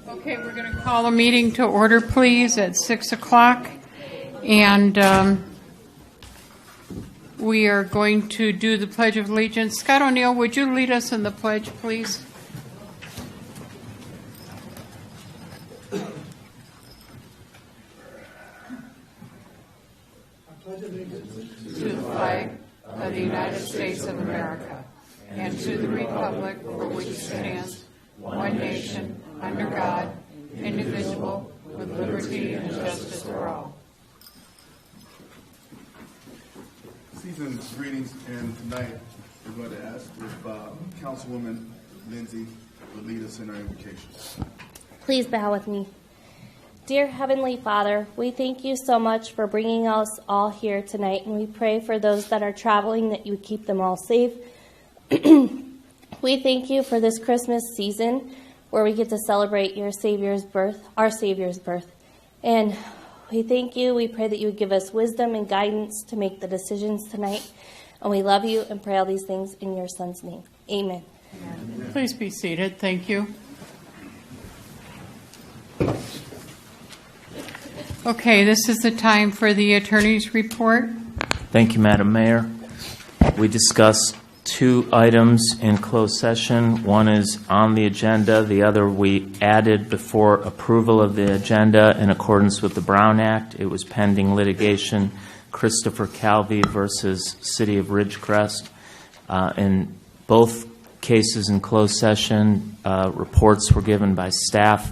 Okay, we're going to call a meeting to order, please, at 6 o'clock. And we are going to do the Pledge of Allegiance. Scott O'Neill, would you lead us in the pledge, please? I pledge allegiance To the flag of the United States of America and to the republic for which it stands, one nation, under God, indivisible, with liberty and justice for all. Season's greetings, and tonight we're going to ask if Councilwoman Lindsay would lead us in our invocation. Please bow with me. Dear Heavenly Father, we thank you so much for bringing us all here tonight, and we pray for those that are traveling that you keep them all safe. We thank you for this Christmas season where we get to celebrate your Savior's birth, our Savior's birth. And we thank you. We pray that you would give us wisdom and guidance to make the decisions tonight. And we love you and pray all these things in your Son's name. Amen. Please be seated. Thank you. Okay, this is the time for the attorney's report. Thank you, Madam Mayor. We discussed two items in closed session. One is on the agenda. The other we added before approval of the agenda in accordance with the Brown Act. It was pending litigation, Christopher Calvi versus City of Ridgecrest. In both cases in closed session, reports were given by staff.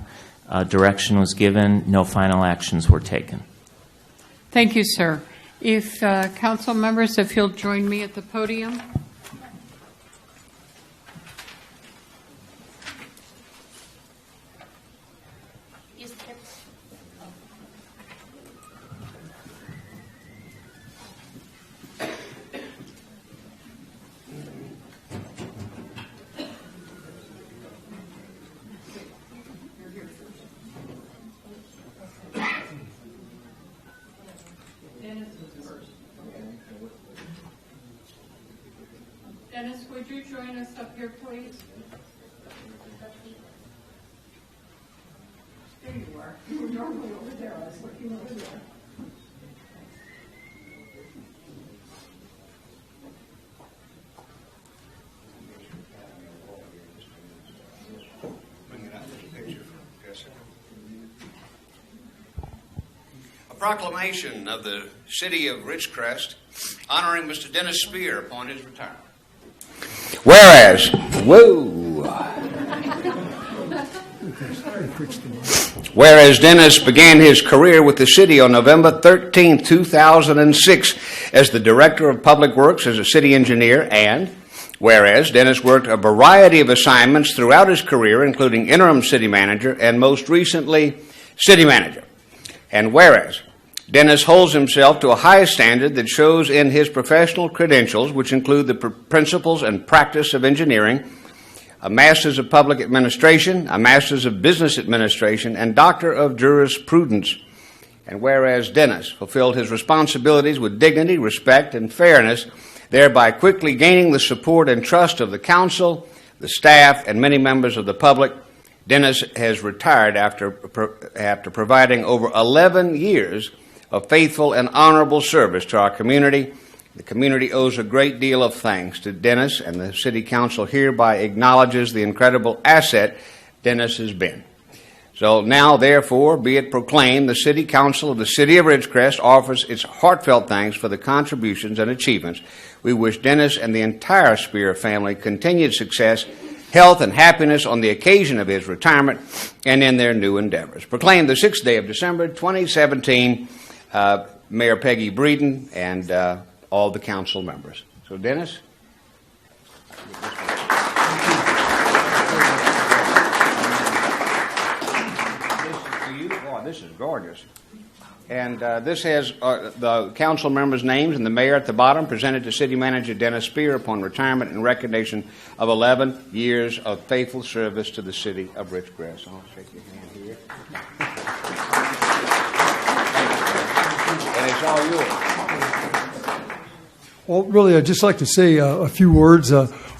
Direction was given. No final actions were taken. Thank you, sir. If council members, if you'll join me at the podium. Dennis, would you join us up here, please? There you are. You were normally over there. I was looking over there. A proclamation of the City of Ridgecrest honoring Mr. Dennis Spear upon his retirement. Whereas Dennis began his career with the city on November 13, 2006 as the Director of Public Works as a city engineer, and whereas Dennis worked a variety of assignments throughout his career, including interim city manager and most recently city manager, and whereas Dennis holds himself to a high standard that shows in his professional credentials, which include the principles and practice of engineering, a Master's of Public Administration, a Master's of Business Administration, and Doctor of Jurisprudence. And whereas Dennis fulfilled his responsibilities with dignity, respect, and fairness, thereby quickly gaining the support and trust of the council, the staff, and many members of the public, Dennis has retired after providing over 11 years of faithful and honorable service to our community. The community owes a great deal of thanks to Dennis, and the City Council hereby acknowledges the incredible asset Dennis has been. So now, therefore, be it proclaimed, the City Council of the City of Ridgecrest offers its heartfelt thanks for the contributions and achievements. We wish Dennis and the entire Spear family continued success, health, and happiness on the occasion of his retirement and in their new endeavors. Proclaimed the 6th day of December, 2017, Mayor Peggy Breeden and all the council members. So, Dennis? This is gorgeous. And this has the council members' names and the mayor at the bottom, presented to City Manager Dennis Spear upon retirement in recognition of 11 years of faithful service to the City of Ridgecrest. I'll shake your hand here. And it's all yours. Well, really, I'd just like to say a few words.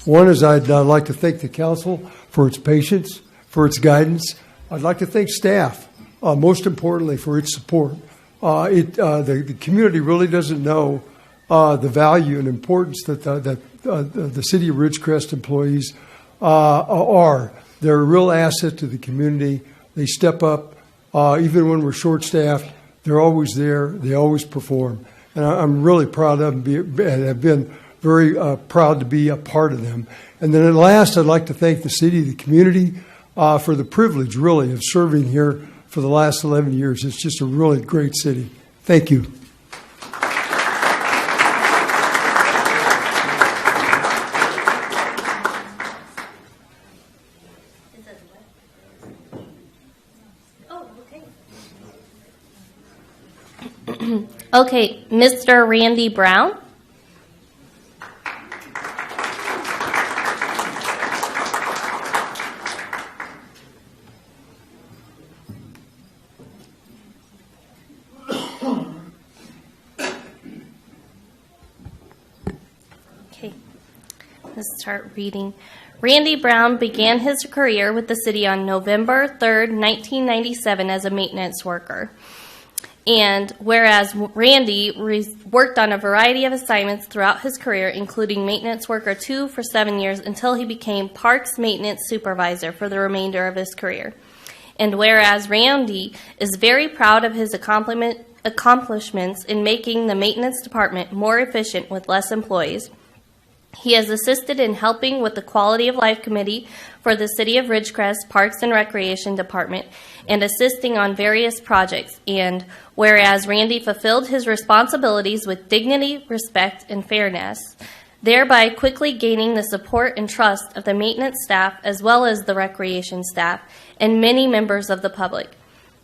One is I'd like to thank the council for its patience, for its guidance. I'd like to thank staff, most importantly, for its support. The community really doesn't know the value and importance that the City of Ridgecrest employees are. They're a real asset to the community. They step up. Even when we're short-staffed, they're always there. They always perform. And I'm really proud of them and have been very proud to be a part of them. And then at last, I'd like to thank the city, the community, for the privilege, really, of serving here for the last 11 years. It's just a really great city. Thank you. Okay, Mr. Randy Brown. Okay, let's start reading. Randy Brown began his career with the city on November 3rd, 1997 as a maintenance worker. And whereas Randy worked on a variety of assignments throughout his career, including maintenance worker 2 for 7 years until he became Parks Maintenance Supervisor for the remainder of his career. And whereas Randy is very proud of his accomplishments in making the maintenance department more efficient with less employees, he has assisted in helping with the Quality of Life Committee for the City of Ridgecrest Parks and Recreation Department and assisting on various projects. And whereas Randy fulfilled his responsibilities with dignity, respect, and fairness, thereby quickly gaining the support and trust of the maintenance staff as well as the recreation staff and many members of the public.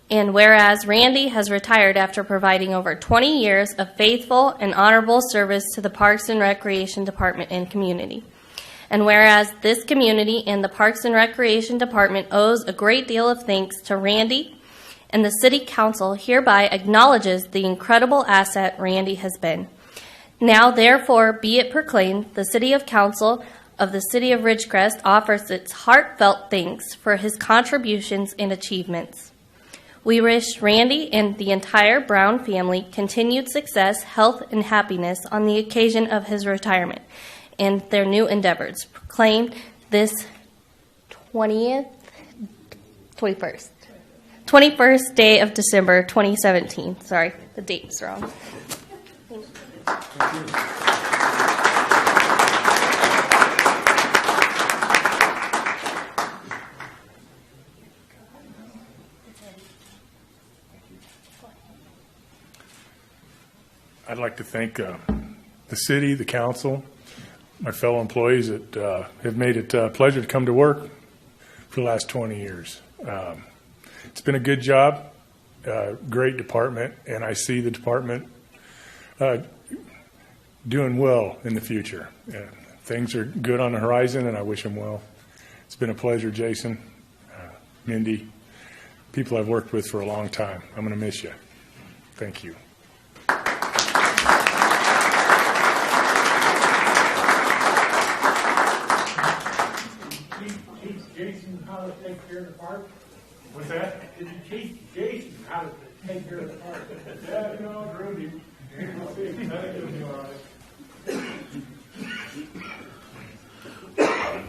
And whereas Randy has retired after providing over 20 years of faithful and honorable service to the Parks and Recreation Department and community. And whereas this community and the Parks and Recreation Department owes a great deal of thanks to Randy, and the City Council hereby acknowledges the incredible asset Randy has been. Now, therefore, be it proclaimed, the City Council of the City of Ridgecrest offers its heartfelt thanks for his contributions and achievements. We wish Randy and the entire Brown family continued success, health, and happiness on the occasion of his retirement and their new endeavors, proclaimed this 21st day of December 2017. Sorry, the date's wrong. Thank you. I'd like to thank the city, the council, my fellow employees that have made it a pleasure to come to work for the last 20 years. It's been a good job, great department, and I see the department doing well in the future. Things are good on the horizon, and I wish them well. It's been a pleasure, Jason, Mindy, people I've worked with for a long time. I'm going to miss you. Thank you. Jason how to take care of the park? What's that? Did you teach Jason how to take care of the park? Yeah, you know, I drove you. We'll see. I think it'll be all right.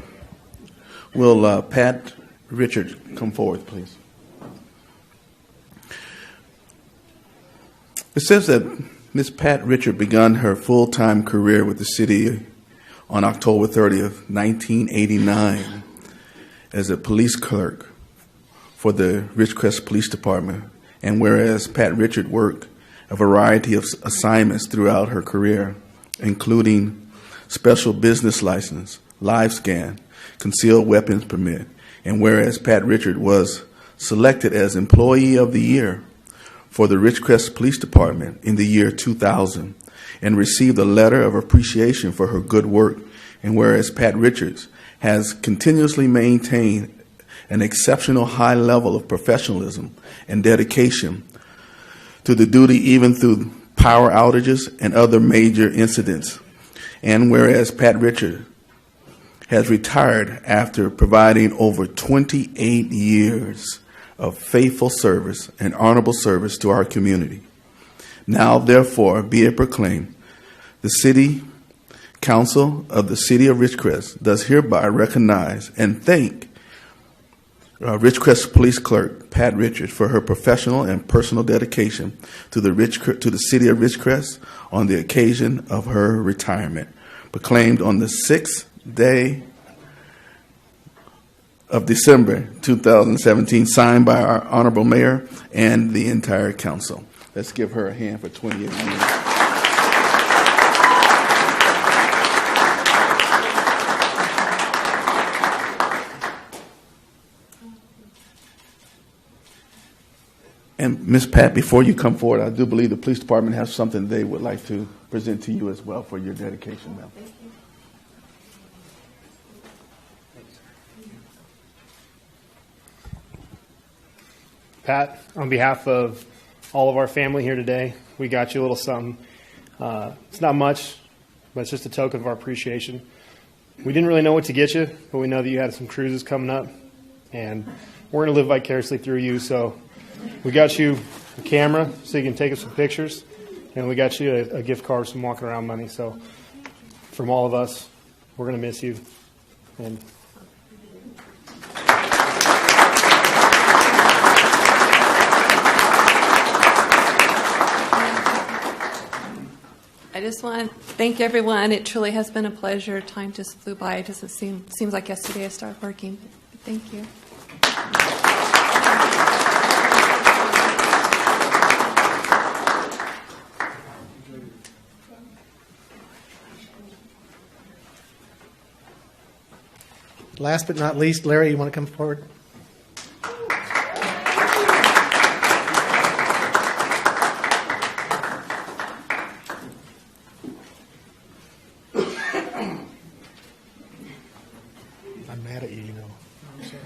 Will Pat Richard come forward, please? It says that Ms. Pat Richard began her full-time career with the city on October 30th, 1989 as a police clerk for the Ridgecrest Police Department. And whereas Pat Richard worked a variety of assignments throughout her career, including special business license, live scan, concealed weapons permit, and whereas Pat Richard was selected as Employee of the Year for the Ridgecrest Police Department in the year 2000 and received a letter of appreciation for her good work, and whereas Pat Richards has continuously maintained an exceptional high level of professionalism and dedication to the duty even through power outages and other major incidents And whereas Pat Richard has retired after providing over 28 years of faithful service and honorable service to our community. Now, therefore, be it proclaimed, the City Council of the City of Ridgecrest does hereby recognize and thank Ridgecrest Police Clerk Pat Richards for her professional and personal dedication to the City of Ridgecrest on the occasion of her retirement, proclaimed on the 6th day of December 2017, signed by our Honorable Mayor and the entire Council. Let's give her a hand for 28 years. And Ms. Pat, before you come forward, I do believe the police department has something they would like to present to you as well for your dedication, ma'am. Thank you. Pat, on behalf of all of our family here today, we got you a little something. It's not much, but it's just a token of our appreciation. We didn't really know what to get you, but we know that you had some cruises coming up, and we're going to live vicariously through you. So we got you a camera so you can take us some pictures, and we got you a gift card with some walking around money. So from all of us, we're going to miss you. And I just want to thank everyone. It truly has been a pleasure. Time just flew by. It doesn't seems like yesterday I started working. Thank you. Last but not least, Larry, you want to come forward? I'm mad at you, you know. I'm sorry.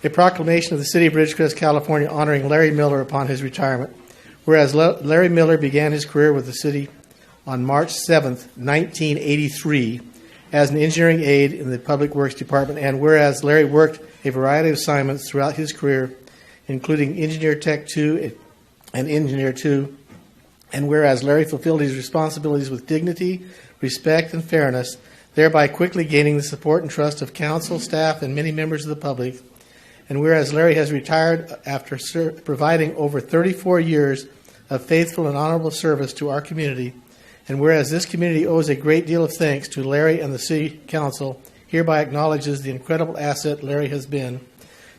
A proclamation of the City of Ridgecrest, California, honoring Larry Miller upon his retirement. Whereas Larry Miller began his career with the city on March 7th, 1983, as an engineering aide in the Public Works Department, and whereas Larry worked a variety of assignments throughout his career, including Engineer Tech 2 and Engineer 2, and whereas Larry fulfilled his responsibilities with dignity, respect, and fairness, thereby quickly gaining the support and trust of council, staff, and many members of the public, and whereas Larry has retired after providing over 34 years of faithful and honorable service to our community, and whereas this community owes a great deal of thanks to Larry and the City Council, hereby acknowledges the incredible asset Larry has been.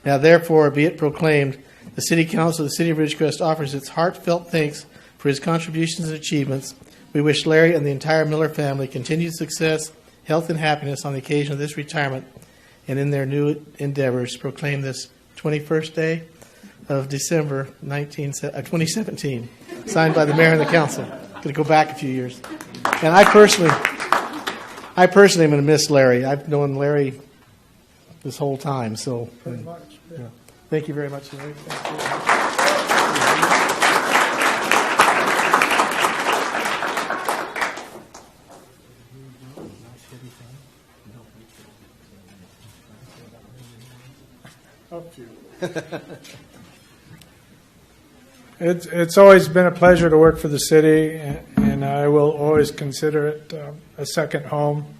Now, therefore, be it proclaimed, the City Council of the City of Ridgecrest offers its heartfelt thanks for his contributions and achievements. We wish Larry and the entire Miller family continued success, health, and happiness on the occasion of this retirement and in their new endeavors. Proclaim this 21st day of December 2017, signed by the Mayor and the Council. Going to go back a few years. And I personally am going to miss Larry. I've known Larry this whole time. So, yeah. Thank you very much, Larry. It's always been a pleasure to work for the city, and I will always consider it a second home.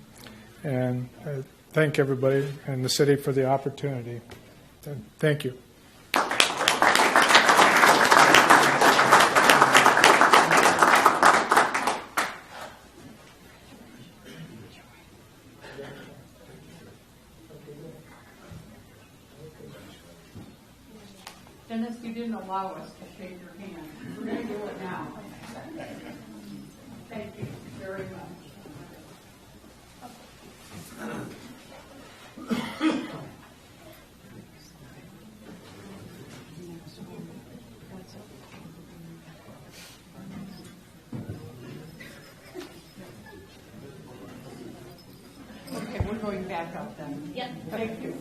And I thank everybody in the city for the opportunity. Thank you. Dennis, you didn't allow us to shake your hand. We're going to do it now. Thank you very much. Okay, we're going back up then. Yep. Thank you.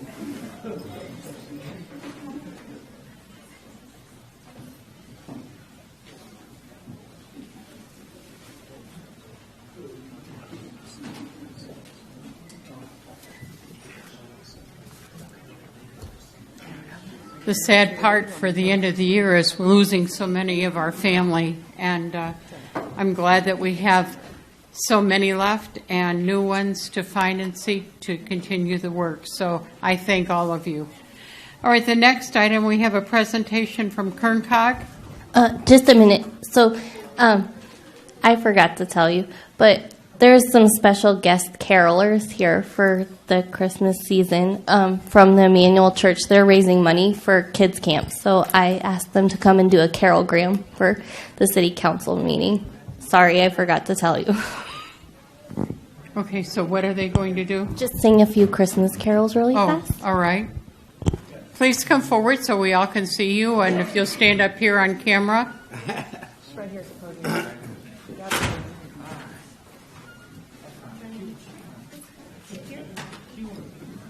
the sad part for the end of the year is losing so many of our family, and I'm glad that we have so many left and new ones to find and seek to continue the work. So I thank all of you. All right, the next item, we have a presentation from Kerncog. Just a minute. So, I forgot to tell you, but there's some special guest carolers here for the Christmas season from the Emmanuel Church. They're raising money for kids' camp, so I asked them to come and do a carolgram for the city council meeting. Sorry, I forgot to tell you. Okay, so what are they going to do? Just sing a few Christmas carols really fast. All right. Please come forward so we all can see you, and if you'll stand up here on camera. Right here at the podium.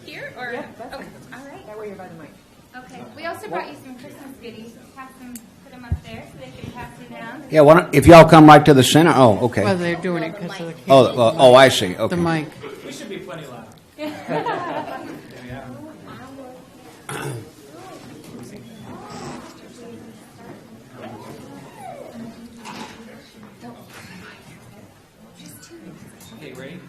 Here or? Yep, that's okay. fine. All right. That way you're by the mic. Okay. We also brought you some Christmas goodies. Pass them, put them up there so they can pass them down. Yeah, if y'all come right to the center. Oh, okay. Well, they're doing it because of the camera. Oh, I see. Okay. The mic. We should be plenty loud. Okay, ready?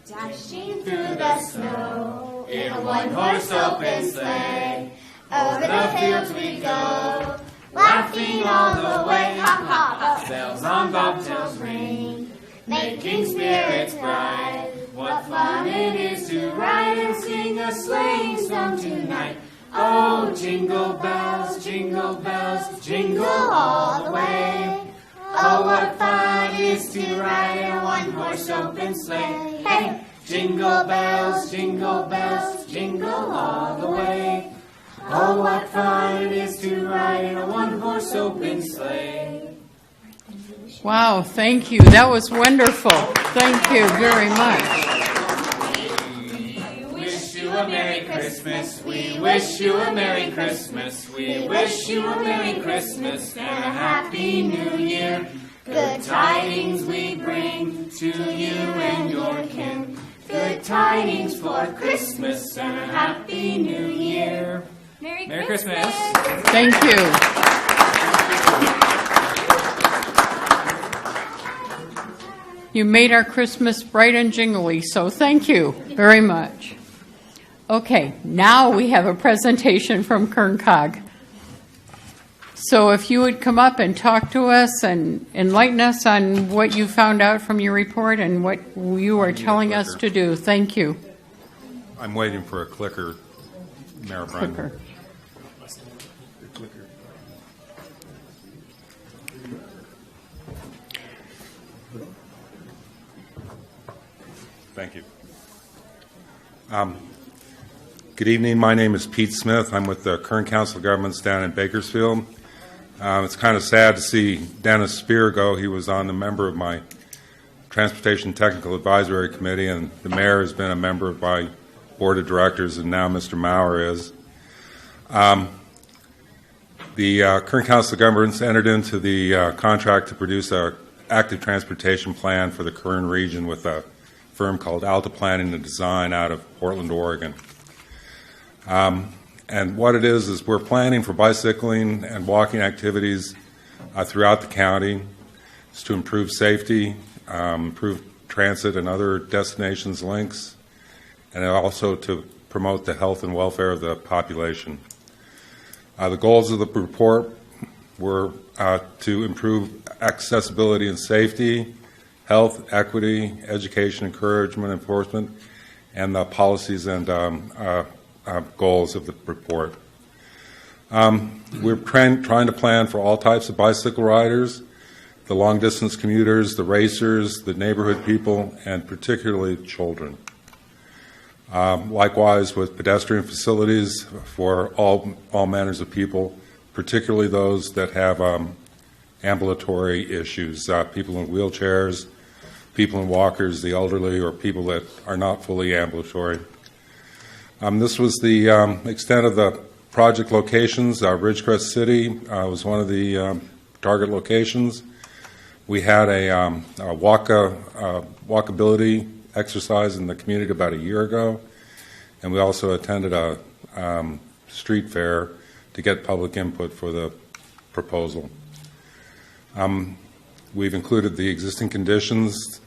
Dashing through the snow in a one-horse open sleigh. Over the fields we go, laughing all the way. Hop, hop, hop. Bells on bobtails ring, Making spirits bright. what fun it is to ride and sing a sleighing song tonight. Oh, jingle bells, jingle Jingle all the way. Oh, what fun it is to ride in a one-horse open sleigh. Hey, Jingle bells, jingle all the way. Oh, what fun it is to ride in a one-horse open sleigh. Wow, thank you. That was wonderful. Thank you very much. We wish you a Merry Christmas. We wish you a Merry Christmas. We wish you a Merry Christmas and a Happy New Year. Good tidings we bring to you and your kin. Good tidings for Christmas and a Happy New Year. Merry Christmas. Thank you. You made our Christmas bright and jingly, so thank you very much. Okay, now we have a presentation from Kerncog. So if you would come up and talk to us and enlighten us on what you found out from your report and what you are telling us to do. Thank you. I'm waiting for a clicker, Mayor Brennan. Clicker. Thank you. Good evening. My name is Pete Smith. I'm with the Kern Council of Governments down in Bakersfield. It's kind of sad to see Dennis Spear go. He was on the member of my Transportation Technical Advisory Committee, and the mayor has been a member of my board of directors, and now Mr. Maurer is. The Kern Council of Governments entered into the contract to produce an active transportation plan for the Kern region with a firm called Alta Planning and Design out of Portland, Oregon. And what it is we're planning for bicycling and walking activities throughout the county. It's to improve safety, improve transit and other destinations links, and also to promote the health and welfare of the population. The goals of the report were to improve accessibility and safety, health, equity, education, encouragement, enforcement, and the policies and goals of the report. We're trying to plan for all types of bicycle riders, the long-distance commuters, the racers, the neighborhood people, and particularly children. Likewise, with pedestrian facilities for all manners of people, particularly those that have ambulatory issues, people in wheelchairs, people in walkers, the elderly, or people that are not fully ambulatory. This was the extent of the project locations. Ridgecrest City was one of the target locations. We had a walkability exercise in the community about a year ago, and we also attended a street fair to get public input for the proposal. We've included the existing conditions.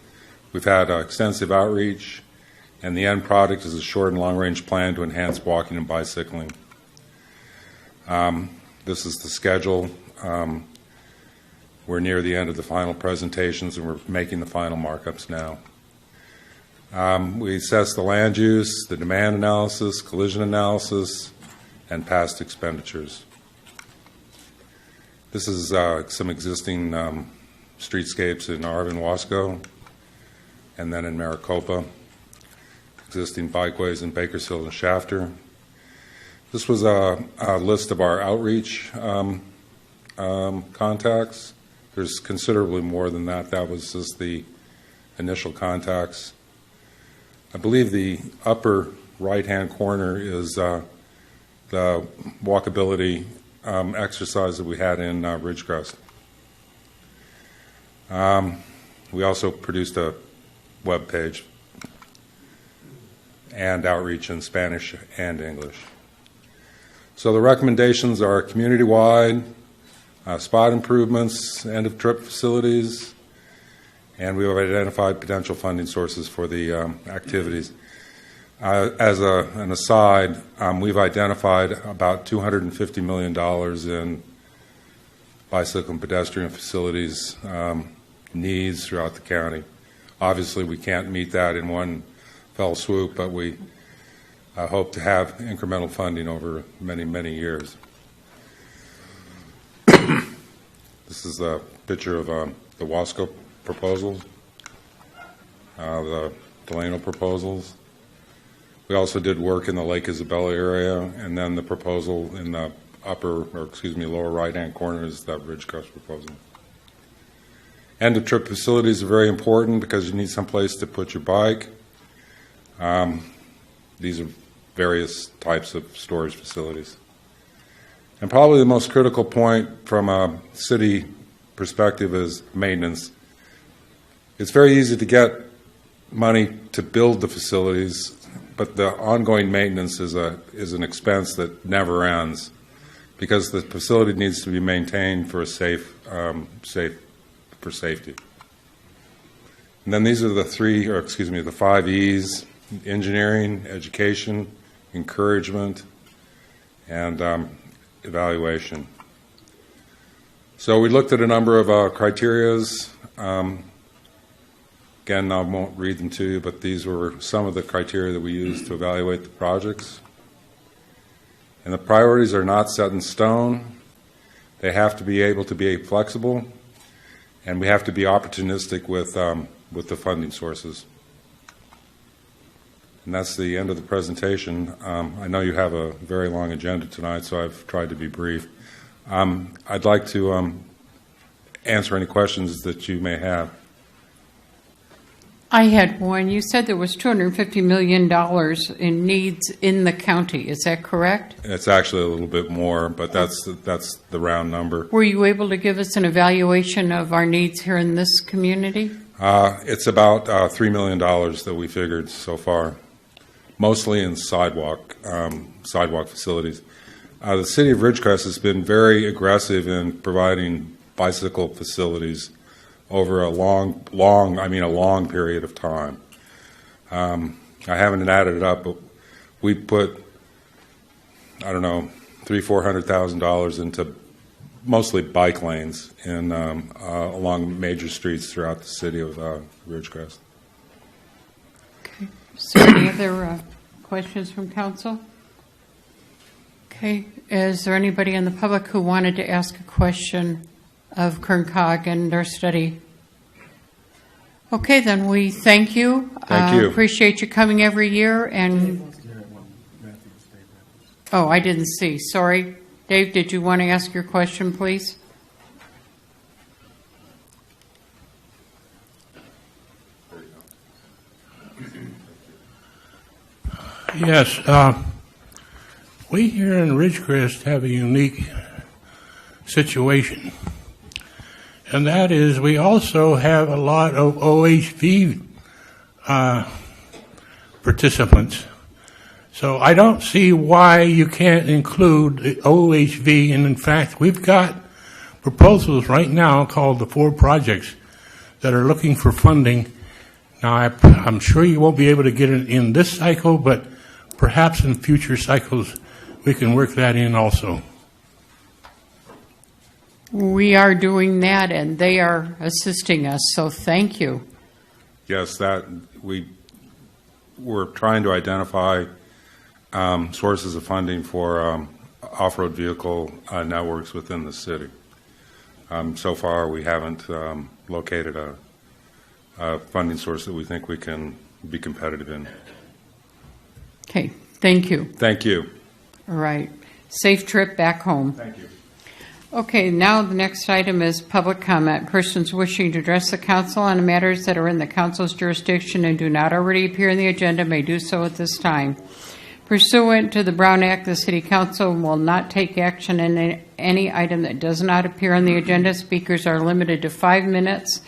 We've had extensive outreach, and the end product is a short and long-range plan to enhance walking and bicycling. This is the schedule. We're near the end of the final presentations, and we're making the final markups now. We assess the land use, the demand analysis, collision analysis, and past expenditures. This is some existing streetscapes in Arvin, Wasco, and then in Maricopa, existing bikeways in Bakersfield and Shafter. This was a list of our outreach contacts. There's considerably more than that. That was just the initial contacts. I believe the upper right-hand corner is the walkability exercise that we had in Ridgecrest. We also produced a web page and outreach in Spanish and English. So the recommendations are community-wide, spot improvements, end-of-trip facilities, and we have identified potential funding sources for the activities. As an aside, we've identified about $250 million in bicycle and pedestrian facilities needs throughout the county. Obviously, we can't meet that in one fell swoop, but we hope to have incremental funding over many, many years. This is a picture of the Wasco proposals, the Delano proposals. We also did work in the Lake Isabella area, and then the proposal in the lower right-hand corner is that Ridgecrest proposal. End-of-trip facilities are very important because you need some place to put your bike. These are various types of storage facilities. And probably the most critical point from a city perspective is maintenance. It's very easy to get money to build the facilities, but the ongoing maintenance is an expense that never ends because the facility needs to be maintained for safety. And then these are the 5 E's: engineering, education, encouragement, and evaluation. So we looked at a number of criterias. Again, I won't read them to you, but these were some of the criteria that we used to evaluate the projects. And the priorities are not set in stone. They have to be able to be flexible, and we have to be opportunistic with the funding sources. And that's the end of the presentation. I know you have a very long agenda tonight, so I've tried to be brief. I'd like to answer any questions that you may have. I had one. You said there was $250 million in needs in the county. Is that correct? It's actually a little bit more, but that's the round number. Were you able to give us an evaluation of our needs here in this community? It's about $3 million that we figured so far, mostly in sidewalk facilities. The city of Ridgecrest has been very aggressive in providing bicycle facilities over a long period of time. I haven't added it up, but we put, $300,000-$400,000 into mostly bike lanes in along major streets throughout the city of Ridgecrest. Okay. So any other questions from council? Okay. Is there anybody in the public who wanted to ask a question of Kerncog and their study? Okay, then we thank you. Thank you. Appreciate you coming every year. And oh, I didn't see. Sorry. Dave, did you want to ask your question, please? Yes. We here in Ridgecrest have a unique situation. And that is we also have a lot of OHV participants. So I don't see why you can't include the OHV, and in fact, we've got proposals right now called the 4 projects that are looking for funding. Now, I'm sure you won't be able to get it in this cycle, but perhaps in future cycles we can work that in also. We are doing that, and they are assisting us, so thank you. Yes, that we're trying to identify sources of funding for off-road vehicle networks within the city. So far, we haven't located a funding source that we think we can be competitive in. Okay, thank you. Thank you. All right. Safe trip back home. Thank you. Okay, now the next item is public comment. Persons wishing to address the council on matters that are in the council's jurisdiction and do not already appear in the agenda may do so at this time. Pursuant to the Brown Act, the City Council will not take action on any item that does not appear on the agenda. Speakers are limited to 5 minutes.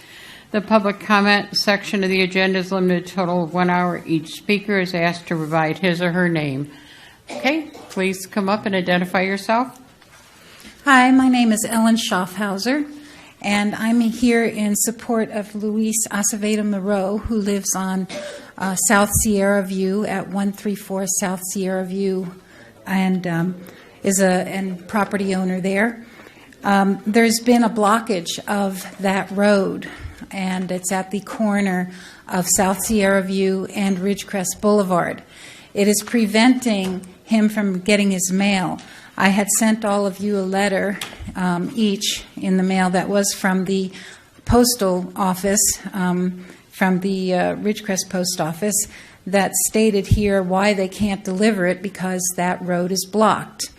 The public comment section of the agenda is limited to a total of 1 hour. Each speaker is asked to provide his or her name. Okay, please come up and identify yourself. Hi, my name is Ellen Schaffhauser, and I'm here in support of Luis Acevedo Moreau, who lives on South Sierra View at 134 South Sierra View, and is a property owner there. There's been a blockage of that road, and it's at the corner of South Sierra View and Ridgecrest Boulevard. It is preventing him from getting his mail. I had sent all of you a letter each in the mail that was from the postal office, from the Ridgecrest post office, that stated here why they can't deliver it because that road is blocked.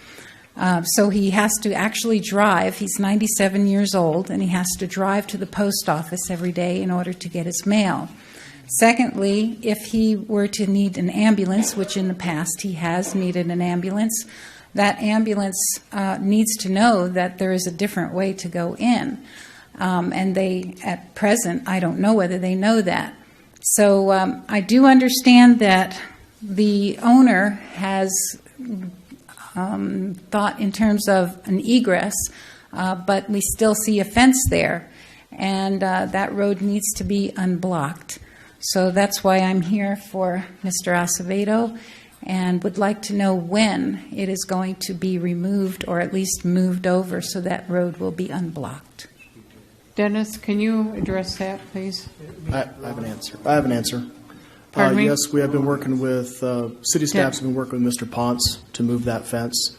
So he has to actually drive. He's 97 years old, and he has to drive to the post office every day in order to get his mail. Secondly, if he were to need an ambulance, which in the past he has needed an ambulance, that ambulance needs to know that there is a different way to go in. And they, at present, I don't know whether they know that. So I do understand that the owner has thought in terms of an egress, but we still see a fence there, and that road needs to be unblocked. So that's why I'm here for Mr. Acevedo, and would like to know when it is going to be removed or at least moved over so that road will be unblocked. Dennis, can you address that, please? I have an answer. Pardon me? Yes, we have been working with, city staff's been working with Mr. Ponce to move that fence,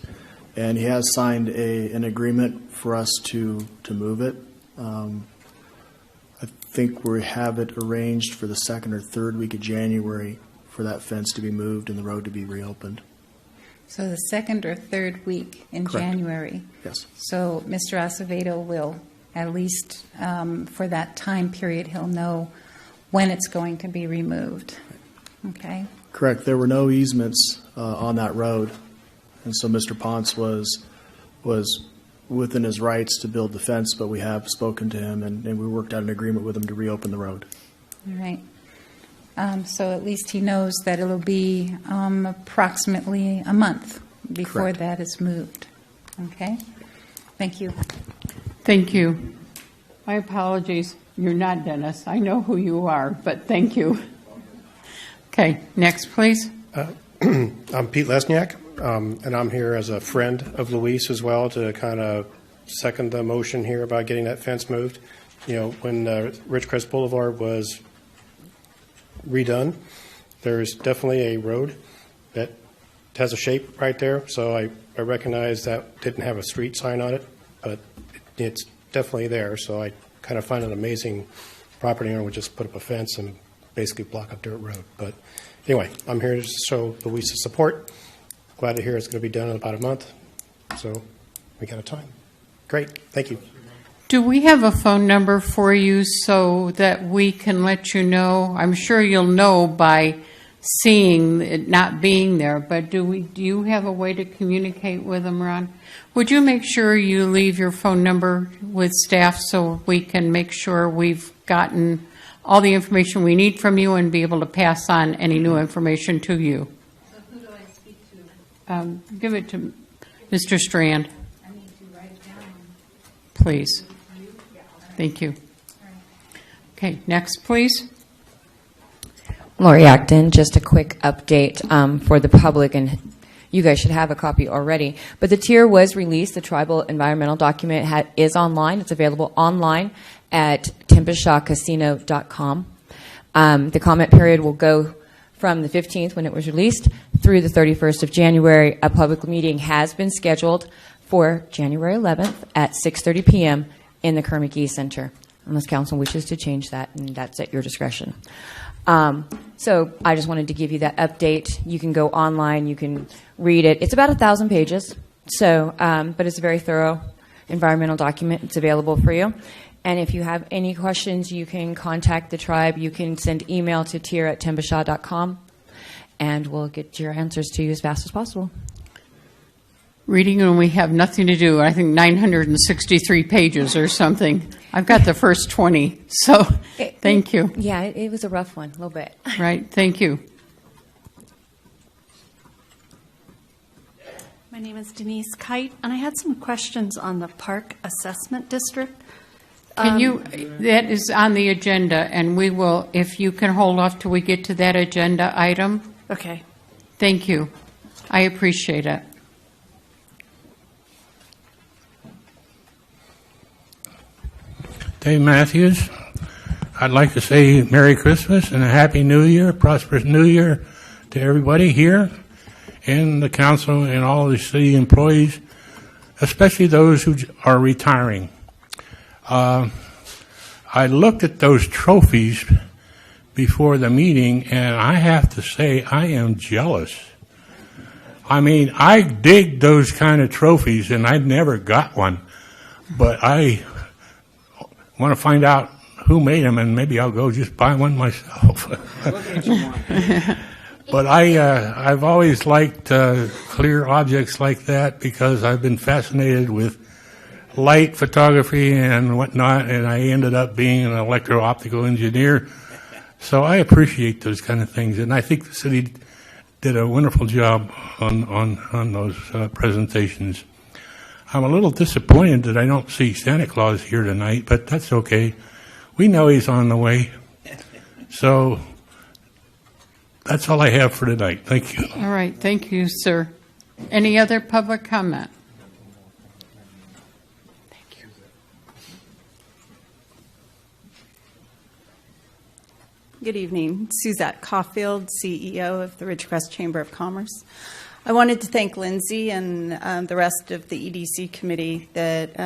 and he has signed an agreement for us to move it. I think we have it arranged for the 2nd or 3rd week of January for that fence to be moved and the road to be reopened. So the 2nd or 3rd week in Correct. January. Yes. So Mr. Acevedo will, at least for that time period, he'll know when it's going to be removed. Okay? Correct. There were no easements on that road, and so Mr. Ponce was within his rights to build the fence, but we have spoken to him, and we worked out an agreement with him to reopen the road. All right. So at least he knows that it'll be approximately a month before Correct. that is moved. Okay? Thank you. Thank you. My apologies. You're not Dennis. I know who you are, but thank you. Okay, next, please. I'm Pete Lesniak, and I'm here as a friend of Luis as well to kind of second the motion here about getting that fence moved. You know, when Ridgecrest Boulevard was redone, there's definitely a road that has a shape right there, so I recognize that didn't have a street sign on it, but it's definitely there, so I kind of find it amazing property owner would just put up a fence and basically block a dirt road. But anyway, I'm here to show Luis's support. Glad to hear it's going to be done in about a month, so we got a time. Great, thank you. Do we have a phone number for you so that we can let you know? I'm sure you'll know by seeing it not being there, but do you have a way to communicate with them, Ron? Would you make sure you leave your phone number with staff so we can make sure we've gotten all the information we need from you and be able to pass on any new information to you? So who do I speak give it to Mr. Strand. Please. Thank you. Okay, next, please. Lori Acton, just a quick update for the public, and you guys should have a copy already. But the tier was released. The tribal environmental document is online. It's available online at tempashawcasino.com. The comment period will go from the 15th, when it was released, through the 31st of January. A public meeting has been scheduled for January 11th at 6:30 p.m. in the Kerr-McGee Center, unless council wishes to change that, and that's at your discretion. So I just wanted to give you that update. You can go online, you can read it. It's about 1,000 pages, so but it's a very thorough environmental document. It's available for you. And if you have any questions, you can contact the tribe. You can send email to tier@tempashaw.com, and we'll get your answers to you as fast as possible. Reading when we have nothing to do. I think 963 pages or something. I've got the first 20, so thank you. Yeah, it was a rough one, a little bit. Right, thank you. My name is Denise Kite, and I had some questions on the Park Assessment District. That is on the agenda, and we will, if you can hold off till we get to that agenda item. Okay. Thank you. I appreciate it. Dave Matthews. I'd like to say Merry Christmas and a Happy New Year, prosperous New Year to everybody here and the council and all the city employees, especially those who are retiring. I looked at those trophies before the meeting, and I have to say I am jealous. I mean, I dig those kind of trophies, and I never got one, but I want to find out who made them, and maybe I'll go just buy one myself. But I've always liked clear objects like that because I've been fascinated with light photography and whatnot, and I ended up being an electro-optical engineer. So I appreciate those kind of things, and I think the city did a wonderful job on those presentations. I'm a little disappointed that I don't see Santa Claus here tonight, but that's okay. We know he's on the way. So that's all I have for tonight. Thank you. All right. Thank you, sir. Any other public comment? Thank you. Good evening. Suzette Caulfield, CEO of the Ridgecrest Chamber of Commerce. I wanted to thank Lindsay and the rest of the EDC committee that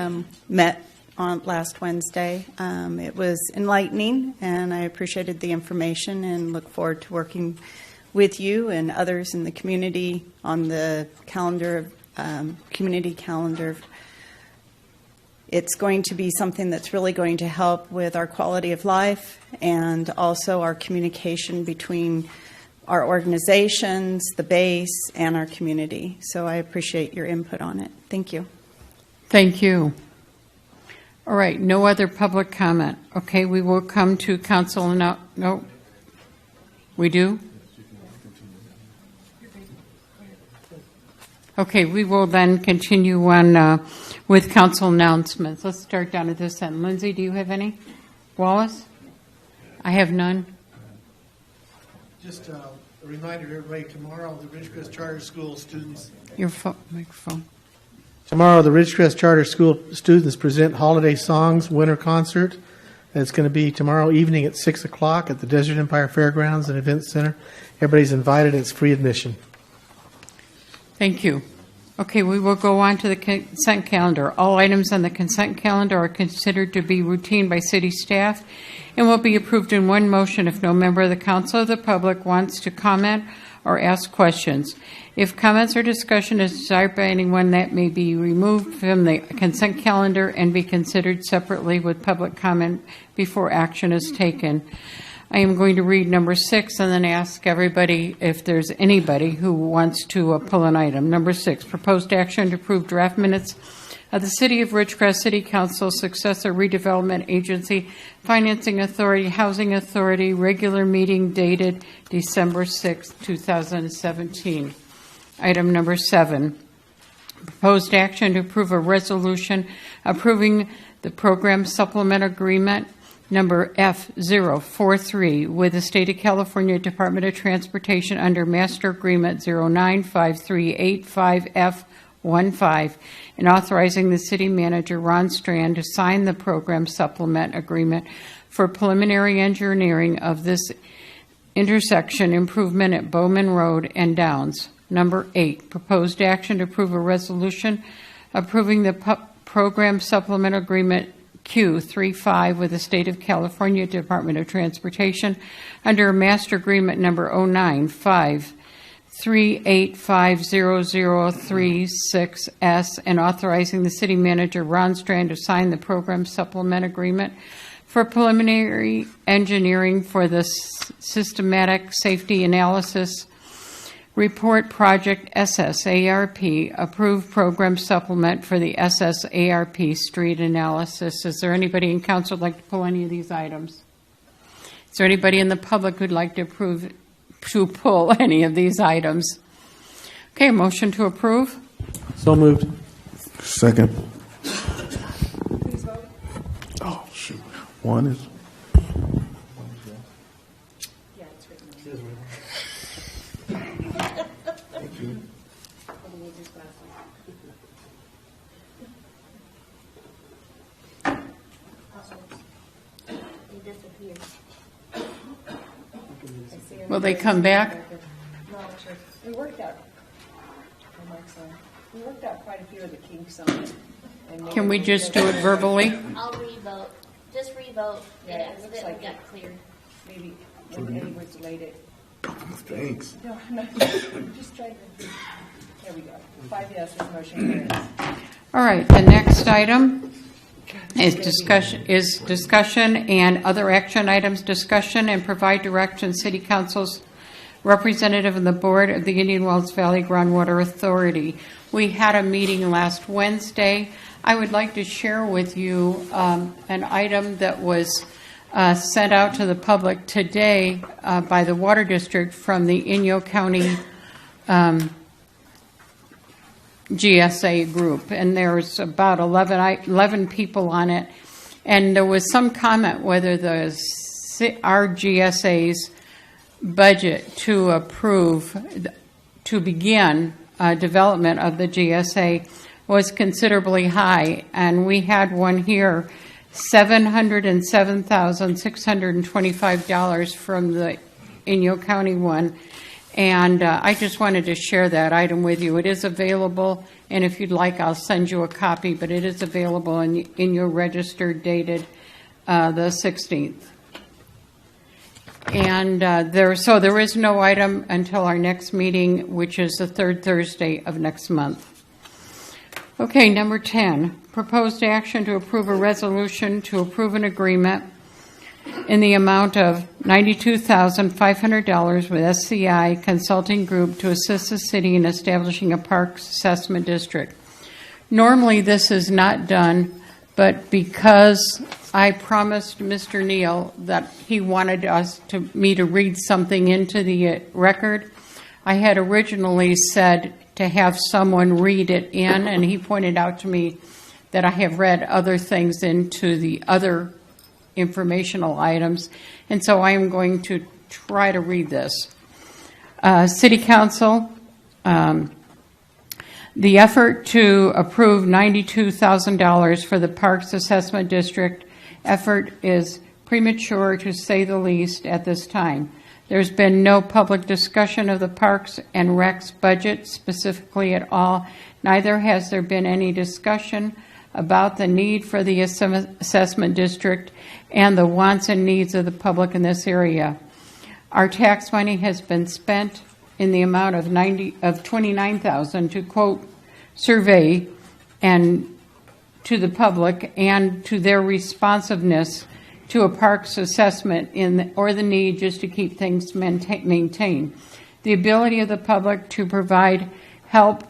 met on last Wednesday. It was enlightening, and I appreciated the information and look forward to working with you and others in the community on the calendar, community calendar. It's going to be something that's really going to help with our quality of life and also our communication between our organizations, the base, and our community. So I appreciate your input on it. Thank you. Thank you. All right, no other public comment. Okay, we will come to council now. No, we do? Okay, we will then continue on with council announcements. Let's start down at this end. Lindsay, do you have any? Wallace? I have none. Just a reminder to everybody, tomorrow the Ridgecrest Charter School students. Your microphone. Tomorrow the Ridgecrest Charter School students present Holiday Songs Winter Concert. It's going to be tomorrow evening at 6 o'clock at the Desert Empire Fairgrounds and Event Center. Everybody's invited. It's free admission. Thank you. Okay, we will go on to the consent calendar. All items on the consent calendar are considered to be routine by city staff and will be approved in one motion if no member of the council or the public wants to comment or ask questions. If comments or discussion is desired by anyone, that may be removed from the consent calendar and be considered separately with public comment before action is taken. I am going to read number 6 and then ask everybody if there's anybody who wants to pull an item. Number 6, proposed action to approve draft minutes of the City of Ridgecrest City Council Successor Redevelopment Agency Financing Authority Housing Authority regular meeting dated December 6, 2017. Item number 7, proposed action to approve a resolution approving the program supplement agreement number F043 with the State of California Department of Transportation under Master Agreement 095385F15 and authorizing the city manager, Ron Strand, to sign the program supplement agreement for preliminary engineering of this intersection improvement at Bowman Road and Downs. Number 8, proposed action to approve a resolution approving the program supplement agreement Q35 with the State of California Department of Transportation under Master Agreement number 09538500036S and authorizing the city manager, Ron Strand, to sign the program supplement agreement for preliminary engineering for the Systematic Safety Analysis Report Project SSARP, approved program supplement for the SSARP street analysis. Is there anybody in council who'd like to pull any of these items? Is there anybody in the public who'd like to pull any of these items? Okay, motion to approve. So moved. Second. Oh, shoot. One is. Will they come back? We worked out. We worked out quite a few of the kinks on it. Can we just do it verbally? I'll revote. Just revote. Yeah, It it looks accidentally like got cleared. maybe when Eddie was delayed it. Thanks. No, I'm not. Just trying to. There we go. 5 yeses, motion carries. All right, the next item is discussion and other action items, discussion and provide direction City Council's representative on the board of the Indian Wells Valley Groundwater Authority. We had a meeting last Wednesday. I would like to share with you an item that was sent out to the public today by the Water District from the Inyo County GSA group, and there's about 11 people on it, and there was some comment whether our GSA's budget to approve to begin development of the GSA was considerably high, and we had one here, $707,625 from the Inyo County one. And I just wanted to share that item with you. It is available, and if you'd like, I'll send you a copy, but it is available in your register dated the 16th. And there is no item until our next meeting, which is the third Thursday of next month. Okay, number 10, proposed action to approve a resolution to approve an agreement in the amount of $92,500 with SCI Consulting Group to assist the city in establishing a parks assessment district. Normally, this is not done, but because I promised Mr. Neal that he wanted me to read something into the record, I had originally said to have someone read it in, and he pointed out to me that I have read other things into the other informational items, and so I am going to try to read this. City Council, the effort to approve $92,000 for the Parks Assessment District effort is premature, to say the least, at this time. There's been no public discussion of the Parks and Recs budget specifically at all. Neither has there been any discussion about the need for the assessment district and the wants and needs of the public in this area. Our tax money has been spent in the amount of $29,000 to quote survey and to the public and to their responsiveness to a parks assessment or the need just to keep things maintained. The ability of the public to provide help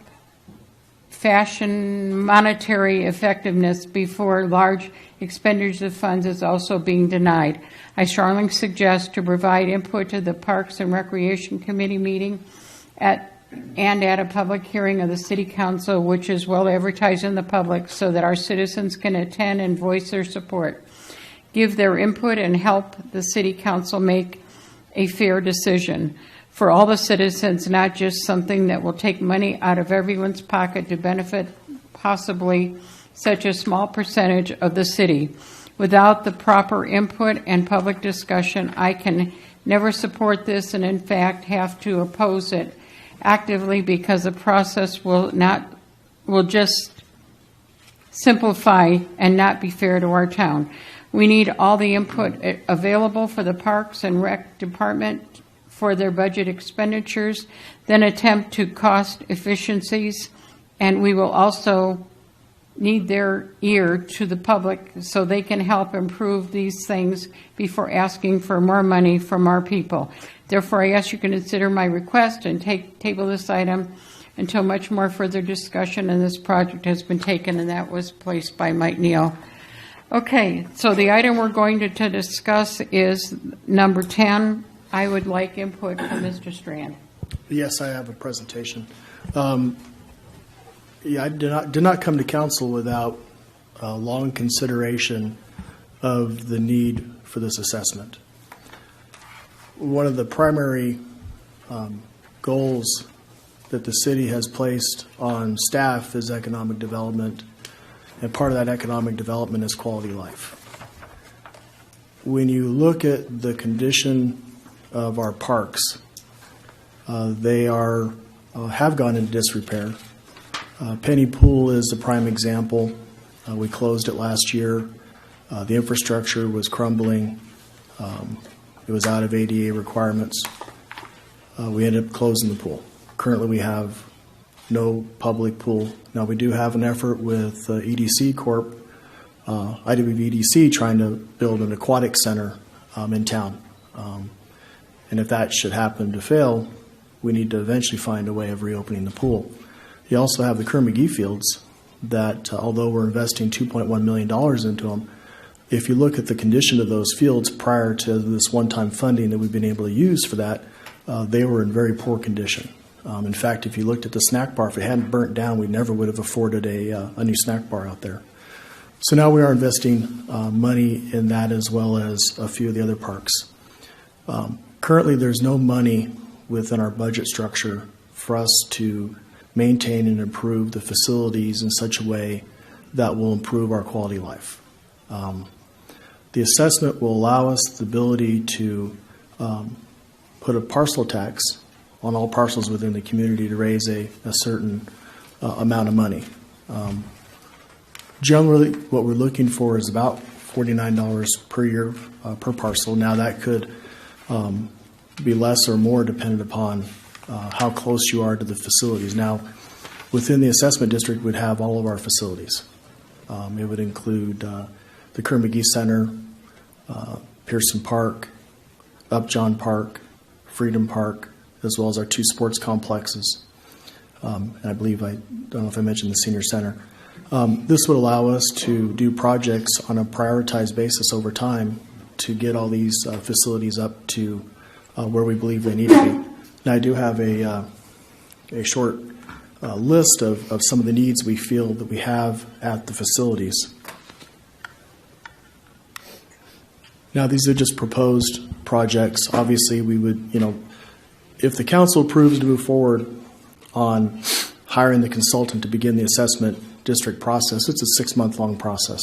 fashion monetary effectiveness before large expenditures of funds is also being denied. I strongly suggest to provide input to the Parks and Recreation Committee meeting at and at a public hearing of the City Council, which is well advertised in the public so that our citizens can attend and voice their support, give their input, and help the City Council make a fair decision for all the citizens, not just something that will take money out of everyone's pocket to benefit possibly such a small percentage of the city. Without the proper input and public discussion, I can never support this, and in fact have to oppose it actively because the process will just simplify and not be fair to our town. We need all the input available for the Parks and Rec Department for their budget expenditures, then attempt to cost efficiencies, and we will also need their ear to the public so they can help improve these things before asking for more money from our people. Therefore, I ask you to consider my request and table this item until much more further discussion on this project has been taken, and that was placed by Mike Neal. Okay, so the item we're going to discuss is number 10. I would like input from Mr. Strand. Yes, I have a presentation. I did not come to council without long consideration of the need for this assessment. One of the primary goals that the city has placed on staff is economic development, and part of that economic development is quality life. When you look at the condition of our parks, they have gone into disrepair. Penny Pool is a prime example. We closed it last year. The infrastructure was crumbling. It was out of ADA requirements. We ended up closing the pool. Currently, we have no public pool. Now, we do have an effort with EDC Corp, IWVDC, trying to build an aquatic center in town. And if that should happen to fail, we need to eventually find a way of reopening the pool. You also have the Kerr-McGee fields that, although we're investing $2.1 million into them, if you look at the condition of those fields prior to this one-time funding that we've been able to use for that, they were in very poor condition. In fact, if you looked at the snack bar, if it hadn't burnt down, we never would have afforded a new snack bar out there. So now we are investing money in that as well as a few of the other parks. Currently, there's no money within our budget structure for us to maintain and improve the facilities in such a way that will improve our quality of life. The assessment will allow us the ability to put a parcel tax on all parcels within the community to raise a certain amount of money. Generally, what we're looking for is about $49 per year per parcel. Now, that could be less or more dependent upon how close you are to the facilities. Now, within the assessment district, we'd have all of our facilities. It would include the Kerr-McGee Center, Pearson Park, Upjohn Park, Freedom Park, as well as our two sports complexes. And I believe, I don't know if I mentioned the senior center. This would allow us to do projects on a prioritized basis over time to get all these facilities up to where we believe they need to be. Now, I do have a short list of some of the needs we feel that we have at the facilities. Now, these are just proposed projects. Obviously, we would, if the council approves to move forward on hiring the consultant to begin the assessment district process, it's a 6-month-long process.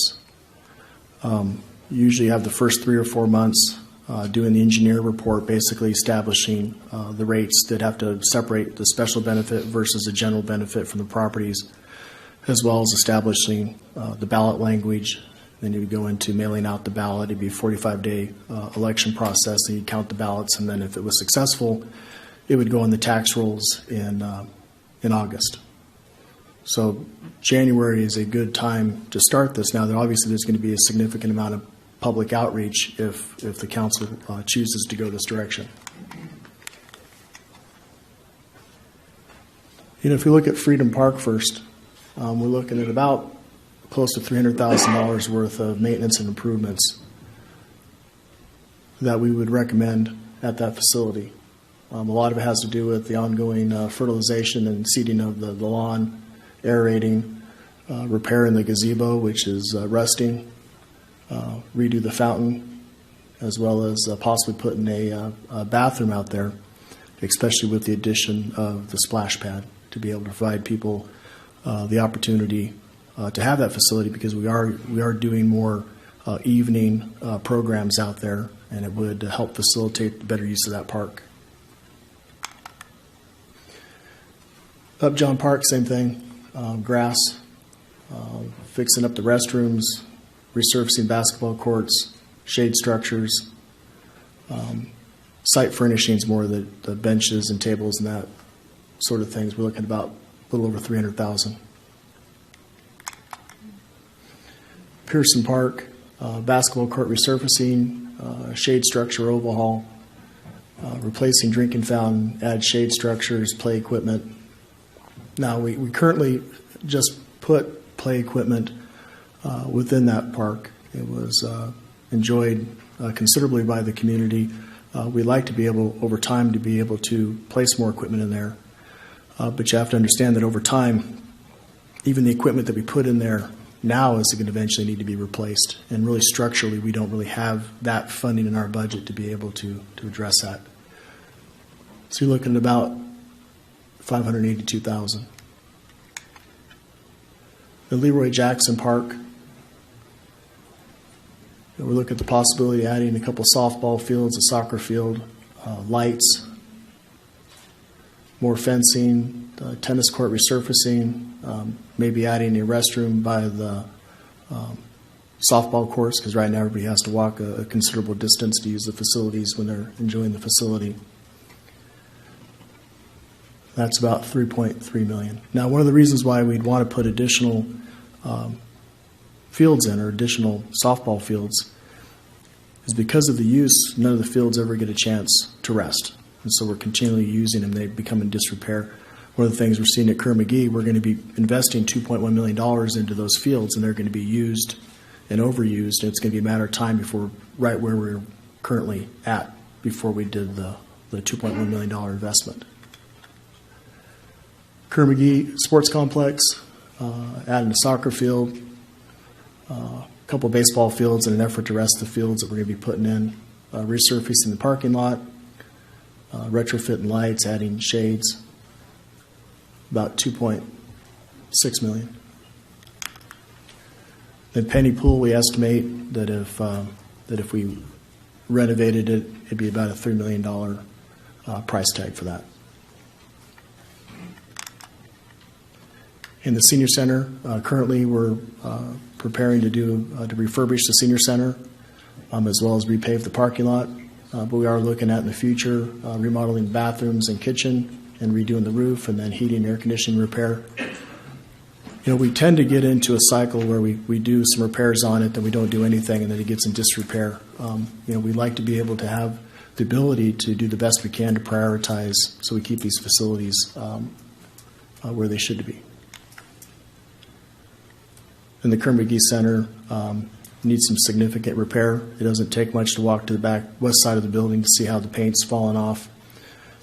Usually you have the first 3 or 4 months doing the engineer report, basically establishing the rates that have to separate the special benefit versus the general benefit from the properties, as well as establishing the ballot language. Then you would go into mailing out the ballot. It'd be a 45-day election process, and you'd count the ballots, and then if it was successful, it would go on the tax rolls in August. So January is a good time to start this. Now, obviously, there's going to be a significant amount of public outreach if the council chooses to go this direction. If we look at Freedom Park first, we're looking at about close to $300,000 worth of maintenance and improvements that we would recommend at that facility. A lot of it has to do with the ongoing fertilization and seeding of the lawn, aerating, repairing the gazebo, which is rusting, redo the fountain, as well as possibly putting a bathroom out there, especially with the addition of the splash pad, to be able to provide people the opportunity to have that facility, because we are doing more evening programs out there, and it would help facilitate the better use of that park. Up John Park, same thing, grass, fixing up the restrooms, resurfacing basketball courts, shade structures, site furnishings, more of the benches and tables and that sort of things. We're looking at about a little over $300,000. Pearson Park, basketball court resurfacing, shade structure overhaul, replacing drinking fountain, add shade structures, play equipment. Now, we currently just put play equipment within that park. It was enjoyed considerably by the community. We'd like to be able, over time, to be able to place more equipment in there. But you have to understand that over time, even the equipment that we put in there now is going to eventually need to be replaced. And really structurally, we don't really have that funding in our budget to be able to address that. So you're looking at about $582,000. The Leroy Jackson Park, we're looking at the possibility of adding a couple softball fields, a soccer field, lights, more fencing, tennis court resurfacing, maybe adding a restroom by the softball course, because right now everybody has to walk a considerable distance to use the facilities when they're enjoying the facility. That's about $3.3 million. Now, one of the reasons why we'd want to put additional fields in, or additional softball fields, is because of the use, none of the fields ever get a chance to rest. And so we're continually using them. They become in disrepair. One of the things we're seeing at Kerr-McGee, we're going to be investing $2.1 million into those fields, and they're going to be used and overused. And it's going to be a matter of time before, right where we're currently at, before we did the $2.1 million investment. Kerr-McGee Sports Complex, adding a soccer field, a couple of baseball fields in an effort to rest the fields that we're going to be putting in, resurfacing the parking lot, retrofitting lights, adding shades, about $2.6 million. Then Penny Pool, we estimate that if we renovated it, it'd be about a $3 million price tag for that. In the senior center, currently we're preparing to refurbish the senior center, as well as repave the parking lot. But we are looking at in the future remodeling bathrooms and kitchen, and redoing the roof, and then heating and air conditioning repair. You know, we tend to get into a cycle where we do some repairs on it, then we don't do anything, and then it gets in disrepair. You know, we'd like to be able to have the ability to do the best we can to prioritize, so we keep these facilities where they should be. And the Kerr-McGee Center needs some significant repair. It doesn't take much to walk to the back west side of the building to see how the paint's fallen off.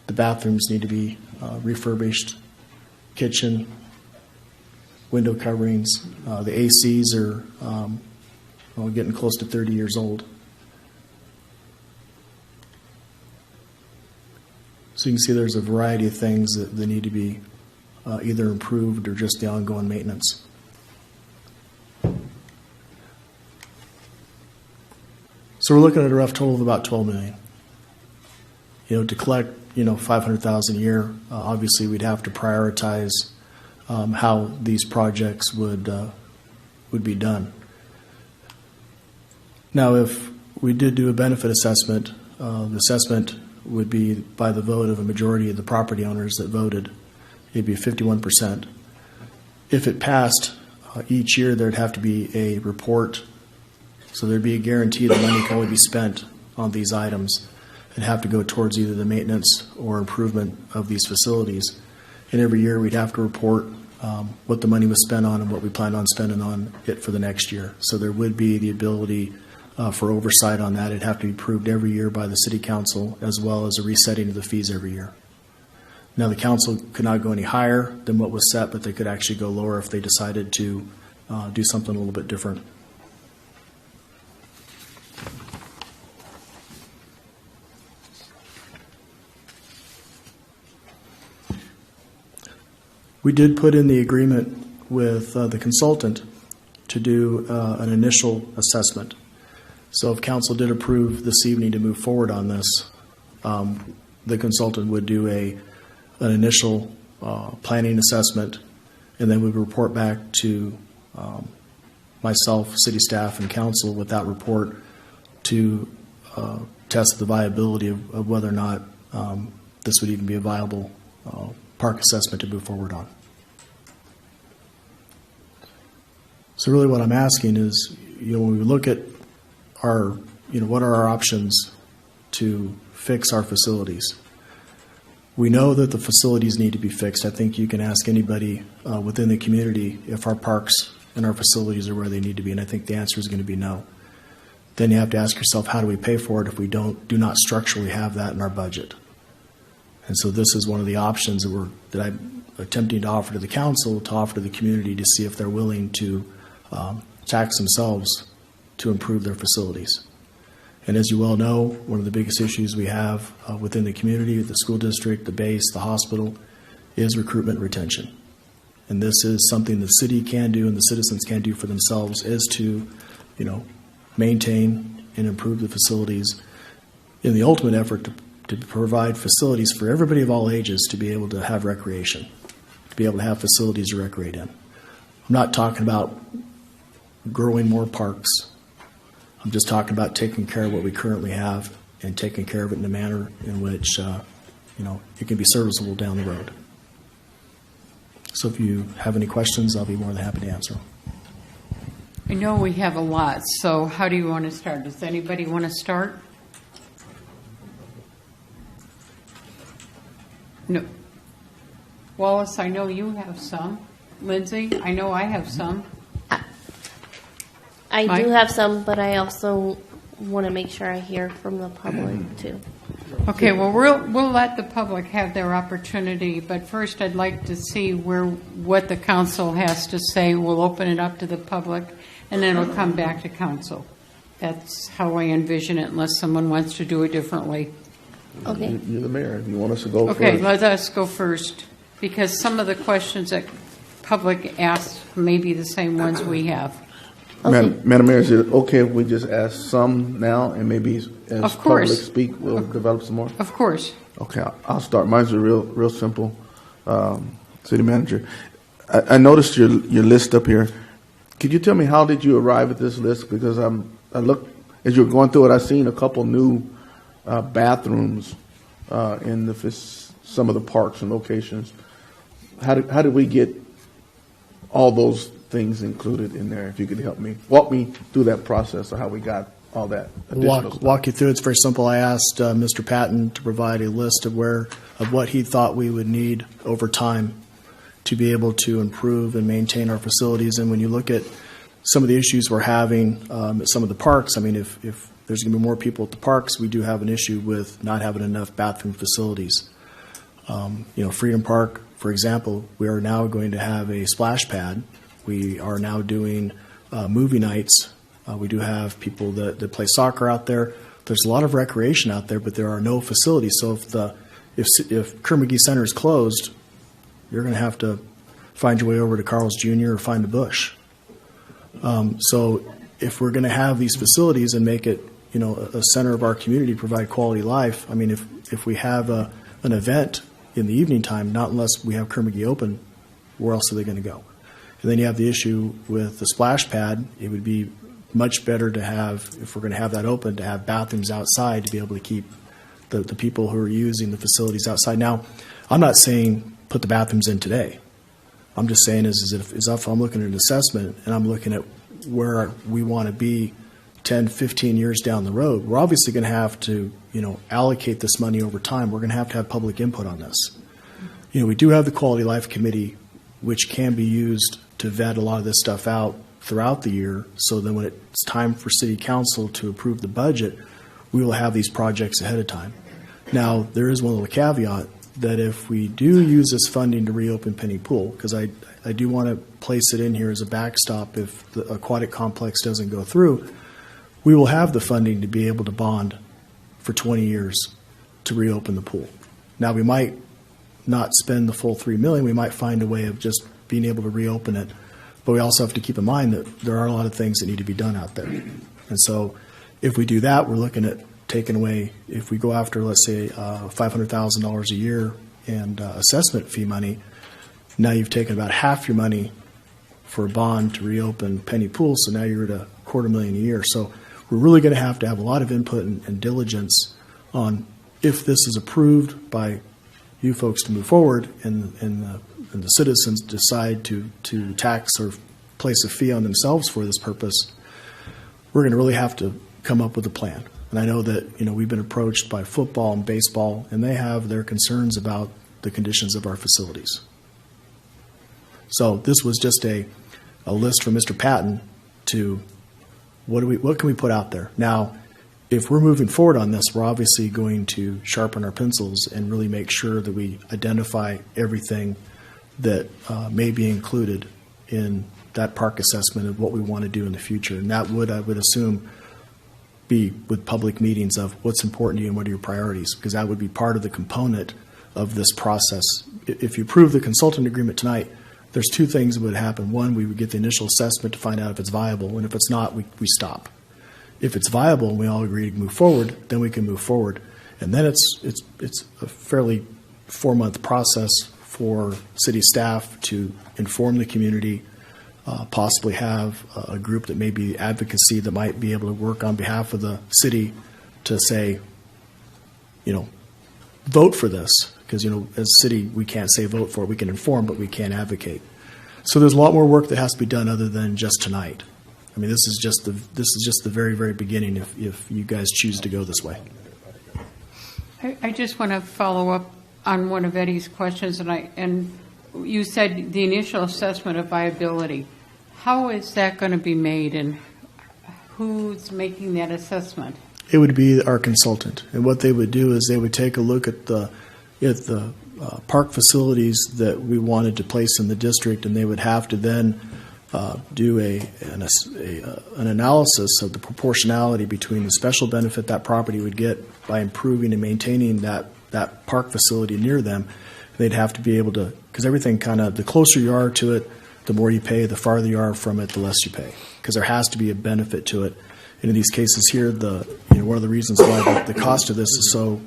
The bathrooms need to be refurbished, kitchen, window coverings. The ACs are getting close to 30 years old. So you can see there's a variety of things that need to be either improved or just the ongoing maintenance. So we're looking at a rough total of about $12 million. You know, to collect, $500,000 a year, obviously we'd have to prioritize how these projects would be done. Now, if we did do a benefit assessment, the assessment would be by the vote of a majority of the property owners that voted. It'd be 51%. If it passed, each year there'd have to be a report. So there'd be a guarantee that money can only be spent on these items and have to go towards either the maintenance or improvement of these facilities. And every year we'd have to report what the money was spent on and what we planned on spending on it for the next year. So there would be the ability for oversight on that. It'd have to be approved every year by the city council, as well as a resetting of the fees every year. Now, the council could not go any higher than what was set, but they could actually go lower if they decided to do something a little bit different. We did put in the agreement with the consultant to do an initial assessment. So if council did approve this evening to move forward on this, the consultant would do an initial planning assessment, and then we would report back to myself, city staff, and council with that report to test the viability of whether or not this would even be a viable park assessment to move forward on. So really what I'm asking is, when we look at our, what are our options to fix our facilities? We know that the facilities need to be fixed. I think you can ask anybody within the community if our parks and our facilities are where they need to be, and I think the answer is going to be no. Then you have to ask yourself, how do we pay for it if we do not structurally have that in our budget? And so this is one of the options that I'm attempting to offer to the council, to offer to the community, to see if they're willing to tax themselves to improve their facilities. And as you well know, one of the biggest issues we have within the community, the school district, the base, the hospital, is recruitment and retention. And this is something the city can do and the citizens can do for themselves, is to, maintain and improve the facilities in the ultimate effort to provide facilities for everybody of all ages to be able to have recreation, to be able to have facilities to recreate in. I'm not talking about growing more parks. I'm just talking about taking care of what we currently have and taking care of it in a manner in which, it can be serviceable down the road. So if you have any questions, I'll be more than happy to answer. I know we have a lot, so how do you want to start? Does anybody want to start? No. Wallace, I know you have some. Lindsay, I know I have some. I Mike? do have some, but I also want to make sure I hear from the public too. Okay, well, we'll let the public have their opportunity, but first I'd like to see what the council has to say. We'll open it up to the public, and then it'll come back to council. That's how I envision it, unless someone wants to do it differently. Okay. You're the mayor. You want us to go first? Okay, let us go first, because some of the questions that public asks may be the same ones we have. Okay. Madam Mayor, is it okay if we just ask some now, and maybe as Of course. public speak, we'll develop some more? Of course. Okay, I'll start. Mine's a real simple. City Manager, I noticed your list up here. Could you tell me, how did you arrive at this list? Because I looked, as you were going through it, I seen a couple new bathrooms in some of the parks and locations. How did we get all those things included in there? If you could walk me through that process of how we got all that additional stuff. Walk you through. It's very simple. I asked Mr. Patton to provide a list of what he thought we would need over time to be able to improve and maintain our facilities. And when you look at some of the issues we're having at some of the parks, I mean, if there's going to be more people at the parks, we do have an issue with not having enough bathroom facilities. Freedom Park, for example, we are now going to have a splash pad. We are now doing movie nights. We do have people that play soccer out there. There's a lot of recreation out there, but there are no facilities. So if Kerr-McGee Center is closed, you're going to have to find your way over to Carl's Jr. or find a Bush. So if we're going to have these facilities and make it, a center of our community, provide quality life, I mean, if we have an event in the evening time, not unless we have Kerr-McGee open, where else are they going to go? And then you have the issue with the splash pad. It would be much better to have, if we're going to have that open, to have bathrooms outside to be able to keep the people who are using the facilities outside. Now, I'm not saying put the bathrooms in today. I'm just saying is if I'm looking at an assessment and I'm looking at where we want to be 10, 15 years down the road, we're obviously going to have to, allocate this money over time. We're going to have public input on this. We do have the Quality Life Committee, which can be used to vet a lot of this stuff out throughout the year, so then when it's time for city council to approve the budget, we will have these projects ahead of time. Now, there is one little caveat that if we do use this funding to reopen Penny Pool, because I do want to place it in here as a backstop if the aquatic complex doesn't go through, we will have the funding to be able to bond for 20 years to reopen the pool. Now, we might not spend the full $3 million. We might find a way of just being able to reopen it. But we also have to keep in mind that there are a lot of things that need to be done out there. And so if we do that, we're looking at taking away, if we go after, let's say, $500,000 a year and assessment fee money, now you've taken about half your money for a bond to reopen Penny Pool, so now you're at $250,000 a year. So we're really going to have a lot of input and diligence on if this is approved by you folks to move forward and the citizens decide to tax or place a fee on themselves for this purpose, we're going to really have to come up with a plan. And I know that we've been approached by football and baseball, and they have their concerns about the conditions of our facilities. So this was just a list from Mr. Patton to what can we put out there. Now, if we're moving forward on this, we're obviously going to sharpen our pencils and really make sure that we identify everything that may be included in that park assessment of what we want to do in the future. And that would, I would assume, be with public meetings of what's important to you and what are your priorities, because that would be part of the component of this process. If you approve the consultant agreement tonight, there's two things that would happen. One, we would get the initial assessment to find out if it's viable, and if it's not, we stop. If it's viable and we all agree to move forward, then we can move forward. And then it's a fairly 4-month process for city staff to inform the community, possibly have a group that may be advocacy that might be able to work on behalf of the city to say, vote for this. Because, as a city, we can't say vote for it. We can inform, but we can't advocate. So there's a lot more work that has to be done other than just tonight. I mean, this is just the very, very beginning if you guys choose to go this way. I just want to follow up on one of Eddie's questions, and you said the initial assessment of viability. How is that going to be made, and who's making that assessment? It would be our consultant, and what they would do is they would take a look at the park facilities that we wanted to place in the district, and they would have to then do an analysis of the proportionality between the special benefit that property would get by improving and maintaining that park facility near them. They'd have to be able to, because everything the closer you are to it, the more you pay, the farther you are from it, the less you pay, because there has to be a benefit to it. And in these cases here, one of the reasons why the cost of this is so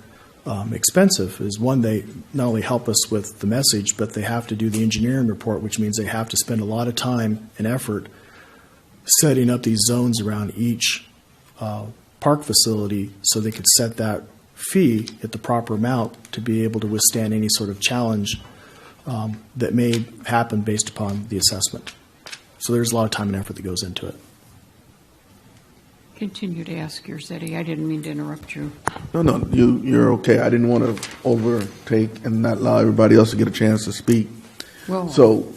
expensive is, one, they not only help us with the message, but they have to do the engineering report, which means they have to spend a lot of time and effort setting up these zones around each park facility so they could set that fee at the proper amount to be able to withstand any sort of challenge that may happen based upon the assessment. So there's a lot of time and effort that goes into it. Continue to ask yours, Eddie. I didn't mean to interrupt you. No, you're okay. I didn't want to overtake and not allow everybody else to get a chance to speak. Well, so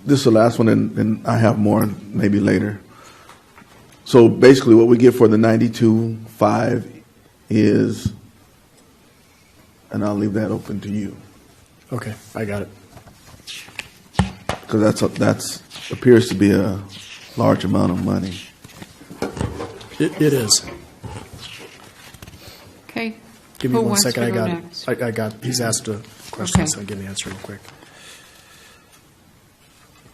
this is the last one, and I have more maybe later. So basically what we get for the 92.5 is, and I'll leave that open to you. Okay, I got it. Because that's appears to be a large amount of money. It is. Okay. Give me Who 1 wants second. to go I next? got. He's asked a question, Okay. so I'll give the answer real quick.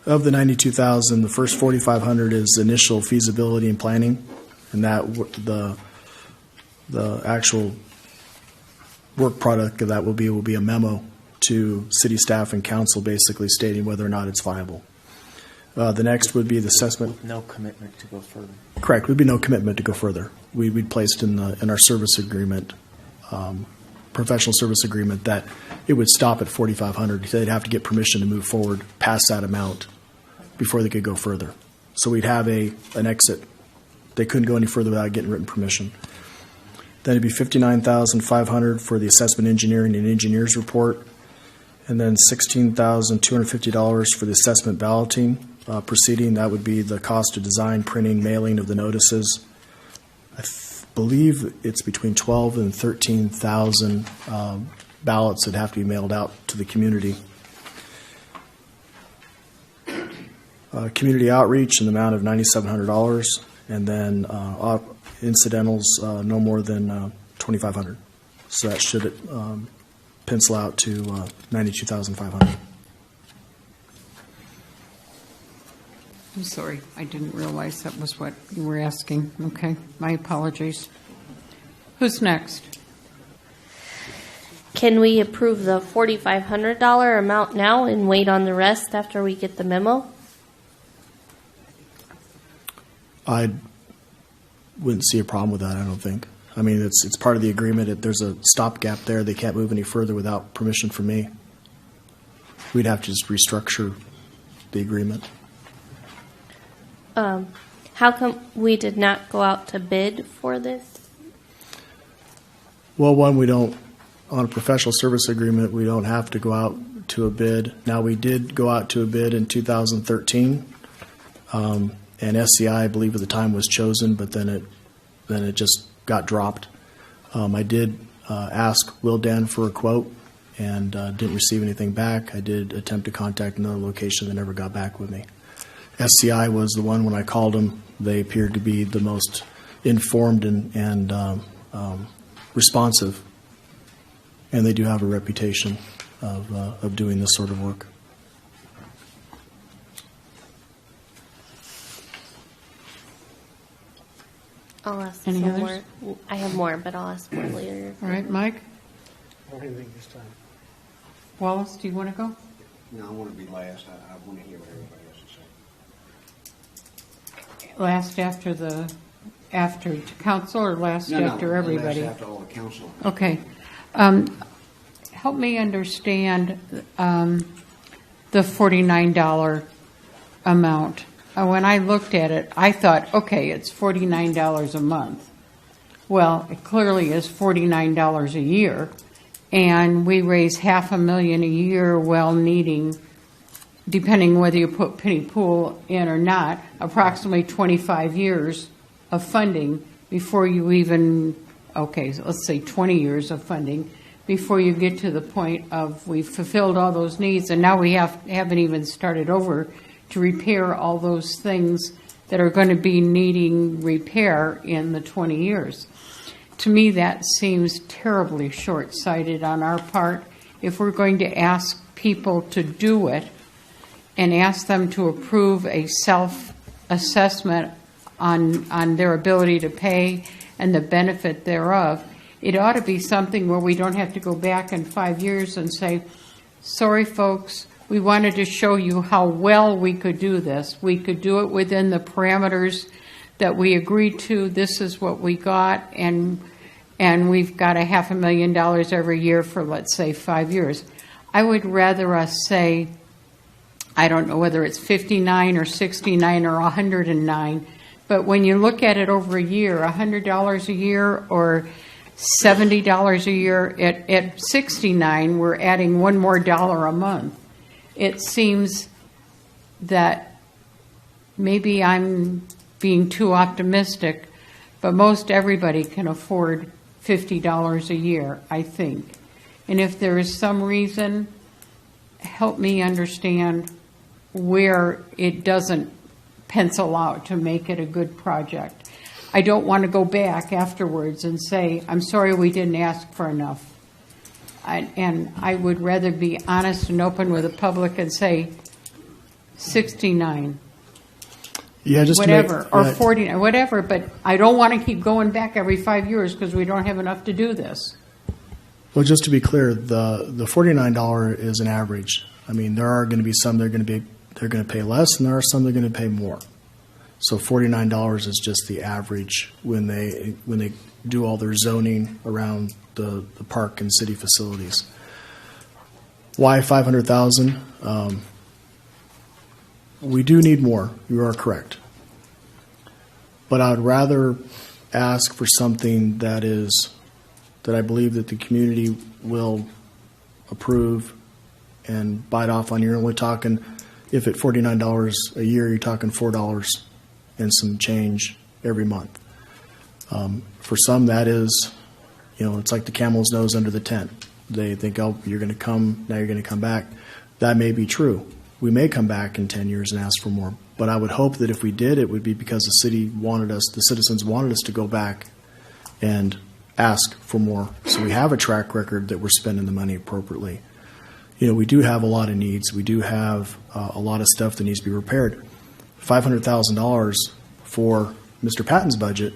Of the 92,000, the first 4,500 is initial feasibility and planning, and that the actual work product of that will be a memo to city staff and council, basically stating whether or not it's viable. The next would be the assessment. No commitment to go further. Correct. Would be no commitment to go further. We'd placed in our service agreement, professional service agreement, that it would stop at 4,500. They'd have to get permission to move forward past that amount before they could go further. So we'd have an exit. They couldn't go any further without getting written permission. Then it'd be $59,500 for the assessment engineering and engineers report, and then $16,250 for the assessment balloting. proceeding. That would be the cost of design, printing, mailing of the notices. I believe it's between 12 and 13,000 ballots that have to be mailed out to the community. Community outreach in the amount of $9,700, and then incidentals no more than $2,500. So that should pencil out to $92,500. I'm sorry, I didn't realize that was what you were asking. Okay, my apologies. Who's next? Can we approve the $4,500 amount now and wait on the rest after we get the memo? I wouldn't see a problem with that, I don't think. I mean, it's part of the agreement. There's a stopgap there. They can't move any further without permission from me. We'd have to just restructure the agreement. How come we did not go out to bid for this? Well, one, we don't, on a professional service agreement, we don't have to go out to a bid. Now, we did go out to a bid in 2013, and SCI, I believe at the time, was chosen, but then it just got dropped. I did ask Will Dan for a quote and didn't receive anything back. I did attempt to contact another location that never got back with me. SCI was the one, when I called them, they appeared to be the most informed and responsive, and they do have a reputation of doing this sort of work. I'll ask Any some others? more. I have more, but I'll ask more later. All right, Mike? I don't have anything this time. Wallace, do you want to go? No, I want to be last. I want to hear what everybody has to say. Last after council or last after everybody? Last after all the council. Okay. Help me understand the $49 amount. When I looked at it, I thought, okay, it's $49 a month. Well, it clearly is $49 a year, and we raise $500,000 a year while needing, depending whether you put Penny Pool in or not, approximately 25 years of funding before you even, okay, so let's say 20 years of funding before you get to the point of we've fulfilled all those needs, and now we haven't even started over to repair all those things that are going to be needing repair in the 20 years. To me, that seems terribly short-sighted on our part. If we're going to ask people to do it and ask them to approve a self-assessment on their ability to pay and the benefit thereof, it ought to be something where we don't have to go back in 5 years and say, sorry, folks, we wanted to show you how well we could do this. We could do it within the parameters that we agreed to. This is what we got, and we've got $500,000 every year for, let's say, 5 years. I would rather us say, I don't know whether it's 59 or 69 or 109, but when you look at it over a year, $100 a year or $70 a year, at 69, we're adding one more dollar a month. It seems that maybe I'm being too optimistic, but most everybody can afford $50 a year, I think. And if there is some reason, help me understand where it doesn't pencil out to make it a good project. I don't want to go back afterwards and say, I'm sorry we didn't ask for enough. And I would rather be honest and open with the public and say 69, Yeah, just whatever, to make, or 49, whatever. But I don't want to keep going back every 5 years because we don't have enough to do this. Well, just to be clear, the $49 is an average. I mean, there are going to be some they're going to pay less, and there are some that are going to pay more. So $49 is just the average when they do all their zoning around the park and city facilities. Why $500,000? We do need more. You are correct. But I would rather ask for something that I believe that the community will approve and bite off on. You're only talking if at $49 a year, you're talking $4 and some change every month. For some, that is, it's like the camel's nose under the tent. They think, oh, you're going to come, now you're going to come back. That may be true. We may come back in 10 years and ask for more. But I would hope that if we did, it would be because the citizens wanted us to go back and ask for more. So we have a track record that we're spending the money appropriately. We do have a lot of needs. We do have a lot of stuff that needs to be repaired. $500,000 for Mr. Patton's budget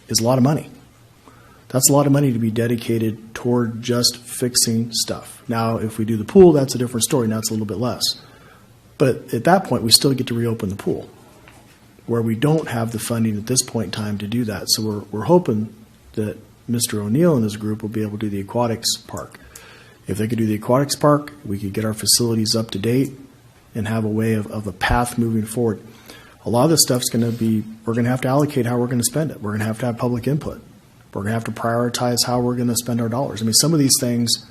is a lot of money. That's a lot of money to be dedicated toward just fixing stuff. Now, if we do the pool, that's a different story. Now it's a little bit less. But at that point, we still get to reopen the pool, where we don't have the funding at this point in time to do that. So we're hoping that Mr. O'Neill and his group will be able to do the aquatics park. If they could do the aquatics park, we could get our facilities up to date and have a way of a path moving forward. A lot of this stuff's going to be, we're going to have to allocate how we're going to spend it. We're going to have public input. We're going to have to prioritize how we're going to spend our dollars. I mean, some of these things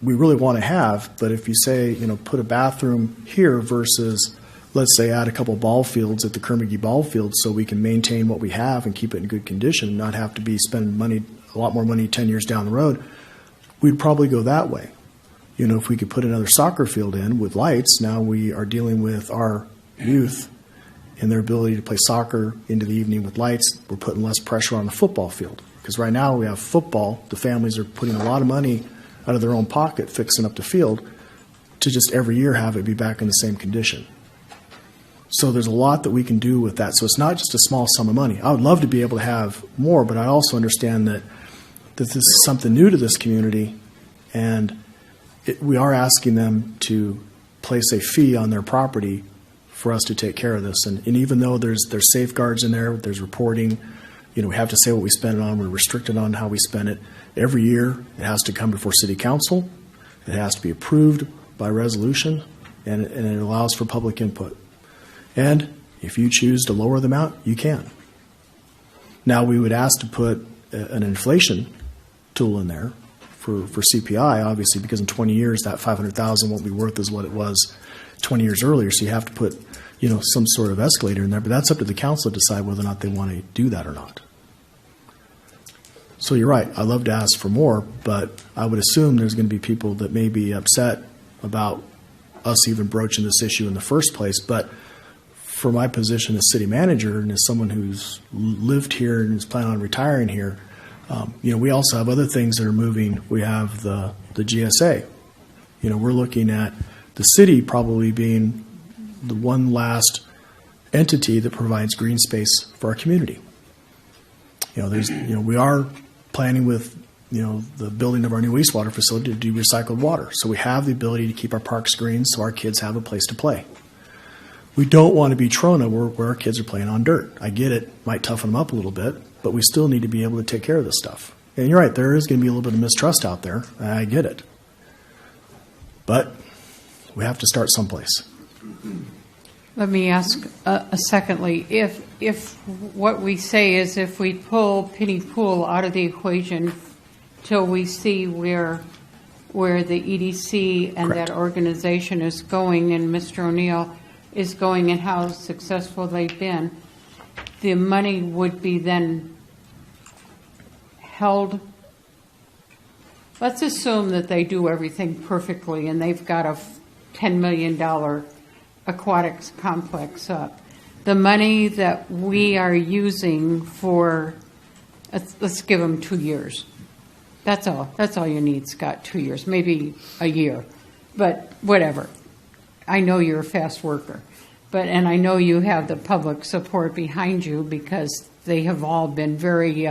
we really want to have, but if you say, put a bathroom here versus, let's say, add a couple ball fields at the Kerr-McGee ball field so we can maintain what we have and keep it in good condition and not have to be spending a lot more money 10 years down the road, we'd probably go that way. If we could put another soccer field in with lights, now we are dealing with our youth and their ability to play soccer into the evening with lights. We're putting less pressure on the football field. Because right now we have football, the families are putting a lot of money out of their own pocket fixing up the field to just every year have it be back in the same condition. So there's a lot that we can do with that. So it's not just a small sum of money. I would love to be able to have more, but I also understand that this is something new to this community, and we are asking them to place a fee on their property for us to take care of this. And even though there's safeguards in there, there's reporting, we have to say what we spend it on, we're restricted on how we spend it. Every year it has to come before City Council, it has to be approved by resolution, and it allows for public input. And if you choose to lower the amount, you can. Now we would ask to put an inflation tool in there for CPI, obviously, because in 20 years that $500,000 won't be worth as what it was 20 years earlier. So you have to put, some sort of escalator in there. But that's up to the council to decide whether or not they want to do that or not. So you're right. I'd love to ask for more, but I would assume there's going to be people that may be upset about us even broaching this issue in the first place. But for my position as city manager and as someone who's lived here and is planning on retiring here, we also have other things that are moving. We have the GSA. We're looking at the city probably being the one last entity that provides green space for our community. We are planning with, the building of our new wastewater facility to do recycled water. So we have the ability to keep our parks green so our kids have a place to play. We don't want to be Trona where our kids are playing on dirt. I get it. Might toughen them up a little bit, but we still need to be able to take care of this stuff. And you're right, there is going to be a little bit of mistrust out there. I get it. But we have to start someplace. Let me ask secondly, if what we say is if we pull Penny Pool out of the equation till we see where the EDC and Correct. that organization is going and Mr. O'Neill is going and how successful they've been, the money would be then held. Let's assume that they do everything perfectly and they've got a $10 million aquatics complex up. The money that we are using for, let's give them 2 years. That's all. That's all you need, Scott, 2 years, maybe a year, but whatever. I know you're a fast worker, and I know you have the public support behind you because they have all been very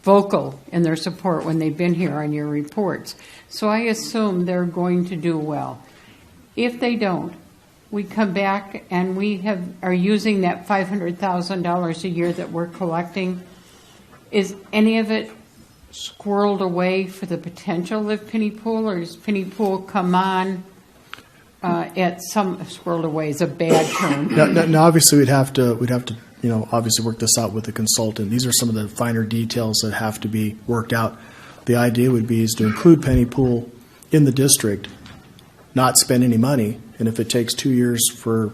vocal in their support when they've been here on your reports. So I assume they're going to do well. If they don't, we come back and are using that $500,000 a year that we're collecting. Is any of it squirreled away for the potential of Penny Pool, or does Penny Pool come on at some squirreled away is a bad term? Now, obviously, we'd have to obviously work this out with the consultant. These are some of the finer details that have to be worked out. The idea would be is to include Penny Pool in the district, not spend any money, And if it takes 2 years for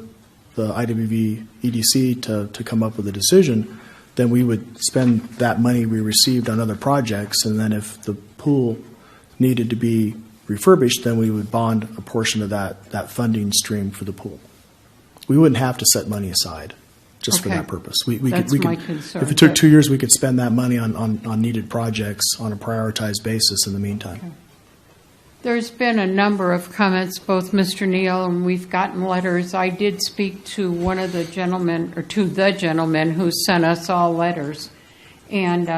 the IWV EDC to come up with a decision, then we would spend that money we received on other projects, and then if the pool needed to be refurbished, then we would bond a portion of that funding stream for the pool. We wouldn't have to set money aside just for Okay. that purpose. That's my concern, if it took but- 2 years, we could spend that money on needed projects on a prioritized basis in the meantime. There's been a number of comments, both Mr. Neal, and we've gotten letters. I did speak to one of the gentlemen, or to the gentleman who sent us all letters, and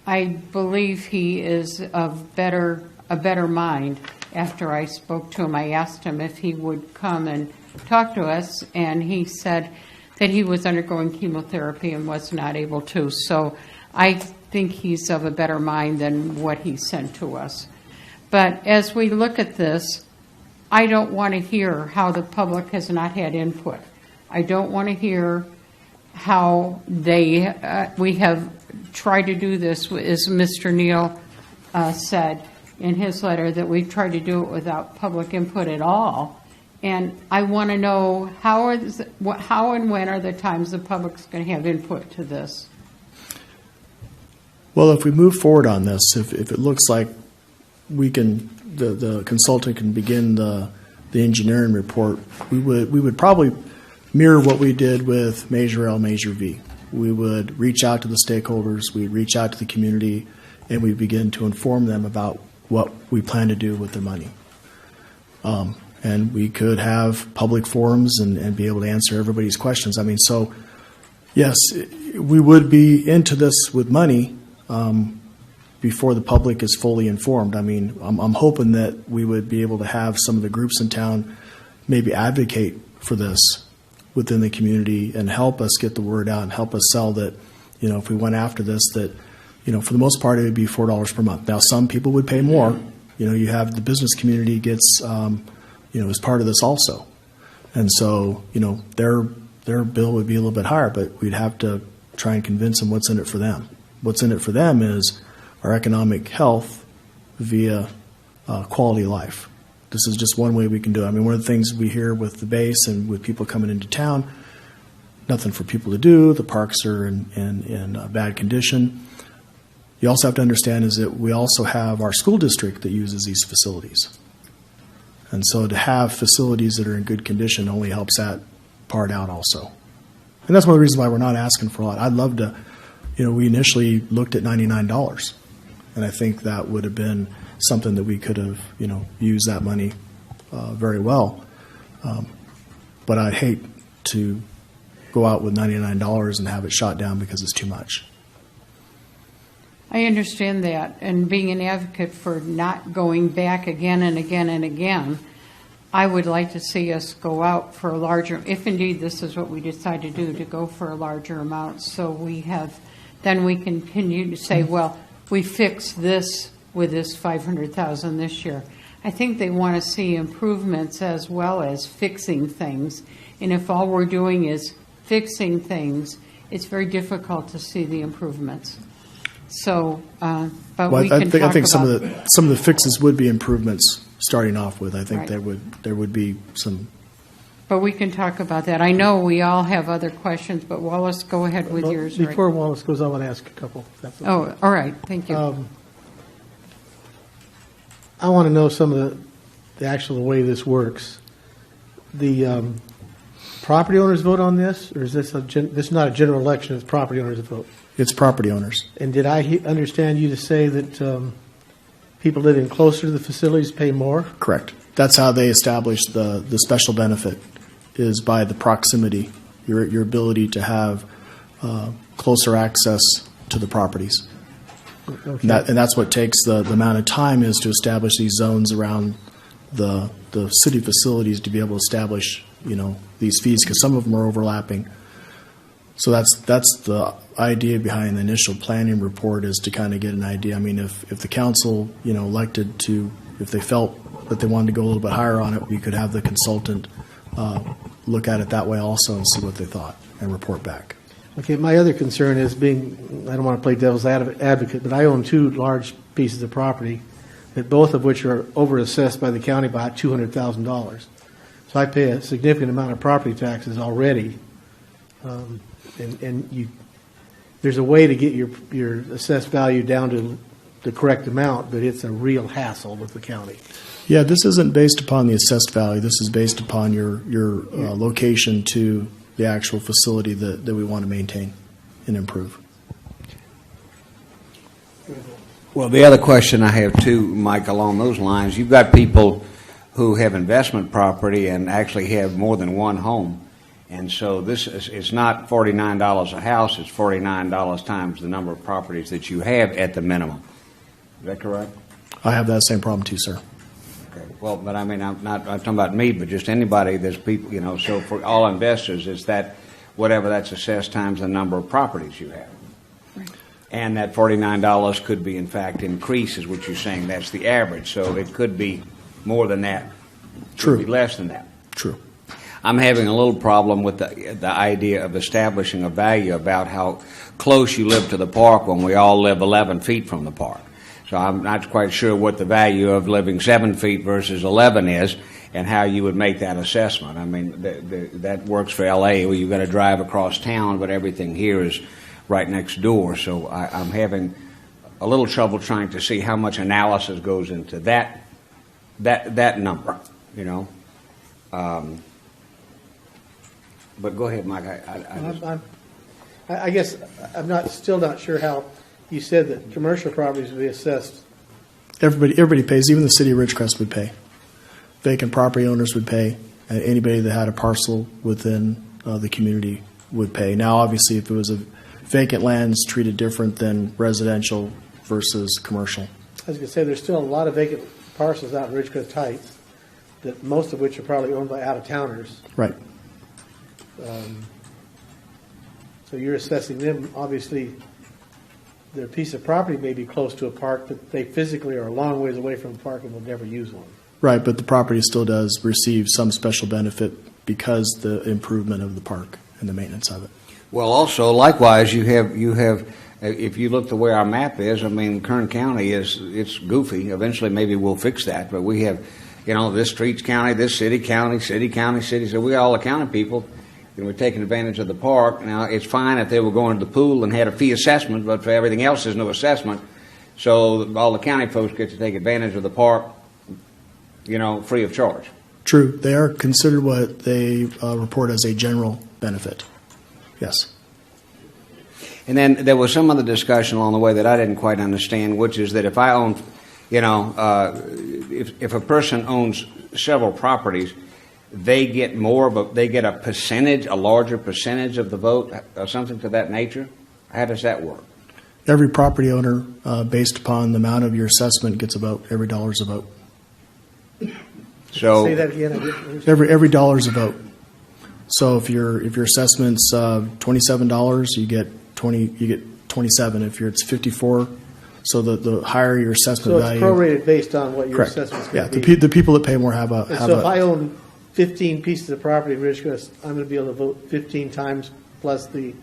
I believe he is a better mind. After I spoke to him, I asked him if he would come and talk to us, and he said that he was undergoing chemotherapy and was not able to. So I think he's of a better mind than what he sent to us. But as we look at this, I don't want to hear how the public has not had input. I don't want to hear how we have tried to do this, as Mr. Neal said in his letter, that we've tried to do it without public input at all. And I want to know how and when are the times the public's going to have input to this? Well, if we move forward on this, if it looks like we can, the consultant can begin the engineering report, we would probably mirror what we did with Measure L, Measure V. We would reach out to the stakeholders, we'd reach out to the community, and we begin to inform them about what we plan to do with their money. And we could have public forums and be able to answer everybody's questions. I mean, so yes, we would be into this with money before the public is fully informed. I mean, I'm hoping that we would be able to have some of the groups in town maybe advocate for this within the community and help us get the word out and help us sell that, you know, if we went after this, that, you know, for the most part, it would be $4 per month. Now, some people would pay more. You know, you have the business community gets, you know, as part of this also. And so, you know, their bill would be a little bit higher, but we'd have to try and convince them what's in it for them. What's in it for them is our economic health via quality of life. This is just one way we can do it. I mean, one of the things we hear with the base and with people coming into town, nothing for people to do. The parks are in bad condition. You also have to understand is that we also have our school district that uses these facilities. And so to have facilities that are in good condition only helps that part out also. And that's one of the reasons why we're not asking for a lot. I'd love to, you know, we initially looked at $99. And I think that would have been something that we could have, you know, used that money very well. But I'd hate to go out with $99 and have it shot down because it's too much. I understand that, and being an advocate for not going back again and again and again, I would like to see us go out for a larger, if indeed this is what we decide to do, to go for a larger amount, so we have, then we can continue to say, well, we fixed this with this $500,000 this year. I think they want to see improvements as well as fixing things, and if all we're doing is fixing things, it's very difficult to see the improvements. So, but well, we can talk about... I think some of the fixes would be improvements starting off with. I think Right. there would be some. But we can talk about that. I know we all have other questions, but Wallace, go ahead with yours. Before Wallace goes, I want to ask a couple. That's okay. Oh, all right. Thank you. I want to know some of the actual way this works. The property owners vote on this, or is this this is not a general election? It's property owners that vote. It's property owners. And did I understand you to say that people living closer to the facilities pay more? Correct. That's how they establish the special benefit, is by the proximity, your ability to have closer access to the properties. Okay. And that's what takes the amount of time is to establish these zones around the city facilities to be able to establish, you know, these fees, because some of them are overlapping. So that's the idea behind the initial planning report, is to kind of get an idea. I mean, if the council, you know, elected to, if they felt that they wanted to go a little bit higher on it, we could have the consultant look at it that way also and see what they thought and report back. Okay, my other concern is being, I don't want to play devil's advocate, but I own two large pieces of property, that both of which are overassessed by the county by $200,000. So I pay a significant amount of property taxes already. And there's a way to get your assessed value down to the correct amount, but it's a real hassle with the county. Yeah, this isn't based upon the assessed value. This is based upon your location to the actual facility that we want to maintain and improve. Well, the other question I have too, Mike, along those lines, you've got people who have investment property and actually have more than one home. And so this is, it's not $49 a house, it's $49 times the number of properties that you have at the minimum. Is that correct? I have that same problem too, sir. Okay. Well, but I mean, I'm talking about me, but just anybody, there's people, you know, so for all investors, it's that whatever that's assessed times the number of properties you have. Right. And that $49 could be, in fact, increase, is what you're saying. That's the average. So it could be more than that. True. Could be less than that. True. I'm having a little problem with the idea of establishing a value about how close you live to the park when we all live 11 feet from the park. So I'm not quite sure what the value of living 7 feet versus 11 is and how you would make that assessment. I mean, that works for L.A. where you've got to drive across town, but everything here is right next door. So I'm having a little trouble trying to see how much analysis goes into that number, you know. But go ahead, Mike. I guess I'm still not sure how you said that commercial properties would be assessed. Everybody pays. Even the city of Ridgecrest would pay. Vacant property owners would pay. And anybody that had a parcel within the community would pay. Now, obviously, if it was a vacant land, it's treated different than residential versus commercial. I was going to say there's still a lot of vacant parcels out in Ridgecrest Heights, that most of which are probably owned by out-of-towners. Right. So you're assessing them. Obviously, their piece of property may be close to a park, but they physically are a long ways away from a park and will never use one. Right, but the property still does receive some special benefit because the improvement of the park and the maintenance of it. Well, also, likewise, you have. If you look the way our map is, I mean, Kern County it's goofy. Eventually, maybe we'll fix that. But we have, you know, this streets county, this city county, city county, city. So we all the county people. And we're taking advantage of the park. Now, it's fine if they were going to the pool and had a fee assessment, but for everything else, there's no assessment. So all the county folks get to take advantage of the park, you know, free of charge. True. They are considered what they report as a general benefit. Yes. And then there was some other discussion along the way that I didn't quite understand, which is that if I own, you know, if a person owns several properties, they get more of they get a percentage, a larger percentage of the vote, or something to that nature? How does that work? Every property owner, based upon the amount of your assessment, gets a vote. Every dollar is a vote. So say that again. Every dollar is a vote. So if your assessment's $27, you get 20. You get 27. If it's 54, so the higher your assessment value. So it's prorated based on what your correct. assessment's going to be. Yeah, the people that pay more have a. So if I own 15 pieces of property in Ridgecrest, I'm going to be able to vote 15 times plus the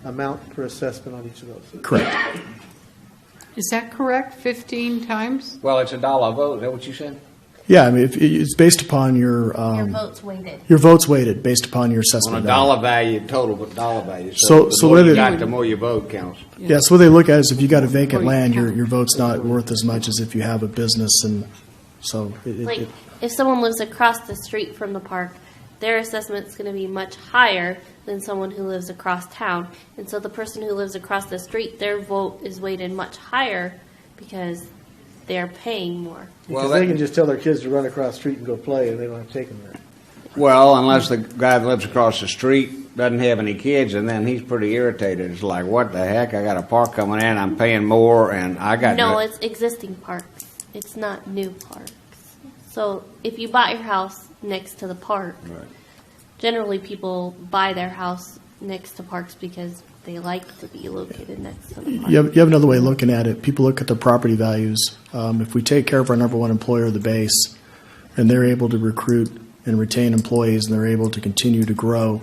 amount per assessment on each of those. Correct. Is that correct? 15 times? Well, it's a dollar vote. Is that what you said? Yeah, I mean, it's based upon your votes weighted. Your votes weighted based upon your assessment On a dollar value total, but dollar value. So the more what you they- got, the more your vote counts. Yeah, so what they look at is if you got a vacant land, your vote's not worth as much as if you have a business, and so Like, if someone lives across the street from the park, their assessment's going to be much higher than someone who lives across town. And so the person who lives across the street, their vote is weighted much higher because they're paying more. Because they can just tell their kids to run across the street and go play, and they don't have to take them there. Well, unless the guy that lives across the street doesn't have any kids, and then he's pretty irritated. It's like, what the heck? I got a park coming in, I'm paying more, and I got No, it's existing parks. It's not new parks. So if you bought your house next to the park, right. Generally people buy their house next to parks because they like to be located next to the park. you have another way of looking at it. People look at their property values. If we take care of our number one employer, the base, and they're able to recruit and retain employees, and they're able to continue to grow,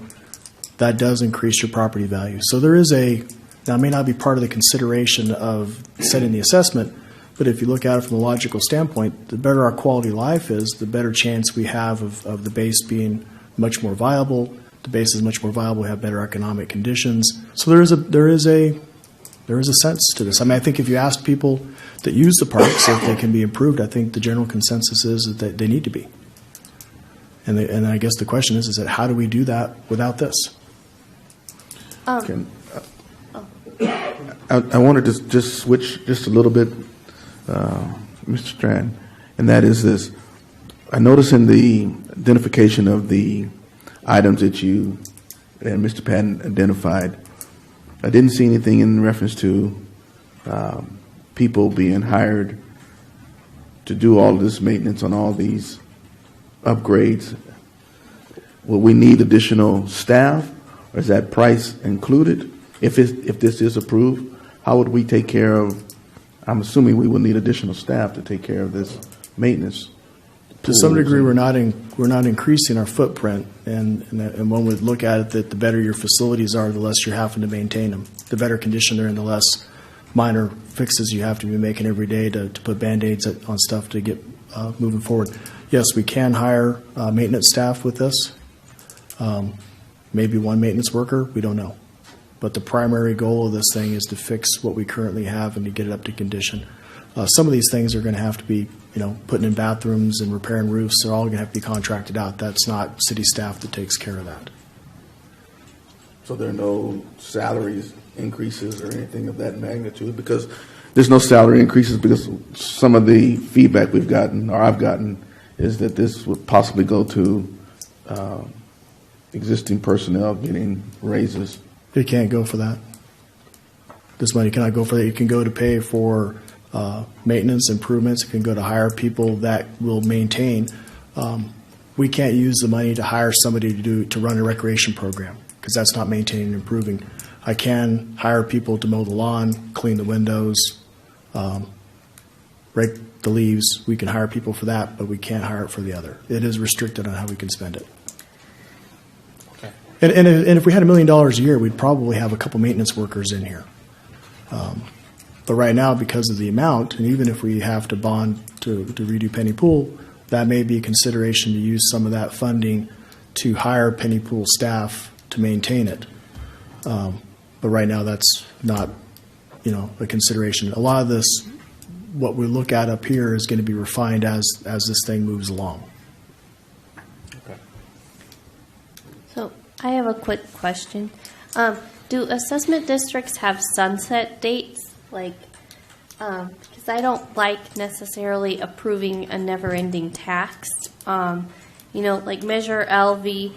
that does increase your property value. So there is now it may not be part of the consideration of setting the assessment, But if you look at it from a logical standpoint, the better our quality of life is, the better chance we have of the base being much more viable. The base is much more viable. We have better economic conditions. So there is a sense to this. I mean, I think if you ask people that use the parks if they can be improved, I think the general consensus is that they need to be. And I guess the question is that how do we do that without this? I wanted to just switch just a little bit, Mr. Strand, and that is this. I noticed in the identification of the items that you and Mr. Patton identified, I didn't see anything in reference to people being hired to do all of this maintenance on all these upgrades. Will we need additional staff, or is that price included? If this is approved, how would we take care of? I'm assuming we will need additional staff to take care of this maintenance. To some degree, we're not increasing our footprint, and one would look at it that the better your facilities are, the less you're having to maintain them. The better condition they're in, the less minor fixes you have to be making every day to put Band-Aids on stuff to get moving forward. Yes, we can hire maintenance staff with this. Maybe one maintenance worker, we don't know. But the primary goal of this thing is to fix what we currently have and to get it up to condition. Some of these things are going to have to be, putting in bathrooms and repairing roofs. They're all going to have to be contracted out. That's not city staff that takes care of that. So there are no salaries increases or anything of that magnitude? Because there's no salary increases, because some of the feedback we've gotten, or I've gotten, is that this would possibly go to existing personnel getting raises. It can't go for that. This money cannot go for that. It can go to pay for maintenance improvements. It can go to hire people that will maintain. We can't use the money to hire somebody to run a recreation program, because that's not maintaining and improving. I can hire people to mow the lawn, clean the windows, rake the leaves. We can hire people for that, but we can't hire it for the other. It is restricted on how we can spend it. Okay. And if we had $1 million a year, we'd probably have a couple maintenance workers in here. But right now, because of the amount, and even if we have to bond to redo Penny Pool, that may be a consideration to use some of that funding to hire Penny Pool staff to maintain it. But right now, that's not, a consideration. A lot of this, what we look at up here, is going to be refined as this thing moves along. Okay. So I have a quick question. Do assessment districts have sunset dates? Because I don't like necessarily approving a never-ending tax. Like Measure LV,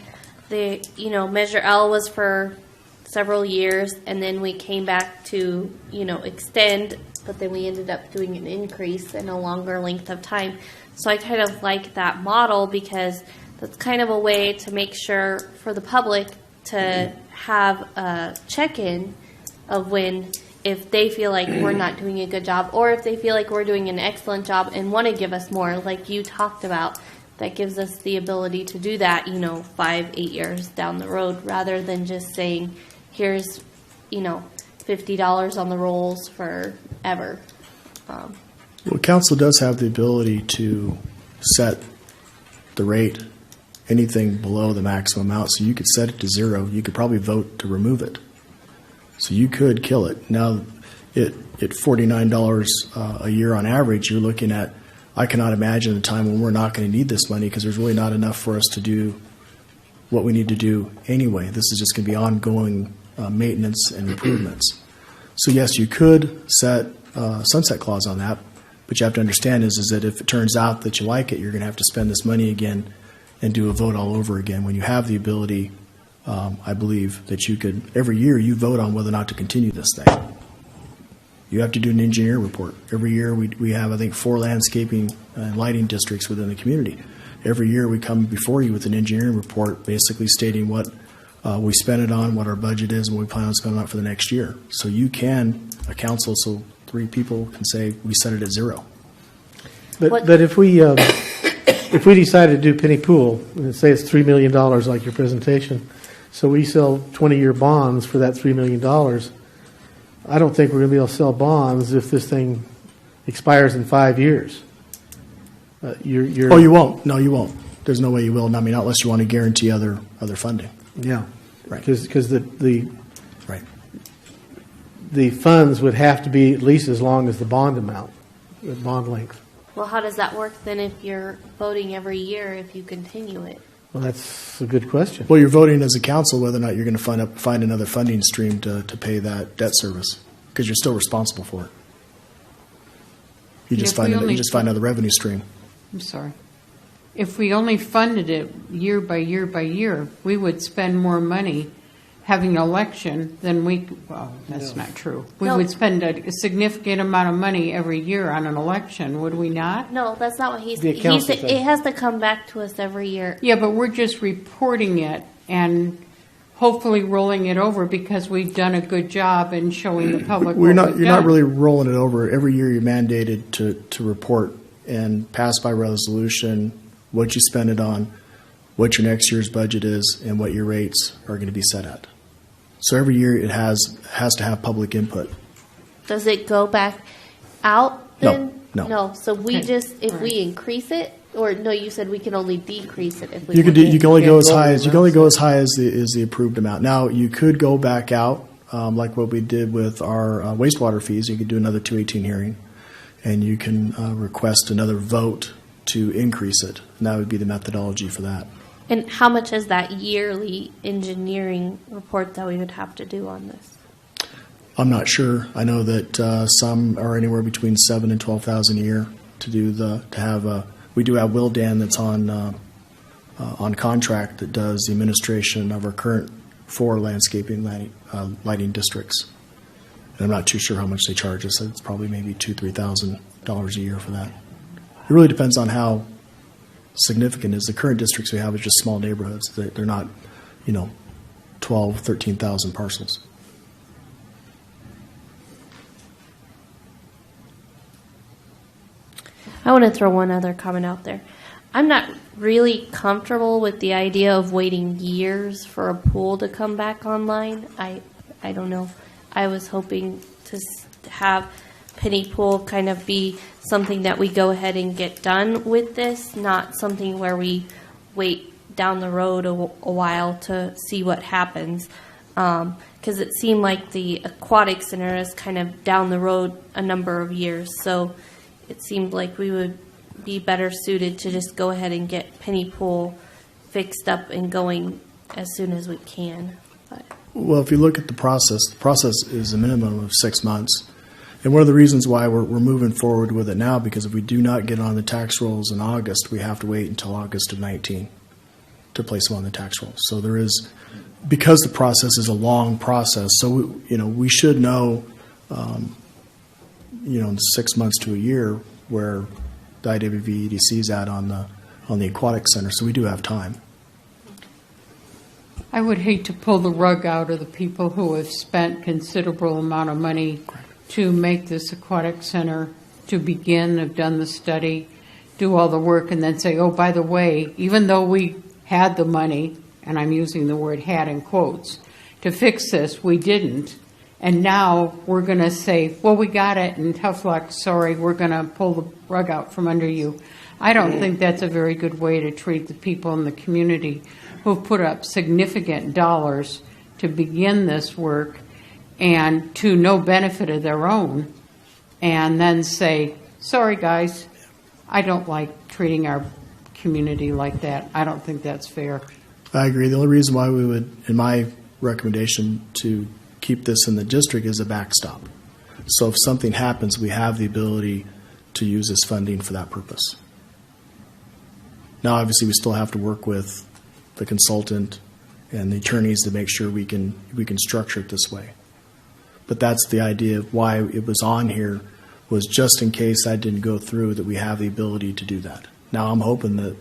Measure L was for several years, and then we came back to, extend, but then we ended up doing an increase in a longer length of time. So I kind of like that model, because that's kind of a way to make sure for the public to have a check-in of when, if they feel like we're not doing a good job, or if they feel like we're doing an excellent job and want to give us more, like you talked about, that gives us the ability to do that, 5-8 years down the road, rather than just saying, here's, $50 on the rolls forever. Well, council does have the ability to set the rate anything below the maximum amount, so you could set it to 0. You could probably vote to remove it. So you could kill it. Now, at $49 a year on average, you're looking at, I cannot imagine a time when we're not going to need this money, because there's really not enough for us to do what we need to do anyway. This is just going to be ongoing maintenance and improvements. So yes, you could set a sunset clause on that, but you have to understand is that if it turns out that you like it, you're going to have to spend this money again and do a vote all over again. When you have the ability, I believe that you could, every year you vote on whether or not to continue this thing. You have to do an engineer report. Every year we have, I think, 4 landscaping and lighting districts within the community. Every year we come before you with an engineering report basically stating what we spent it on, what our budget is, and what we plan on spending on it for the next year. So you can, a council, so 3 people can say, we set it at 0. But if we decide to do Penny Pool, and say it's $3 million like your presentation, so we sell 20-year bonds for that $3 million, I don't think we're going to be able to sell bonds if this thing expires in 5 years. You're Oh, you won't. No, you won't. There's no way you will. I mean, unless you want to guarantee other funding. Yeah, Right. Because Right. the funds would have to be at least as long as the bond amount, the bond length. Well, how does that work then if you're voting every year if you continue it? Well, that's a good question. Well, you're voting as a council whether or not you're going to find another funding stream to pay that debt service, because you're still responsible for it. You just find another revenue stream. I'm sorry. If we only funded it year by year by year, we would spend more money having an election than well, that's not true. We would spend a significant amount of money every year on an election, would we not? No, that's not what he The said. council said. It has to come back to us every year. Yeah, but we're just reporting it and hopefully rolling it over because we've done a good job in showing the public You're what we've not done. really rolling it over. Every year you're mandated to report and pass by resolution what you spend it on, what your next year's budget is, and what your rates are going to be set at. So every year it has to have public input. Does it go back out then? No. So we Okay. just, if we increase it, or no, you said we can only decrease it if we You can want to. only go as high as the approved amount. Now you could go back out like what we did with our wastewater fees. You could do another 218 hearing, and you can request another vote to increase it. And that would be the methodology for that. And how much is that yearly engineering report that we would have to do on this? I'm not sure. I know that some are anywhere between $7,000 and $12,000 a year we do have Wildan that's on contract that does the administration of our current 4 landscaping lighting districts. And I'm not too sure how much they charge us. It's probably maybe $2,000-$3,000 a year for that. It really depends on how significant it is. The current districts we have is just small neighborhoods. They're not, 12, 13,000 parcels. I want to throw one other comment out there. I'm not really comfortable with the idea of waiting years for a pool to come back online. I don't know. I was hoping to have Penny Pool kind of be something that we go ahead and get done with this, not something where we wait down the road a while to see what happens. Because it seemed like the aquatic center is kind of down the road a number of years. So it seemed like we would be better suited to just go ahead and get Penny Pool fixed up and going as soon as we can. Well, if you look at the process is a minimum of 6 months. And one of the reasons why we're moving forward with it now, because if we do not get on the tax rolls in August, we have to wait until August of 19 to place them on the tax rolls. So there is, because the process is a long process, so we should know, in 6 months to a year where the IWV EDC is at on the aquatic center. So we do have time. I would hate to pull the rug out of the people who have spent considerable amount of money to make this aquatic center, to begin, have done the study, do all the work, and then say, oh, by the way, even though we had the money, and I'm using the word had in quotes, to fix this, we didn't. And now we're going to say, well, we got it, and tough luck, sorry, we're going to pull the rug out from under you. I don't think that's a very good way to treat the people in the community who've put up significant dollars to begin this work and to no benefit of their own, and then say, sorry, guys, I don't like treating our community like that. I don't think that's fair. I agree. The only reason why we would, in my recommendation, to keep this in the district is a backstop. So if something happens, we have the ability to use this funding for that purpose. Now, obviously, we still have to work with the consultant and the attorneys to make sure we can structure it this way. But that's the idea of why it was on here, was just in case that didn't go through, that we have the ability to do that. Now, I'm hoping that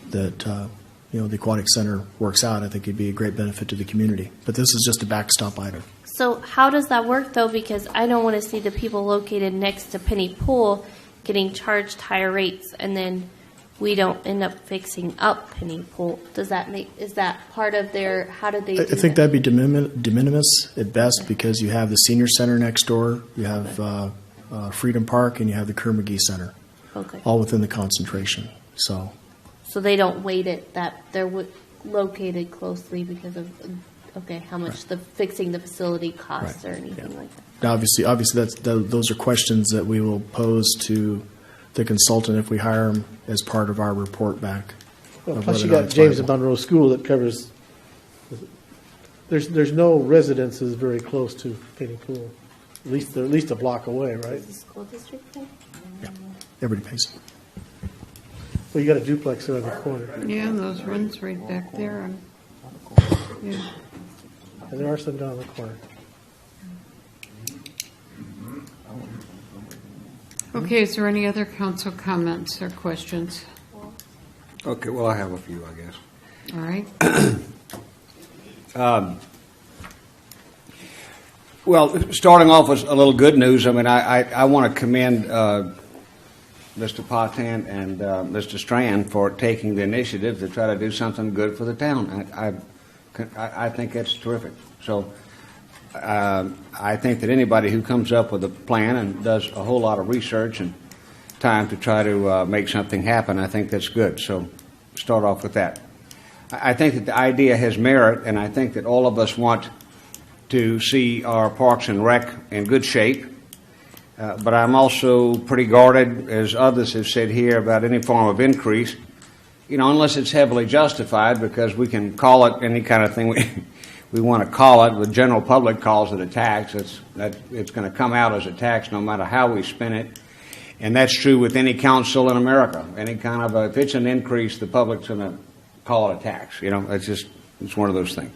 the aquatic center works out. I think it'd be a great benefit to the community. But this is just a backstop item. So how does that work, though? Because I don't want to see the people located next to Penny Pool getting charged higher rates, and then we don't end up fixing up Penny Pool. Is that part of their, how do they do I think that'd be de minimis at best, because you have the senior center next door. You have Freedom Park and you have the Kerr McGee Center, Okay. all within the concentration. So So they don't weight it that they're located closely because of, okay, how much the fixing the facility costs or anything like that. now obviously those are questions that we will pose to the consultant if we hire him as part of our report back. Well, of plus whether you or not got it's James and viable. Monroe School that covers, there's no residences very close to Painting Pool. At least a block away, right? Is the school district there? Everybody pays. Well, you got a duplex there on the corner. Yeah, those runs right back there. And, yeah. And there are some down the corner. Okay, is there any other council comments or questions? Okay, well, I have a few, I guess. All right. Well, starting off with a little good news, I mean, I want to commend Mr. Potan and Mr. Strand for taking the initiative to try to do something good for the town. I think that's terrific. So I think that anybody who comes up with a plan and does a whole lot of research and time to try to make something happen, I think that's good. So start off with that. I think that the idea has merit, and I think that all of us want to see our parks and rec in good shape. But I'm also pretty guarded, as others have said here, about any form of increase, unless it's heavily justified, because we can call it any kind of thing we want to call it. The general public calls it a tax. It's going to come out as a tax no matter how we spin it. And that's true with any council in America. Any kind of if it's an increase, the public's going to call it a tax. It's one of those things.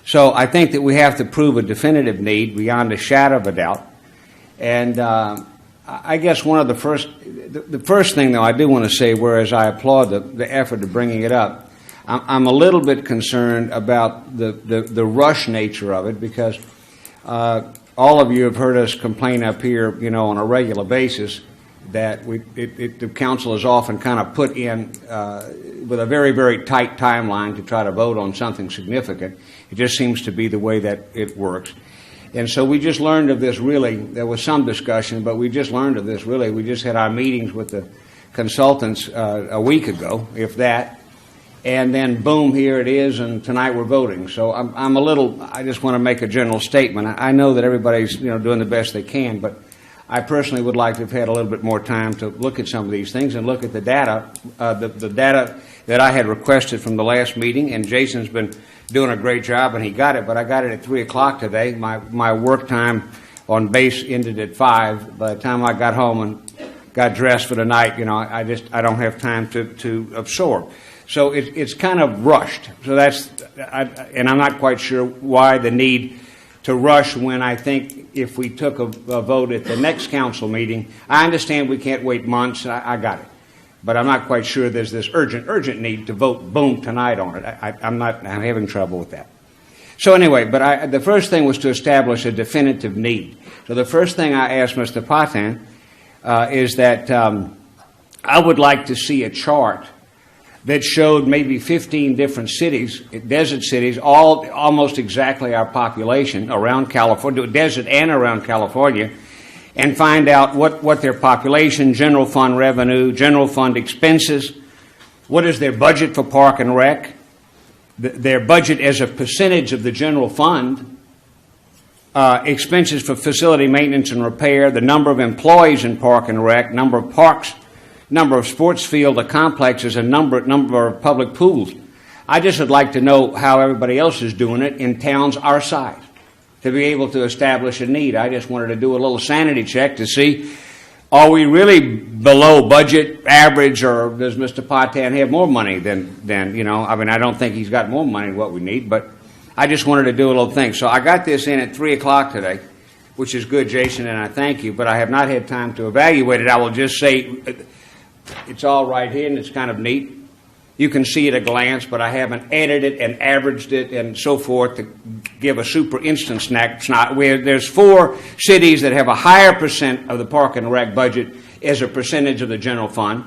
So I think that we have to prove a definitive need beyond a shadow of a doubt. And I guess one of the first thing, though, I do want to say, whereas I applaud the effort of bringing it up, I'm a little bit concerned about the rush nature of it, because all of you have heard us complain up here, on a regular basis, that the council is often kind of put in with a very, very tight timeline to try to vote on something significant. It just seems to be the way that it works. And so we just learned of this, really. There was some discussion, but we just learned of this, really. We just had our meetings with the consultants a week ago, if that. And then, boom, here it is, and tonight we're voting. So I just want to make a general statement. I know that everybody's, doing the best they can, but I personally would like to have had a little bit more time to look at some of these things and look at the data, the data that I had requested from the last meeting. And Jason's been doing a great job, and he got it, but I got it at 3 o'clock today. My work time on base ended at 5. By the time I got home and got dressed for the night, I don't have time to absorb. So it's kind of rushed. So and I'm not quite sure why the need to rush when I think if we took a vote at the next council meeting. I understand we can't wait months. I got it. But I'm not quite sure there's this urgent need to vote, boom, tonight on it. I'm having trouble with that. So anyway, but the first thing was to establish a definitive need. So the first thing I asked Mr. Potan is that I would like to see a chart that showed maybe 15 different cities, desert cities, all almost exactly our population around California, desert and around California, and find out what their population, general fund revenue, general fund expenses, what is their budget for park and rec, their budget as a percentage of the general fund, expenses for facility maintenance and repair, the number of employees in park and rec, number of parks, number of sports field complexes, and number of public pools. I just would like to know how everybody else is doing it in towns our size to be able to establish a need. I just wanted to do a little sanity check to see, are we really below budget, average, or does Mr. Potan have more money than I don't think he's got more money than what we need, but I just wanted to do a little thing. So I got this in at 3 o'clock today, which is good, Jason, and I thank you, but I have not had time to evaluate it. I will just say it's all right here, and it's kind of neat. You can see at a glance, but I haven't edited it and averaged it and so forth to give a super instant snapshot. Where there's 4 cities that have a higher percent of the park and rec budget as a percentage of the general fund,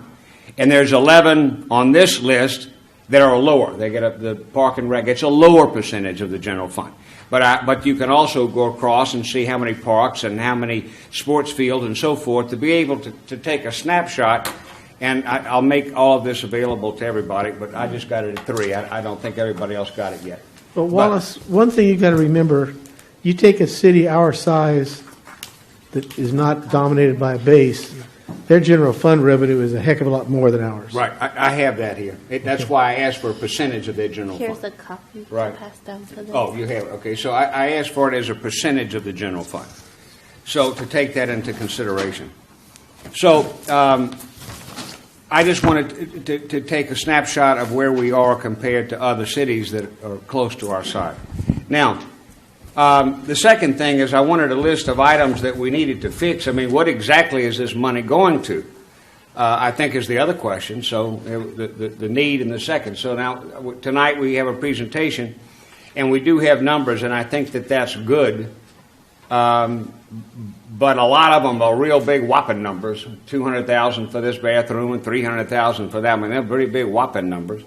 and there's 11 on this list that are lower. They get the Park and Rec gets a lower percentage of the general fund. But you can also go across and see how many parks and how many sports fields and so forth to be able to take a snapshot. And I'll make all of this available to everybody, but I just got it at 3. I don't think everybody else got it yet. But Wallace, one thing you've got to remember, you take a city our size that is not dominated by a base, their general fund revenue is a heck of a lot more than ours. Right. I have that here. That's why I asked for a percentage of their general Here's fund. a copy Right. to pass down for this. Oh, you have it. Okay. So I asked for it as a percentage of the general fund. So to take that into consideration. So I just wanted to take a snapshot of where we are compared to other cities that are close to our side. Now, the second thing is I wanted a list of items that we needed to fix. I mean, what exactly is this money going to? I think is the other question. So the need and the second. So now tonight we have a presentation, and we do have numbers, and I think that that's good. But a lot of them are real big whopping numbers. 200,000 for this bathroom and 300,000 for that. I mean, they're pretty big whopping numbers.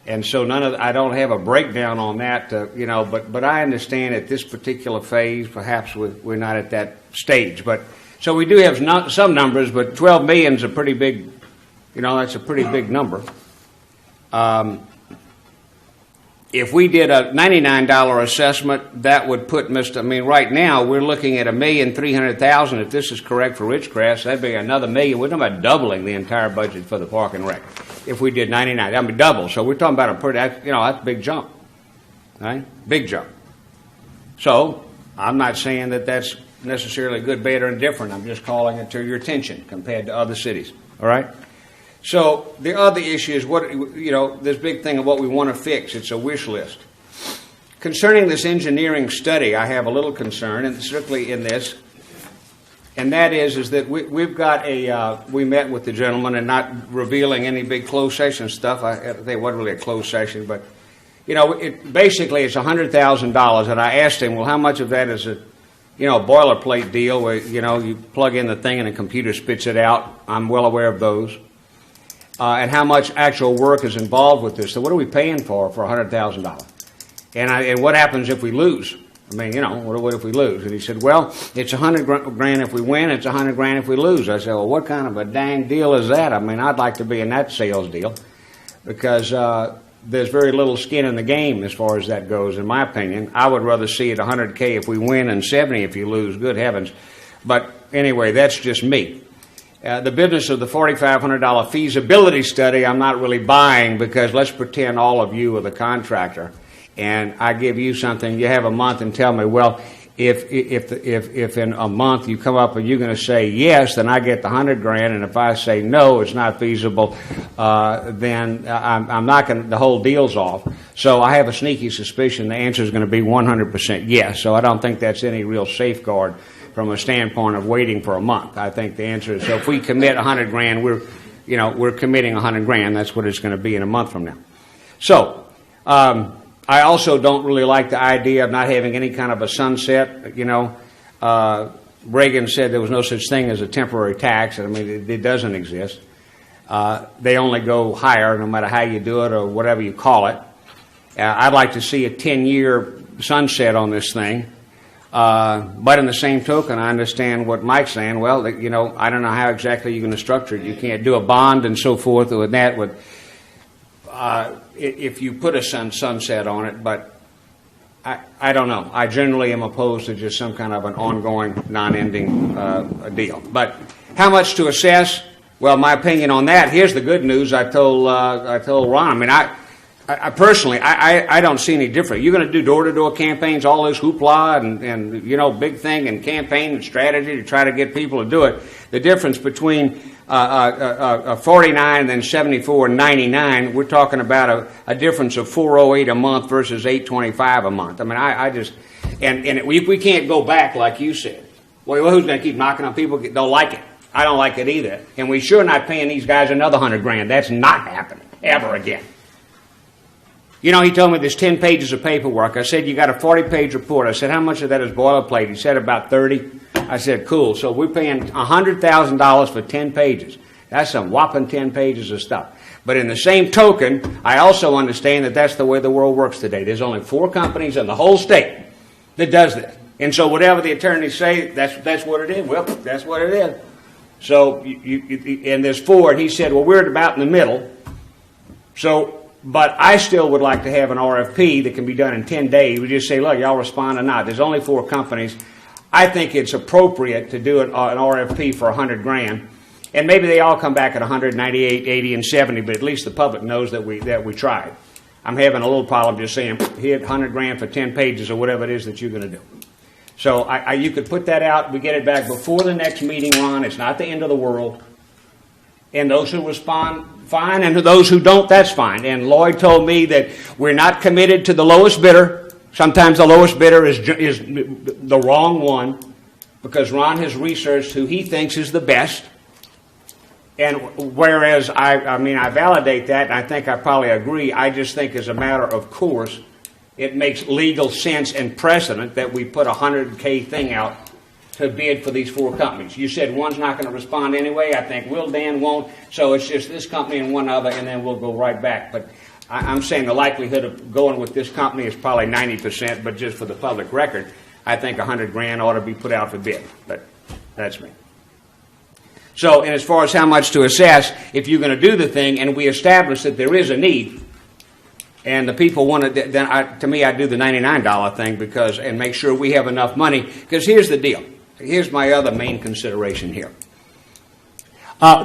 And so I don't have a breakdown on that, but I understand at this particular phase, perhaps we're not at that stage. But so we do have some numbers, but 12 million is a pretty big, that's a pretty big number. If we did a $99 assessment, that would put right now we're looking at $1,300,000. If this is correct for Ridgecrest, that'd be another million. We're talking about doubling the entire budget for the Park and Rec. If we did 99, that'd be double. So we're talking about that's a big jump, right? Big jump. So I'm not saying that that's necessarily good, bad, or indifferent. I'm just calling it to your attention compared to other cities. All right. So the other issue is this big thing of what we want to fix. It's a wish list. Concerning this engineering study, I have a little concern, and strictly in this, and that is that we've got we met with the gentleman, and not revealing any big closed session stuff. I think it wasn't really a closed session, but basically it's $100,000, and I asked him, well, how much of that is a boilerplate deal where you plug in the thing and the computer spits it out. I'm well aware of those. And how much actual work is involved with this. So what are we paying for $100,000? And what happens if we lose? I mean, what if we lose? And he said, well, it's $100,000 if we win, it's $100,000 if we lose. I said, well, what kind of a dang deal is that? I mean, I'd like to be in that sales deal because there's very little skin in the game as far as that goes, in my opinion. I would rather see it $100K if we win and $70 if you lose. Good heavens. But anyway, that's just me. The business of the $4,500 feasibility study, I'm not really buying because let's pretend all of you are the contractor, and I give you something. You have a month and tell me, well, if in a month you come up and you're going to say yes, then I get the $100,000, and if I say no, it's not feasible, then I'm not going. The whole deal's off. So I have a sneaky suspicion the answer is going to be 100% yes. So I don't think that's any real safeguard from a standpoint of waiting for a month. I think the answer is, so if we commit $100,000, we're committing $100,000. That's what it's going to be in a month from now. So I also don't really like the idea of not having any kind of a sunset. Reagan said there was no such thing as a temporary tax. I mean, it doesn't exist. They only go higher no matter how you do it or whatever you call it. I'd like to see a 10-year sunset on this thing. But in the same token, I understand what Mike's saying. Well, I don't know how exactly you're going to structure it. You can't do a bond and so forth with that. If you put a sunset on it, but I don't know. I generally am opposed to just some kind of an ongoing, non-ending deal. But how much to assess? Well, my opinion on that. Here's the good news. I told Ron. I mean, I personally, I don't see any different. You're going to do door-to-door campaigns, all this hoopla and big thing and campaign and strategy to try to get people to do it. The difference between 49 and then 74 and 99, we're talking about a difference of 408 a month versus 825 a month. I mean, I just, and we can't go back like you said. Well, who's going to keep knocking on people? Don't like it. I don't like it either. And we sure not paying these guys another $100,000. That's not happening ever again. He told me there's 10 pages of paperwork. I said, you got a 40-page report. I said, how much of that is boilerplate? He said, about 30. I said, cool. So we're paying $100,000 for 10 pages. That's some whopping 10 pages of stuff. But in the same token, I also understand that that's the way the world works today. There's only 4 companies in the whole state that does this. And so whatever the attorneys say, that's what it is. Well, that's what it is. So, and there's 4, and he said, well, we're about in the middle. So, but I still would like to have an RFP that can be done in 10 days. We just say, look, y'all respond or not. There's only 4 companies. I think it's appropriate to do an RFP for $100,000. And maybe they all come back at 198, 80, and 70, but at least the public knows that we tried. I'm having a little problem just saying, hit $100,000 for 10 pages or whatever it is that you're going to do. So you could put that out. We get it back before the next meeting, Ron. It's not the end of the world. And those who respond, fine. And to those who don't, that's fine. And Lloyd told me that we're not committed to the lowest bidder. Sometimes the lowest bidder is the wrong one because Ron has researched who he thinks is the best. And whereas I validate that, and I think I probably agree, I just think as a matter of course, it makes legal sense and precedent that we put a $100K thing out to bid for these 4 companies. You said one's not going to respond anyway. I think Will Dan won't. So it's just this company and one other, and then we'll go right back. But I'm saying the likelihood of going with this company is probably 90%, but just for the public record, I think $100,000 ought to be put out for bid. But that's me. So, and as far as how much to assess, if you're going to do the thing and we establish that there is a need, and the people want it, then to me, I do the $99 thing because, and make sure we have enough money. Because here's the deal. Here's my other main consideration here.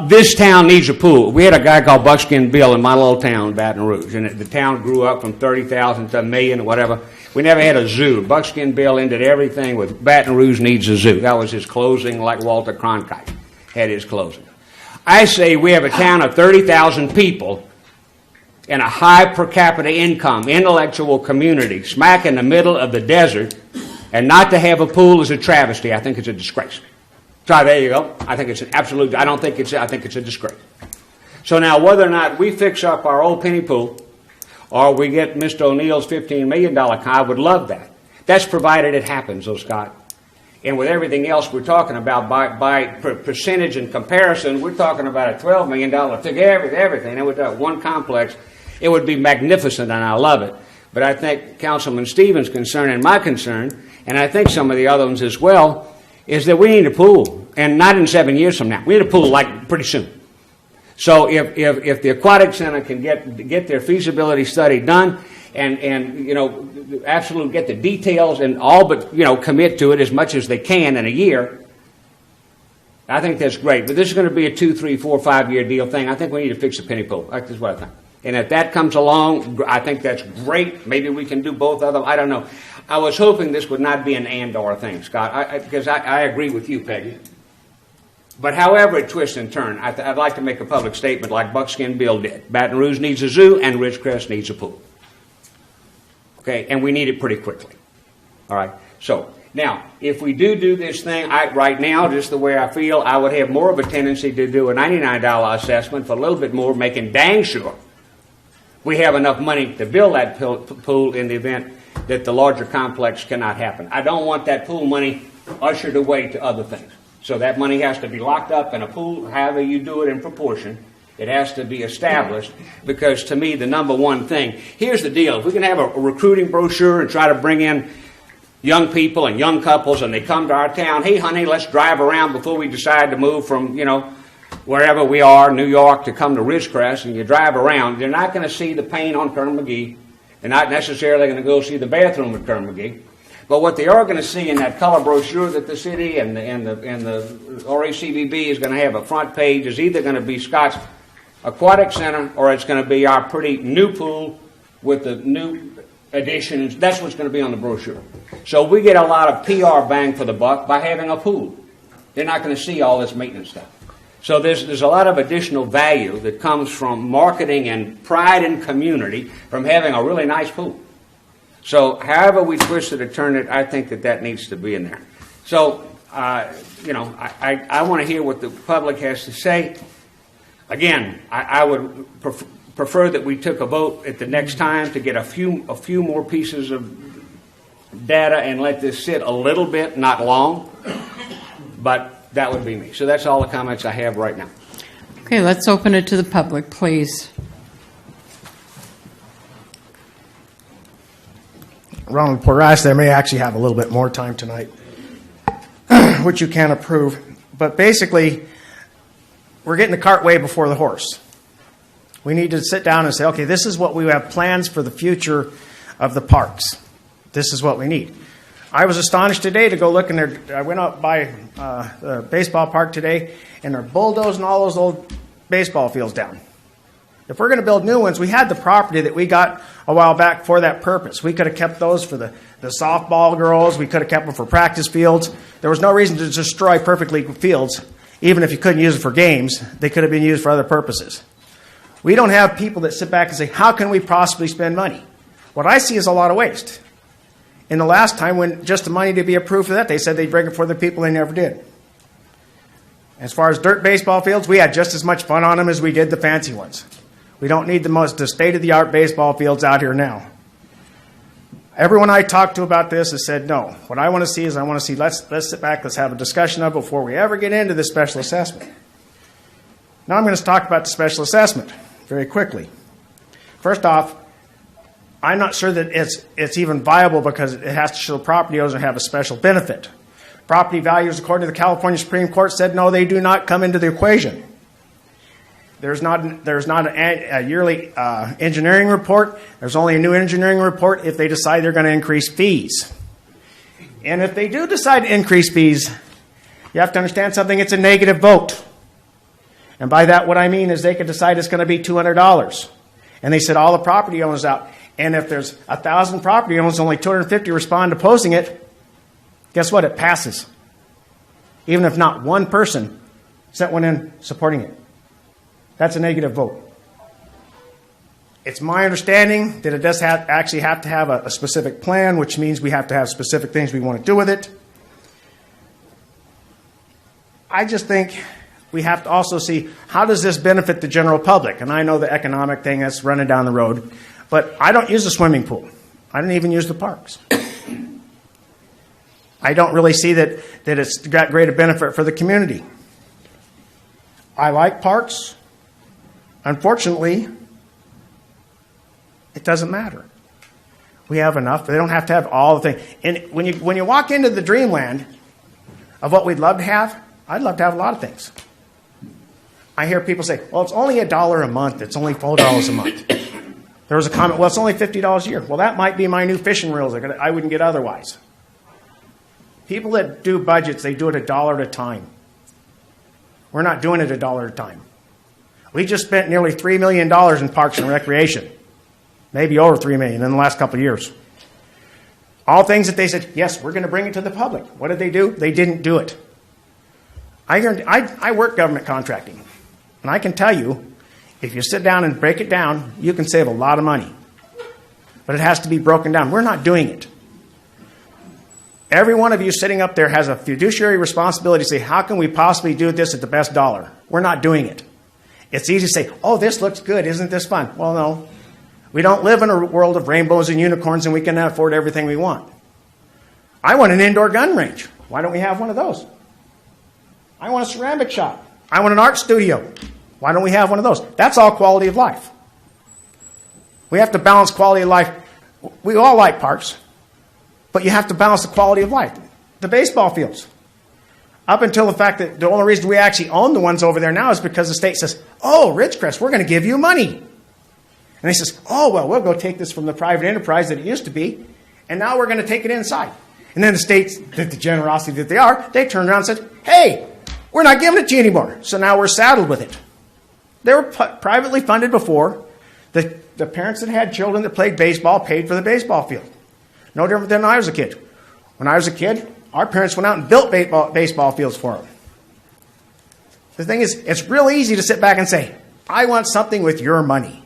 This town needs a pool. We had a guy called Buckskin Bill in my little town, Baton Rouge, and the town grew up from 30,000 to a million or whatever. We never had a zoo. Buckskin Bill ended everything with Baton Rouge needs a zoo. That was his closing, like Walter Cronkite had his closing. I say we have a town of 30,000 people in a high per capita income, intellectual community, smack in the middle of the desert, and not to have a pool is a travesty. I think it's a disgrace. So there you go. I think it's an absolute, I think it's a disgrace. So now whether or not we fix up our old penny pool or we get Mr. O'Neill's $15 million I would love that. That's provided it happens, though, Scott. And with everything else we're talking about, by percentage and comparison, we're talking about a $12 million, took everything, and with that one complex, it would be magnificent, and I love it. But I think Councilman Stevens' concern and my concern, and I think some of the other ones as well, is that we need a pool, and not in 7 years from now. We need a pool like pretty soon. So if the Aquatic Center can get their feasibility study done, and you know, absolutely get the details and all but, you know, commit to it as much as they can in a year, I think that's great. But this is going to be a 2, 3, 4, 5 year deal thing. I think we need to fix the penny pool. That's what I think. And if that comes along, I think that's great. Maybe we can do both of them. I don't know. I was hoping this would not be an and/or thing, Scott, because I agree with you, Peggy. But however it twists and turns, I'd like to make a public statement like Buckskin Bill did. Baton Rouge needs a zoo and Ridgecrest needs a pool. Okay, and we need it pretty quickly. All right, so now, if we do this thing, right now, just the way I feel, I would have more of a tendency to do a $99 assessment for a little bit more, making dang sure we have enough money to build that pool in the event that the larger complex cannot happen. I don't want that pool money ushered away to other things. So that money has to be locked up in a pool, however you do it in proportion. It has to be established because, to me, the number one thing, here's the deal. If we can have a recruiting brochure and try to bring in young people and young couples and they come to our town, hey, honey, let's drive around before we decide to move from, you know, wherever we are, New York, to come to Ridgecrest, and you drive around, they're not going to see the paint on Colonel McGee. They're not necessarily going to go see the bathroom at Colonel McGee. But what they are going to see in that color brochure that the city and the RACVB is going to have a front page is either going to be Scott's Aquatic Center or it's going to be our pretty new pool with the new additions. That's what's going to be on the brochure. So we get a lot of PR bang for the buck by having a pool. They're not going to see all this maintenance stuff. So there's a lot of additional value that comes from marketing and pride in community from having a really nice pool. So however we twist it or turn it, I think that needs to be in there. So, you know, I want to hear what the public has to say. Again, I would prefer that we took a vote at the next time to get a few more pieces of data and let this sit a little bit, not long. But that would be me. So that's all the comments I have right now. Okay, let's open it to the public, please. Ronald Porras, they may actually have a little bit more time tonight, which you can't approve. But basically, we're getting the cart way before the horse. We need to sit down and say, okay, this is what we have plans for the future of the parks. This is what we need. I was astonished today to go look in there. I went out by the baseball park today, and they're bulldozing all those old baseball fields down. If we're going to build new ones, we had the property that we got a while back for that purpose. We could have kept those for the softball girls. We could have kept them for practice fields. There was no reason to destroy perfectly fields, even if you couldn't use it for games. They could have been used for other purposes. We don't have people that sit back and say, how can we possibly spend money? What I see is a lot of waste. In the last time, when just the money to be approved for that, they said they'd bring it for the people. They never did. As far as dirt baseball fields, we had just as much fun on them as we did the fancy ones. We don't need the state-of-the-art baseball fields out here now. Everyone I talked to about this has said no. What I want to see is let's sit back, let's have a discussion of it before we ever get into the special assessment. Now I'm going to talk about the special assessment very quickly. First off, I'm not sure that it's even viable because it has to show property owners have a special benefit. Property values, according to the California Supreme Court, said no, they do not come into the equation. There's not a yearly engineering report. There's only a new engineering report if they decide they're going to increase fees. And if they do decide to increase fees, you have to understand something. It's a negative vote. And by that, what I mean is they could decide it's going to be $200. And they said all the property owners out. And if there's 1,000 property owners, only 250 respond to opposing it, guess what? It passes. Even if not one person sent one in supporting it. That's a negative vote. It's my understanding that it does actually have to have a specific plan, which means we have to have specific things we want to do with it. I just think we have to also see, how does this benefit the general public? And I know the economic thing that's running down the road, but I don't use the swimming pool. I don't even use the parks. I don't really see that it's got greater benefit for the community. I like parks. Unfortunately, it doesn't matter. We have enough. They don't have to have all the things. And when you walk into the dreamland of what we'd love to have, I'd love to have a lot of things. I hear people say, well, it's only $1 a month. It's only $4 a month. There was a comment, well, it's only $50 a year. Well, that might be my new fishing reels I wouldn't get otherwise. People that do budgets, they do it $1 at a time. We're not doing it $1 at a time. We just spent nearly $3 million in parks and recreation. Maybe over $3 million in the last couple of years. All things that they said, yes, we're going to bring it to the public. What did they do? They didn't do it. I work government contracting. And I can tell you, if you sit down and break it down, you can save a lot of money. But it has to be broken down. We're not doing it. Every one of you sitting up there has a fiduciary responsibility to say, how can we possibly do this at the best dollar? We're not doing it. It's easy to say, oh, this looks good. Isn't this fun? Well, no. We don't live in a world of rainbows and unicorns and we can afford everything we want. I want an indoor gun range. Why don't we have one of those? I want a ceramic shop. I want an art studio. Why don't we have one of those? That's all quality of life. We have to balance quality of life. We all like parks, but you have to balance the quality of life. The baseball fields. Up until the fact that the only reason we actually own the ones over there now is because the state says, oh, Ridgecrest, we're going to give you money. And they says, oh, well, we'll go take this from the private enterprise that it used to be, and now we're going to take it inside. And then the states, the generosity that they are, they turned around and said, hey, we're not giving it to you anymore. So now we're saddled with it. They were privately funded before. The parents that had children that played baseball paid for the baseball field. No different than when I was a kid. When I was a kid, our parents went out and built baseball fields for them. The thing is, it's real easy to sit back and say, I want something with your money.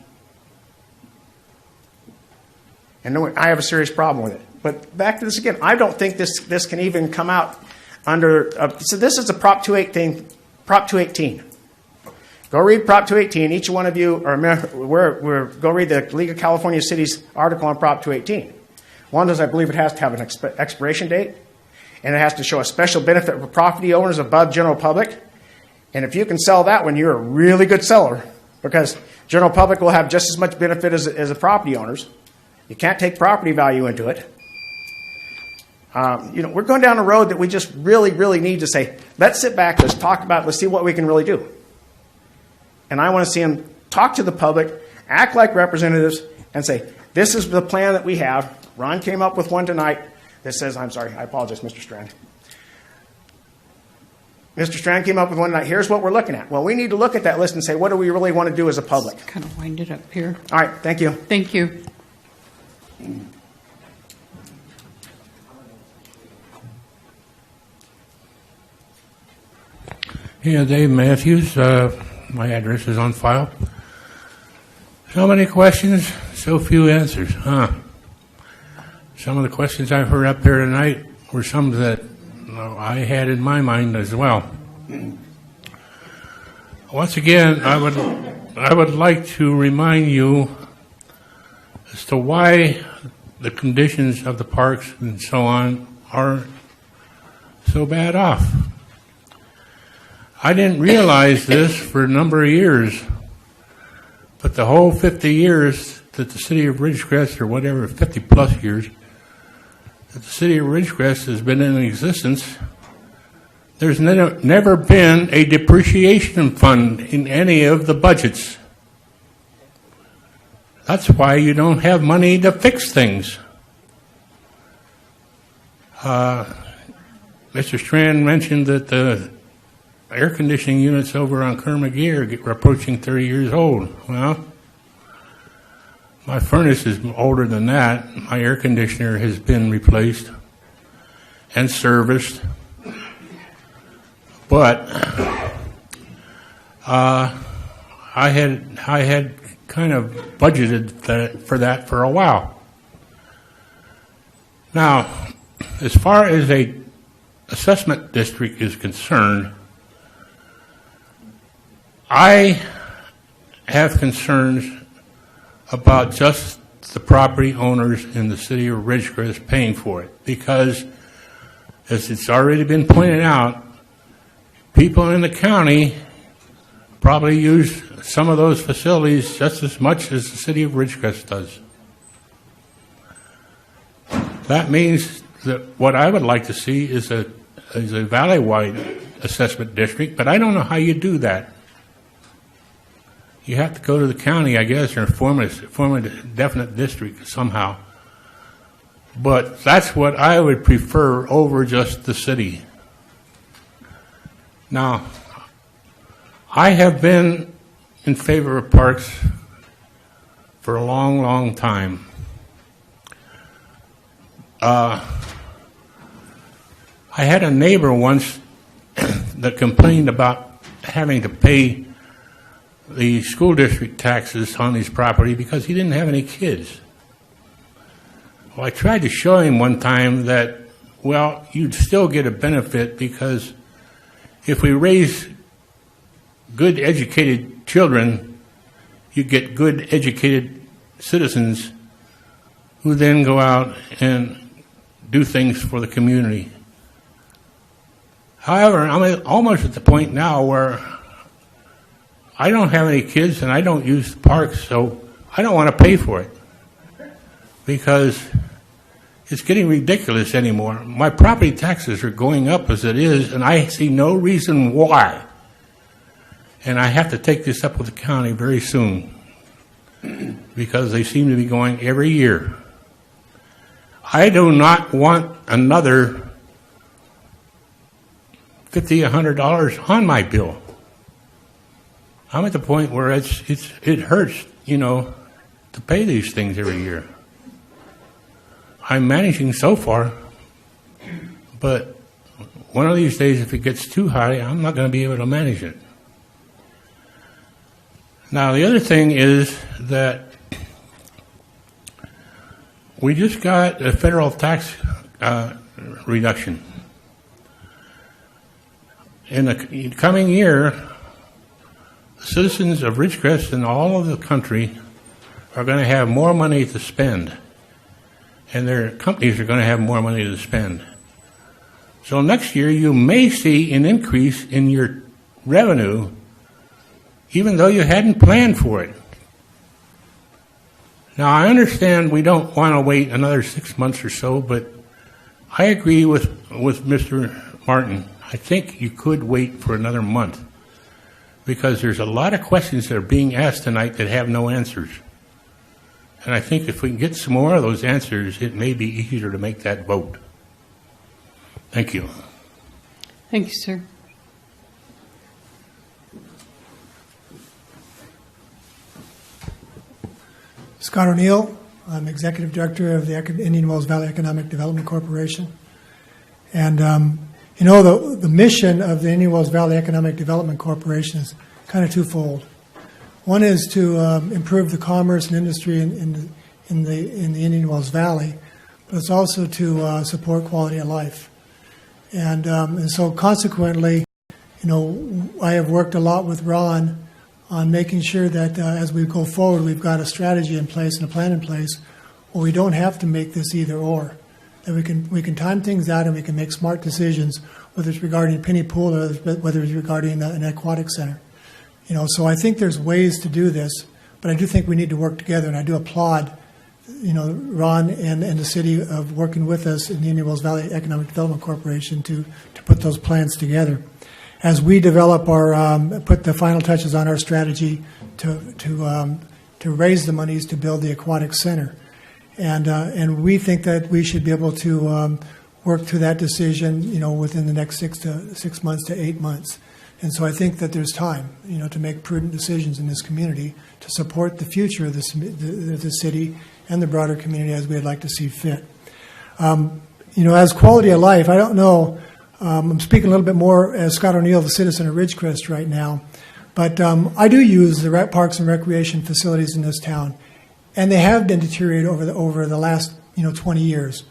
And I have a serious problem with it. But back to this again, I don't think this can even come out under... so this is a Prop 218. Prop 218. Go read Prop 218. Each one of you, go read the League of California Cities article on Prop 218. One is, I believe it has to have an expiration date, and it has to show a special benefit for property owners above general public, And if you can sell that one, you're a really good seller, because general public will have just as much benefit as the property owners. You can't take property value into it. We're going down a road that we just really, really need to say, let's sit back, let's talk about it, let's see what we can really do. And I want to see them talk to the public, act like representatives, and say, this is the plan that we have. Ron came up with one tonight that says, I'm sorry, I apologize, Mr. Strand. Mr. Strand came up with one tonight. Here's what we're looking at. Well, we need to look at that list and say, what do we really want to do as a public? Just kind of wind it up here. All right, thank you. Thank you. Yeah, Dave Matthews. My address is on file. So many questions, so few answers, huh? Some of the questions I've heard up here tonight were some that I had in my mind as well. Once again, I would like to remind you as to why the conditions of the parks and so on are so bad off. I didn't realize this for a number of years, but the whole 50 years that the city of Ridgecrest, or whatever, 50 plus years, that the city of Ridgecrest has been in existence, there's never been a depreciation fund in any of the budgets. That's why you don't have money to fix things. Mr. Strand mentioned that the air conditioning units over on Kerr-McGee are approaching 30 years old. Well, my furnace is older than that. My air conditioner has been replaced and serviced. But I had kind of budgeted for that for a while. Now, as far as a assessment district is concerned, I have concerns about just the property owners in the city of Ridgecrest paying for it, because, as it's already been pointed out, people in the county probably use some of those facilities just as much as the city of Ridgecrest does. That means that what I would like to see is a valley-wide assessment district, but I don't know how you do that. You have to go to the county, I guess, or form a definite district somehow. But that's what I would prefer over just the city. Now, I have been in favor of parks for a long, long time. I had a neighbor once that complained about having to pay the school district taxes on his property because he didn't have any kids. Well, I tried to show him one time that, well, you'd still get a benefit, because if we raise good educated children, you get good educated citizens who then go out and do things for the community. However, I'm almost at the point now where I don't have any kids and I don't use the parks, so I don't want to pay for it, because it's getting ridiculous anymore. My property taxes are going up as it is, and I see no reason why. And I have to take this up with the county very soon, because they seem to be going every year. I do not want another $50, $100 on my bill. I'm at the point where it hurts, to pay these things every year. I'm managing so far, but one of these days, if it gets too high, I'm not going to be able to manage it. Now, the other thing is that we just got a federal tax reduction. In the coming year, citizens of Ridgecrest and all of the country are going to have more money to spend, and their companies are going to have more money to spend. So next year, you may see an increase in your revenue, even though you hadn't planned for it. Now, I understand we don't want to wait another 6 months or so, but I agree with Mr. Martin. I think you could wait for another month because there's a lot of questions that are being asked tonight that have no answers. And I think if we can get some more of those answers, it may be easier to make that vote. Thank you. Thank you, sir. Scott O'Neill. I'm Executive Director of the Indian Wells Valley Economic Development Corporation. And, the mission of the Indian Wells Valley Economic Development Corporation is kind of twofold. One is to improve the commerce and industry in the Indian Wells Valley, but it's also to support quality of life. And so consequently, I have worked a lot with Ron on making sure that as we go forward, we've got a strategy in place and a plan in place where we don't have to make this either or. That we can time things out and we can make smart decisions, whether it's regarding Penny Pool or whether it's regarding an aquatic center. So I think there's ways to do this, but I do think we need to work together, and I do applaud, Ron and the city of working with us in the Indian Wells Valley Economic Development Corporation to put those plans together. As we develop put the final touches on our strategy to raise the monies to build the aquatic center, and we think that we should be able to work through that decision, within the next 6 months to 8 months. And so I think that there's time, to make prudent decisions in this community to support the future of the city and the broader community as we'd like to see fit. As quality of life, I don't know. I'm speaking a little bit more as Scott O'Neill, the citizen of Ridgecrest right now, but I do use the parks and recreation facilities in this town, and they have been deteriorated over the last 20 years.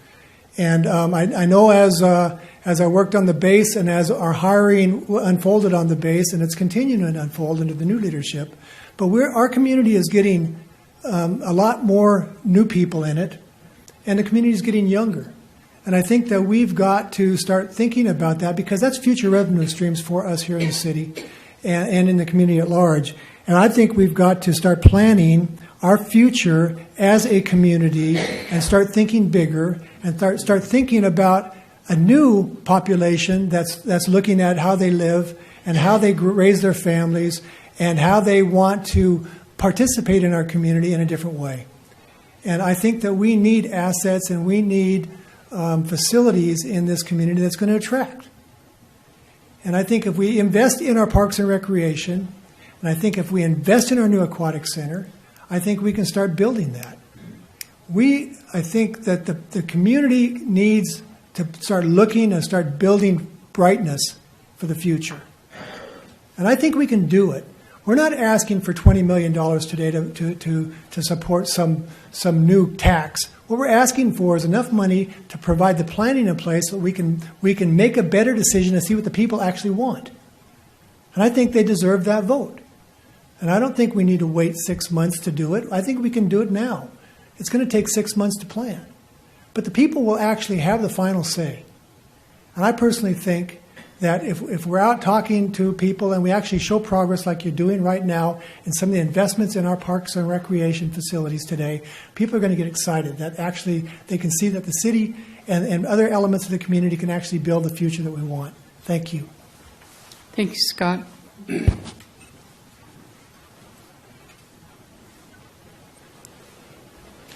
And I know as I worked on the base and as our hiring unfolded on the base, and it's continuing to unfold into the new leadership, but our community is getting a lot more new people in it, and the community is getting younger. And I think that we've got to start thinking about that because that's future revenue streams for us here in the city and in the community at large. And I think we've got to start planning our future as a community and start thinking bigger and start thinking about a new population that's looking at how they live and how they raise their families and how they want to participate in our community in a different way. And I think that we need assets and we need facilities in this community that's going to attract. And I think if we invest in our parks and recreation, and I think if we invest in our new aquatic center, I think we can start building that. I think that the community needs to start looking and start building brightness for the future. And I think we can do it. We're not asking for $20 million today to support some new tax. What we're asking for is enough money to provide the planning in place so we can make a better decision to see what the people actually want. And I think they deserve that vote. And I don't think we need to wait 6 months to do it. I think we can do it now. It's going to take 6 months to plan. But the people will actually have the final say. And I personally think that if we're out talking to people and we actually show progress like you're doing right now in some of the investments in our parks and recreation facilities today, people are going to get excited that actually they can see that the city and other elements of the community can actually build the future that we want. Thank you. Thank you, Scott.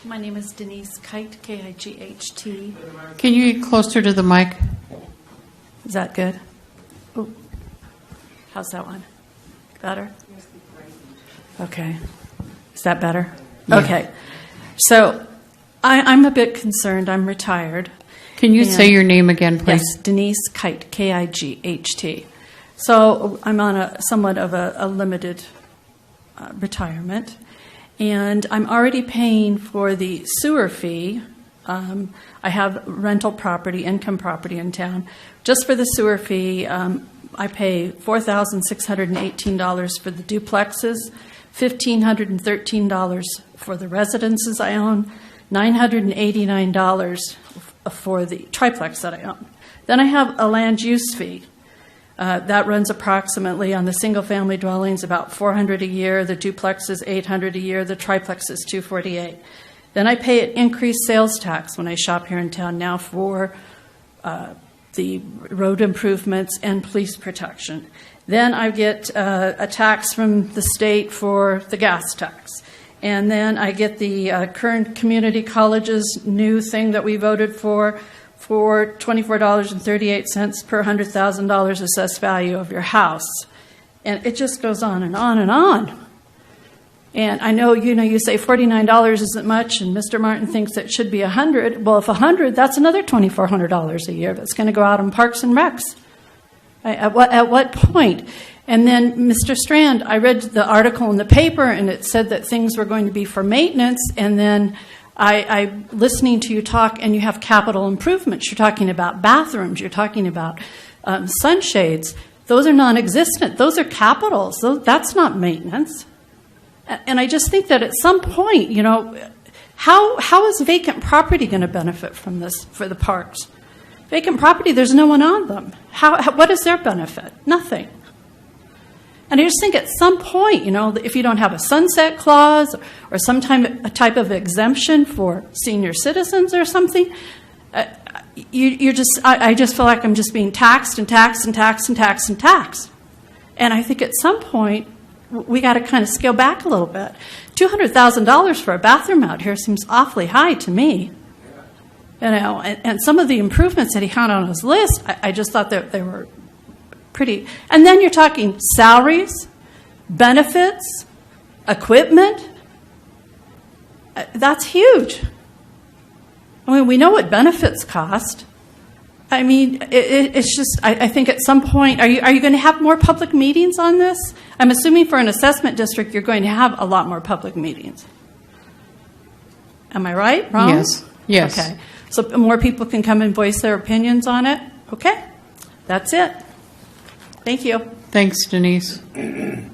My name is Denise Kite, K-I-G-H-T. Can you get closer to the mic? Is that good? Ooh. How's that one? Better? Okay. Is that better? Yeah. Okay. So I'm a bit concerned. I'm retired. Can you say your name again, please? Yes, Denise Kite, K-I-G-H-T. So I'm on somewhat of a limited retirement, and I'm already paying for the sewer fee. I have rental property, income property in town. Just for the sewer fee, I pay $4,618 for the duplexes, $1,513 for the residences I own, $989 for the triplex that I own. Then I have a land use fee That runs approximately on the single-family dwellings about $400 a year, the duplexes $800 a year, the triplexes $248. Then I pay an increased sales tax when I shop here in town now for the road improvements and police protection. Then I get a tax from the state for the gas tax. And then I get the Kern Community College's new thing that we voted for $24.38 per $100,000 assessed value of your house. And it just goes on and on and on. And I know, you say $49 isn't much, and Mr. Martin thinks it should be $100. Well, if $100, that's another $2,400 a year that's going to go out on parks and recs. At what point? And then, Mr. Strand, I read the article in the paper, and it said that things were going to be for maintenance, and then I'm listening to you talk, and you have capital improvements. You're talking about bathrooms. You're talking about sunshades. Those are non-existent. Those are capitals. That's not maintenance. And I just think that at some point, how is vacant property going to benefit from this for the parks? Vacant property, there's no one on them. What is their benefit? Nothing. And I just think at some point, if you don't have a sunset clause or some type of exemption for senior citizens or something, I just feel like I'm just being taxed and taxed and taxed and taxed and taxed. And I think at some point, we got to kind of scale back a little bit. $200,000 for a bathroom out here seems awfully high to me. And some of the improvements that he had on his list, I just thought that they were pretty. And then you're talking salaries, benefits, equipment. That's huge. I mean, we know what benefits cost. I mean, it's just, I think at some point, are you going to have more public meetings on this? I'm assuming for an assessment district, you're going to have a lot more public meetings. Am I right? Wrong? Yes. Yes. Okay. So more people can come and voice their opinions on it? Okay. That's it. Thank you. Thanks, Denise. You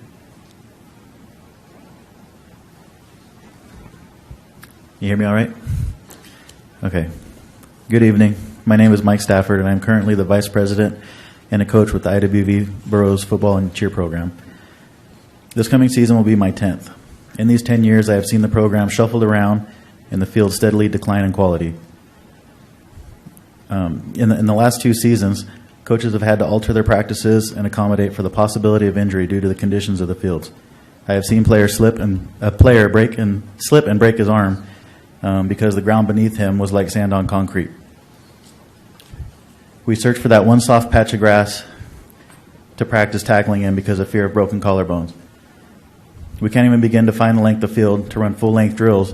hear me all right? Okay. Good evening. My name is Mike Stafford, and I'm currently the Vice President and a coach with the IWV Boroughs Football and Cheer Program. This coming season will be my 10th. In these 10 years, I have seen the program shuffled around and the field steadily decline in quality. In the last 2 seasons, coaches have had to alter their practices and accommodate for the possibility of injury due to the conditions of the fields. I have seen a player break and slip and break his arm because the ground beneath him was like sand on concrete. We search for that one soft patch of grass to practice tackling in because of fear of broken collarbones. We can't even begin to find the length of field to run full-length drills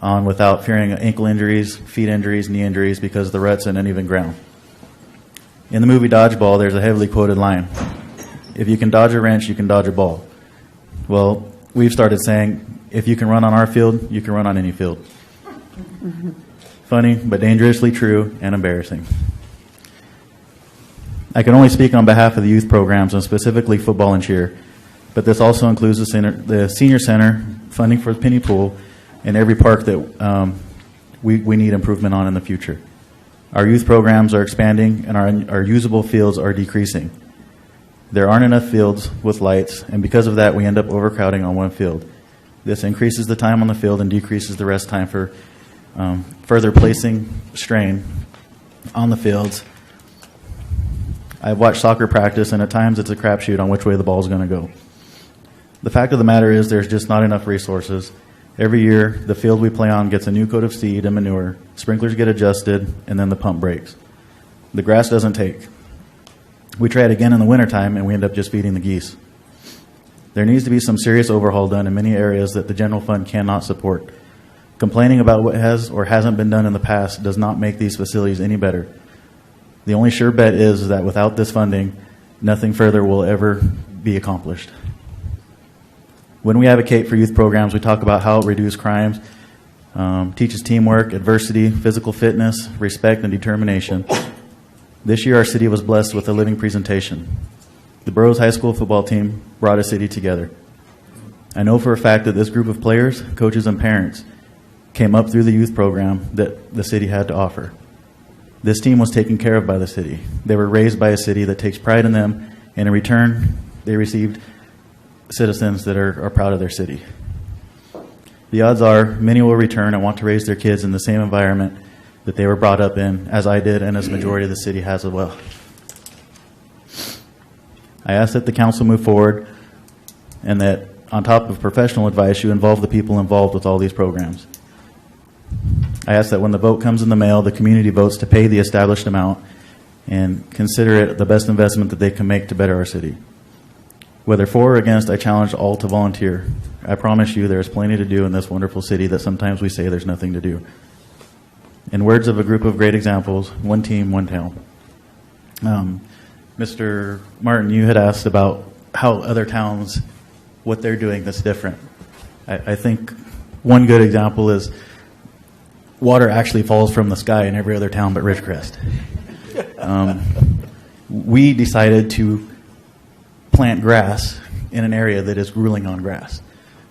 on without fearing ankle injuries, feet injuries, knee injuries because of the ruts and uneven ground. In the movie Dodgeball, there's a heavily quoted line: if you can dodge a wrench, you can dodge a ball. Well, we've started saying, if you can run on our field, you can run on any field. Funny, but dangerously true and embarrassing. I can only speak on behalf of the youth programs and specifically football and cheer, but this also includes the senior center, funding for the penny pool, and every park that we need improvement on in the future. Our youth programs are expanding and our usable fields are decreasing. There aren't enough fields with lights, and because of that, we end up overcrowding on one field. This increases the time on the field and decreases the rest time for further placing strain on the fields. I've watched soccer practice, and at times it's a crapshoot on which way the ball is going to go. The fact of the matter is there's just not enough resources. Every year, the field we play on gets a new coat of seed and manure, sprinklers get adjusted, and then the pump breaks. The grass doesn't take. We try it again in the wintertime, and we end up just feeding the geese. There needs to be some serious overhaul done in many areas that the general fund cannot support. Complaining about what has or hasn't been done in the past does not make these facilities any better. The only sure bet is that without this funding, nothing further will ever be accomplished. When we advocate for youth programs, we talk about how it reduces crimes, teaches teamwork, adversity, physical fitness, respect, and determination. This year, our city was blessed with a living presentation. The Boroughs High School football team brought a city together. I know for a fact that this group of players, coaches, and parents came up through the youth program that the city had to offer. This team was taken care of by the city. They were raised by a city that takes pride in them And in return, they received citizens that are proud of their city. The odds are many will return and want to raise their kids in the same environment that they were brought up in, as I did and as the majority of the city has as well. I ask that the council move forward and that on top of professional advice, you involve the people involved with all these programs. I ask that when the vote comes in the mail, the community votes to pay the established amount and consider it the best investment that they can make to better our city. Whether for or against, I challenge all to volunteer. I promise you there is plenty to do in this wonderful city that sometimes we say there's nothing to do. In words of a group of great examples, one team, one town. Mr. Martin, you had asked about how other towns, what they're doing that's different. I think one good example is water actually falls from the sky in every other town but Ridgecrest. We decided to plant grass in an area that is grueling on grass.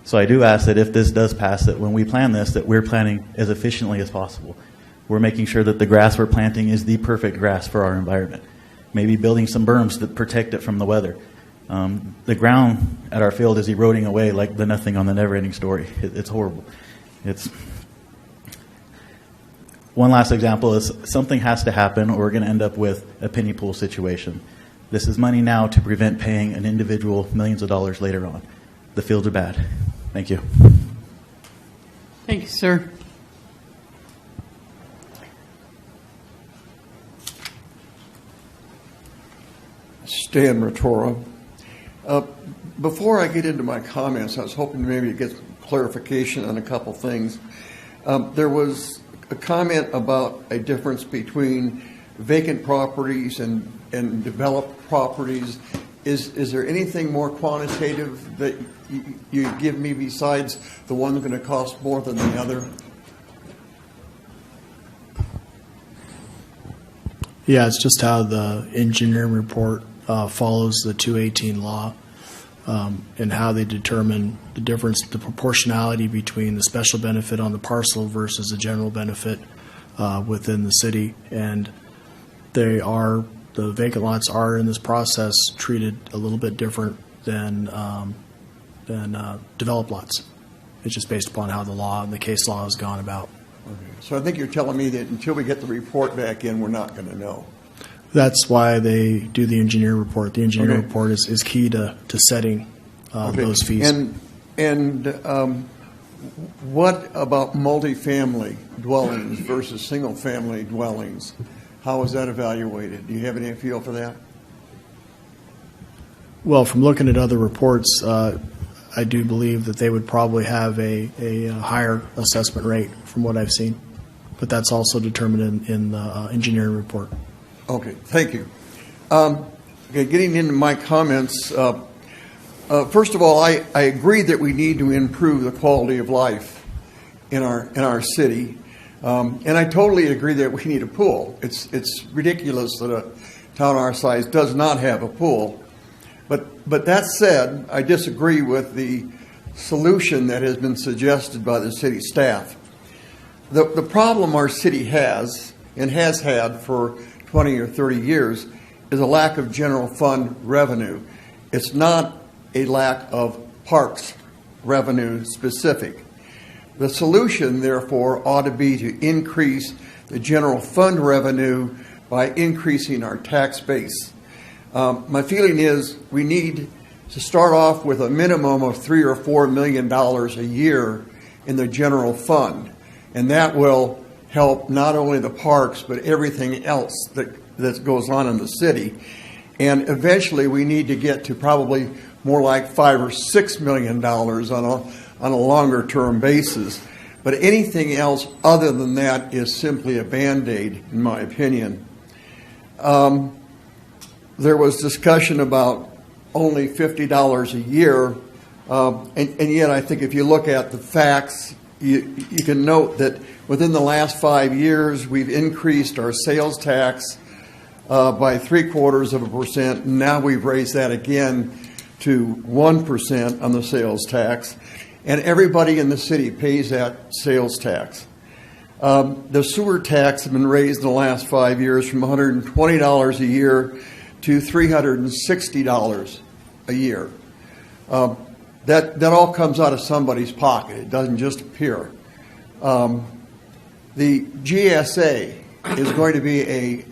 So I do ask that if this does pass, that when we plan this, that we're planning as efficiently as possible. We're making sure that the grass we're planting is the perfect grass for our environment. Maybe building some berms that protect it from the weather. The ground at our field is eroding away like the nothing on the Never-Ending Story. It's horrible. One last example is something has to happen or we're going to end up with a penny pool situation. This is money now to prevent paying an individual millions of dollars later on. The fields are bad. Thank you. Thank you, sir. Stan Rotora. Before I get into my comments, I was hoping to maybe get clarification on a couple things. There was a comment about a difference between vacant properties and developed properties. Is there anything more quantitative that you give me besides the one that's going to cost more than the other? Yeah, it's just how the engineering report follows the 218 law and how they determine the difference, the proportionality between the special benefit on the parcel versus the general benefit within the city. And the vacant lots are in this process treated a little bit different than developed lots. It's just based upon how the law and the case law has gone about. Okay. So I think you're telling me that until we get the report back in, we're not going to know. That's why they do the engineer report. The engineer report is key to setting those fees. And what about multifamily dwellings versus single-family dwellings? How is that evaluated? Do you have any feel for that? Well, from looking at other reports, I do believe that they would probably have a higher assessment rate from what I've seen. But that's also determined in the engineering report. Okay, thank you. Okay, getting into my comments, first of all, I agree that we need to improve the quality of life in our city. And I totally agree that we need a pool. It's ridiculous that a town our size does not have a pool. But that said, I disagree with the solution that has been suggested by the city staff. The problem our city has and has had for 20 or 30 years is a lack of general fund revenue. It's not a lack of parks revenue specific. The solution, therefore, ought to be to increase the general fund revenue by increasing our tax base. My feeling is we need to start off with a minimum of $3 or $4 million a year in the general fund, and that will help not only the parks but everything else that goes on in the city. And eventually we need to get to probably more like $5 or $6 million on a longer term basis. But anything else other than that is simply a Band-Aid, in my opinion. There was discussion about only $50 a year, and yet I think if you look at the facts, you can note that within the last 5 years, we've increased our sales tax by 0.75%, and now we've raised that again to 1% on the sales tax, and everybody in the city pays that sales tax. The sewer tax has been raised in the last 5 years from $120 a year to $360 a year. That all comes out of somebody's pocket. It doesn't just appear. The GSA is going to be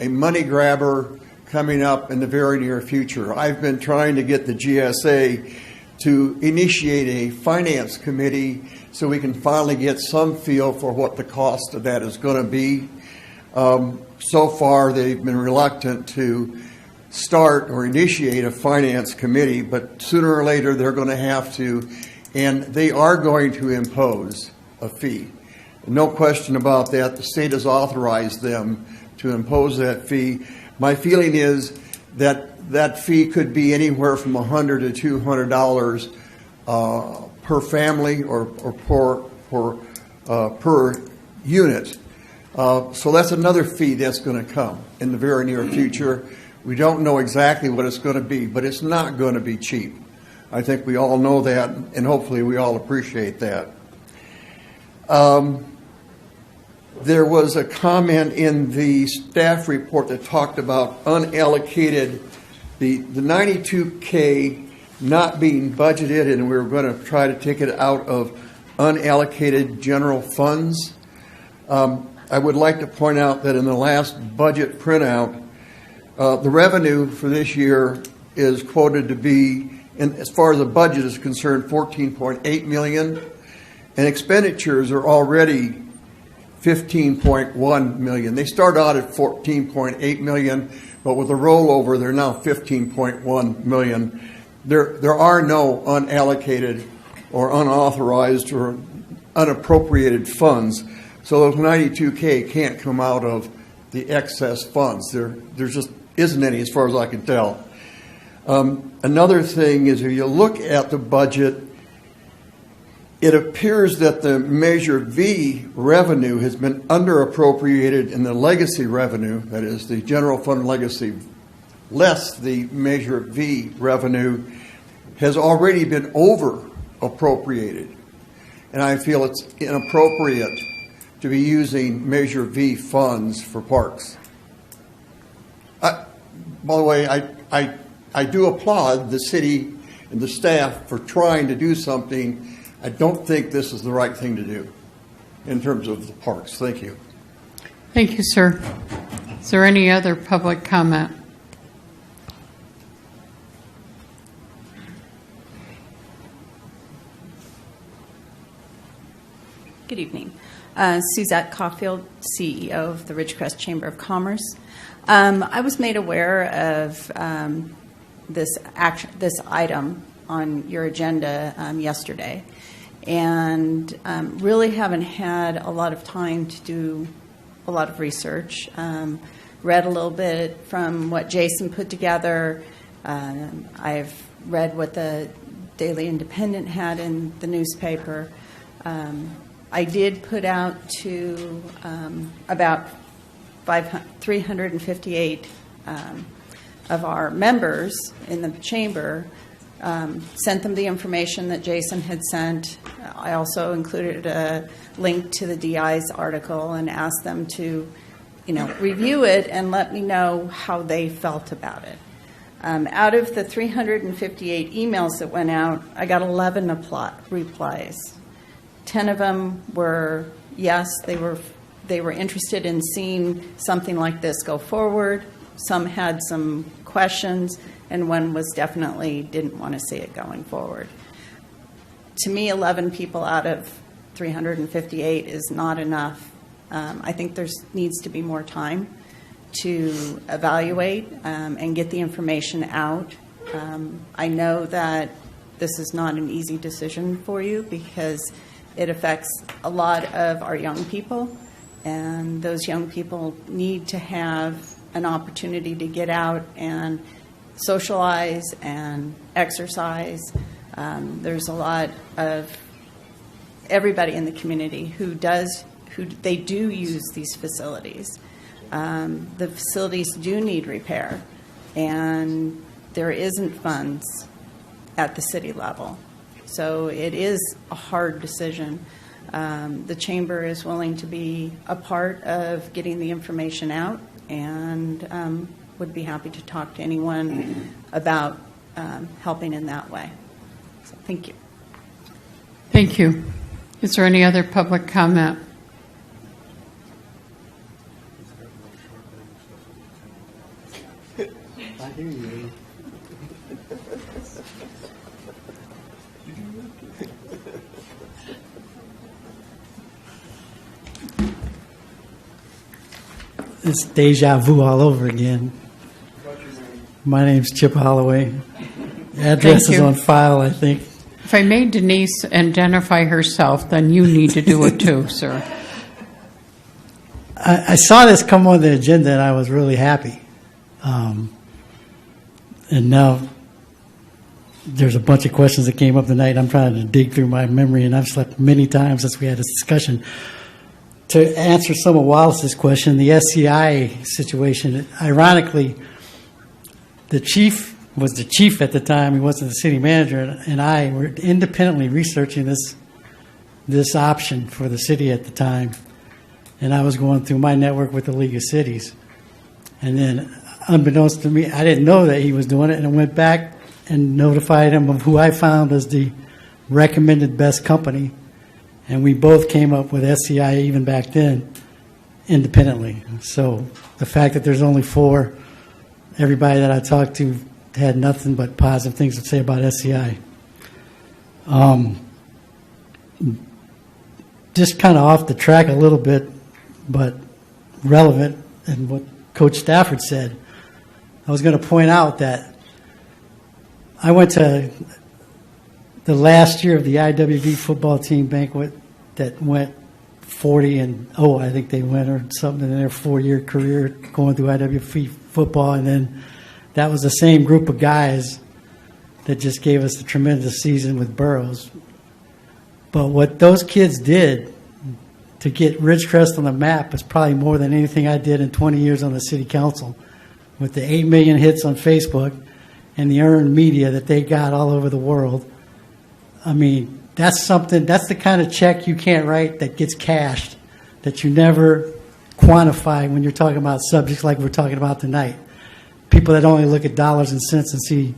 a money grabber coming up in the very near future. I've been trying to get the GSA to initiate a finance committee so we can finally get some feel for what the cost of that is going to be. So far, they've been reluctant to start or initiate a finance committee, but sooner or later they're going to have to, and they are going to impose a fee. No question about that. The state has authorized them to impose that fee. My feeling is that that fee could be anywhere from $100 to $200 per family or per unit. So that's another fee that's going to come in the very near future. We don't know exactly what it's going to be, but it's not going to be cheap. I think we all know that, and hopefully we all appreciate that. There was a comment in the staff report that talked about unallocated, the $92K not being budgeted, and we were going to try to take it out of unallocated general funds. I would like to point out that in the last budget printout, the revenue for this year is quoted to be, as far as the budget is concerned, $14.8 million, and expenditures are already $15.1 million. They start out at $14.8 million, but with the rollover, they're now $15.1 million. There are no unallocated or unauthorized or unappropriated funds, so those $92K can't come out of the excess funds. There just isn't any, as far as I can tell. Another thing is, if you look at the budget, it appears that the Measure V revenue has been underappropriated in the legacy revenue, that is the general fund legacy, less the Measure V revenue, has already been over appropriated. And I feel it's inappropriate to be using Measure V funds for parks. By the way, I do applaud the city and the staff for trying to do something. I don't think this is the right thing to do in terms of the parks. Thank you. Thank you, sir. Is there any other public comment? Good evening. Suzette Caulfield, CEO of the Ridgecrest Chamber of Commerce. I was made aware of this item on your agenda yesterday, and really haven't had a lot of time to do a lot of research. Read a little bit from what Jason put together. I've read what the Daily Independent had in the newspaper. I did put out to about 358 of our members in the chamber, sent them the information that Jason had sent. I also included a link to the DI's article and asked them to, review it and let me know how they felt about it. Out of the 358 emails that went out, I got 11 replies. 10 of them were yes, they were interested in seeing something like this go forward. Some had some questions, and one was definitely didn't want to see it going forward. To me, 11 people out of 358 is not enough. I think there needs to be more time to evaluate and get the information out. I know that this is not an easy decision for you because it affects a lot of our young people, and those young people need to have an opportunity to get out and socialize and exercise. There's a lot of everybody in the community who they do use these facilities. The facilities do need repair, and there isn't funds at the city level. So it is a hard decision. The chamber is willing to be a part of getting the information out and would be happy to talk to anyone about helping in that way. So thank you. Thank you. Is there any other public comment? I hear you. It's deja vu all over again. My name's Chip Holloway. Address is on file, I think. If I made Denise identify herself, then you need to do it too, sir. I saw this come on the agenda and I was really happy. And now there's a bunch of questions that came up tonight. I'm trying to dig through my memory, and I've slept many times since we had this discussion. To answer some of Wallace's question, the SCI situation, ironically, the chief was the chief at the time. He wasn't the city manager, and I were independently researching this option for the city at the time. And I was going through my network with the League of Cities. And then, unbeknownst to me, I didn't know that he was doing it, and I went back and notified him of who I found as the recommended best company. And we both came up with SCI even back then independently. So the fact that there's only 4, everybody that I talked to had nothing but positive things to say about SCI. Just kind of off the track a little bit, but relevant in what Coach Stafford said. I was going to point out that I went to the last year of the IWV football team banquet that went 40-0, I think they went, or something in their 4-year career going through IWV football. And then that was the same group of guys that just gave us a tremendous season with Burroughs. But what those kids did to get Ridgecrest on the map is probably more than anything I did in 20 years on the city council, with the 8 million hits on Facebook and the earned media that they got all over the world. I mean, that's something, that's the kind of check you can't write that gets cashed, that you never quantify when you're talking about subjects like we're talking about tonight. People that only look at dollars and cents and see,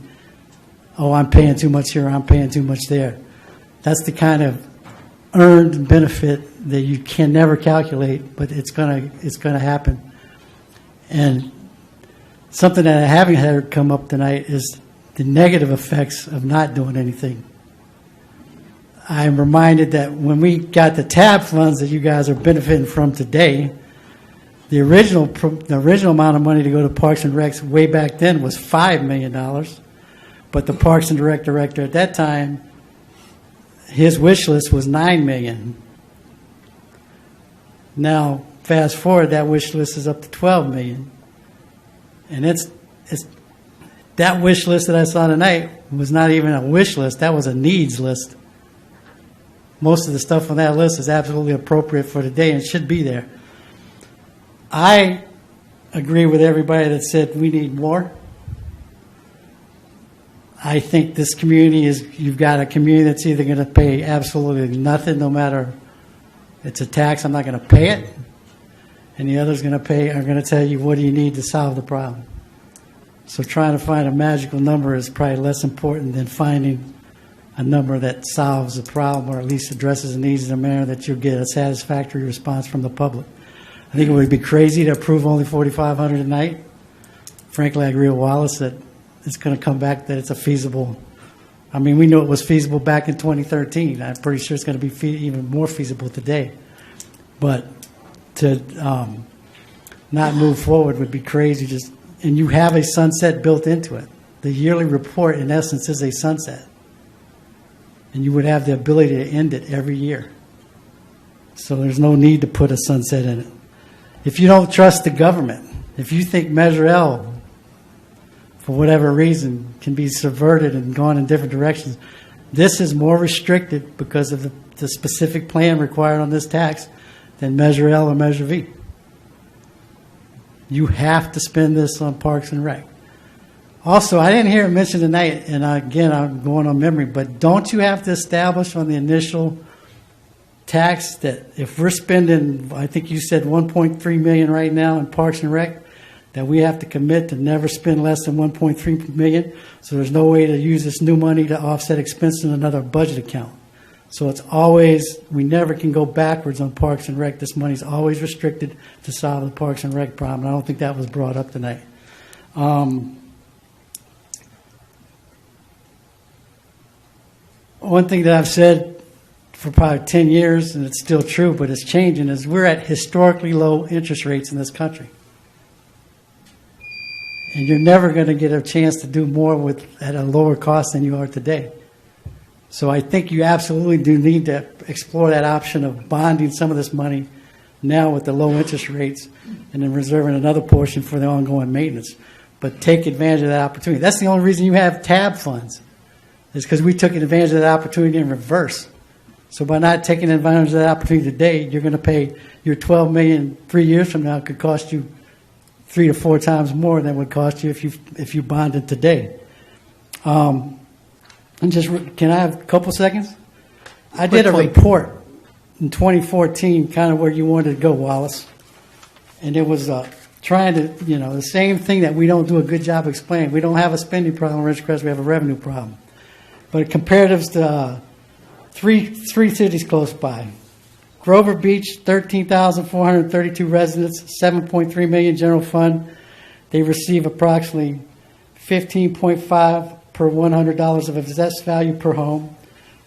oh, I'm paying too much here, I'm paying too much there. That's the kind of earned benefit that you can never calculate, but it's gonna happen. And something that I haven't heard come up tonight is the negative effects of not doing anything. I'm reminded that when we got the TAB funds that you guys are benefiting from today, the original amount of money to go to Parks and Recs way back then was $5 million. But the Parks and Rec director at that time, his wish list was $9 million. Now, fast forward, that wish list is up to $12 million. And it's that wish list that I saw tonight was not even a wish list, that was a needs list. Most of the stuff on that list is absolutely appropriate for today and should be there. I agree with everybody that said we need more. I think this community you've got a community that's either going to pay absolutely nothing, no matter it's a tax, I'm not going to pay it. And the others are going to tell you, what do you need to solve the problem? So trying to find a magical number is probably less important than finding a number that solves the problem, or at least addresses the needs in a manner that you'll get a satisfactory response from the public. I think it would be crazy to approve only $4,500 a night. Frankly, I agree with Wallace that it's going to come back that it's a feasible. I mean, we knew it was feasible back in 2013. I'm pretty sure it's going to be even more feasible today. But to not move forward would be crazy. And you have a sunset built into it. The yearly report, in essence, is a sunset. And you would have the ability to end it every year. So there's no need to put a sunset in it. If you don't trust the government, if you think Measure L, for whatever reason, can be subverted and gone in different directions, this is more restricted because of the specific plan required on this tax than Measure L or Measure V. You have to spend this on Parks and Rec. Also, I didn't hear it mentioned tonight, and again, I'm going on memory, but don't you have to establish on the initial tax that if we're spending, I think you said $1.3 million right now in Parks and Rec, that we have to commit to never spend less than $1.3 million. So there's no way to use this new money to offset expenses in another budget account. So it's always, we never can go backwards on Parks and Rec. This money's always restricted to solve the Parks and Rec problem. I don't think that was brought up tonight. One thing that I've said for probably 10 years, and it's still true, but it's changing, is we're at historically low interest rates in this country. And you're never going to get a chance to do more at a lower cost than you are today. So I think you absolutely do need to explore that option of bonding some of this money now with the low interest rates and then reserving another portion for the ongoing maintenance. But take advantage of that opportunity. That's the only reason you have TAB funds, is because we took advantage of that opportunity in reverse. So by not taking advantage of that opportunity today, you're going to pay your $12 million 3 years from now. It could cost you 3 to 4 times more than it would cost you if you bonded today. And can I have a couple seconds? I did a report in 2014, kind of where you wanted to go, Wallace. And it was trying to, the same thing that we don't do a good job explaining. We don't have a spending problem in Ridgecrest, we have a revenue problem. But comparatives to three cities close by. Grover Beach, 13,432 residents, 7.3 million general fund. They receive approximately 15.5 per $100 of assessed value per home.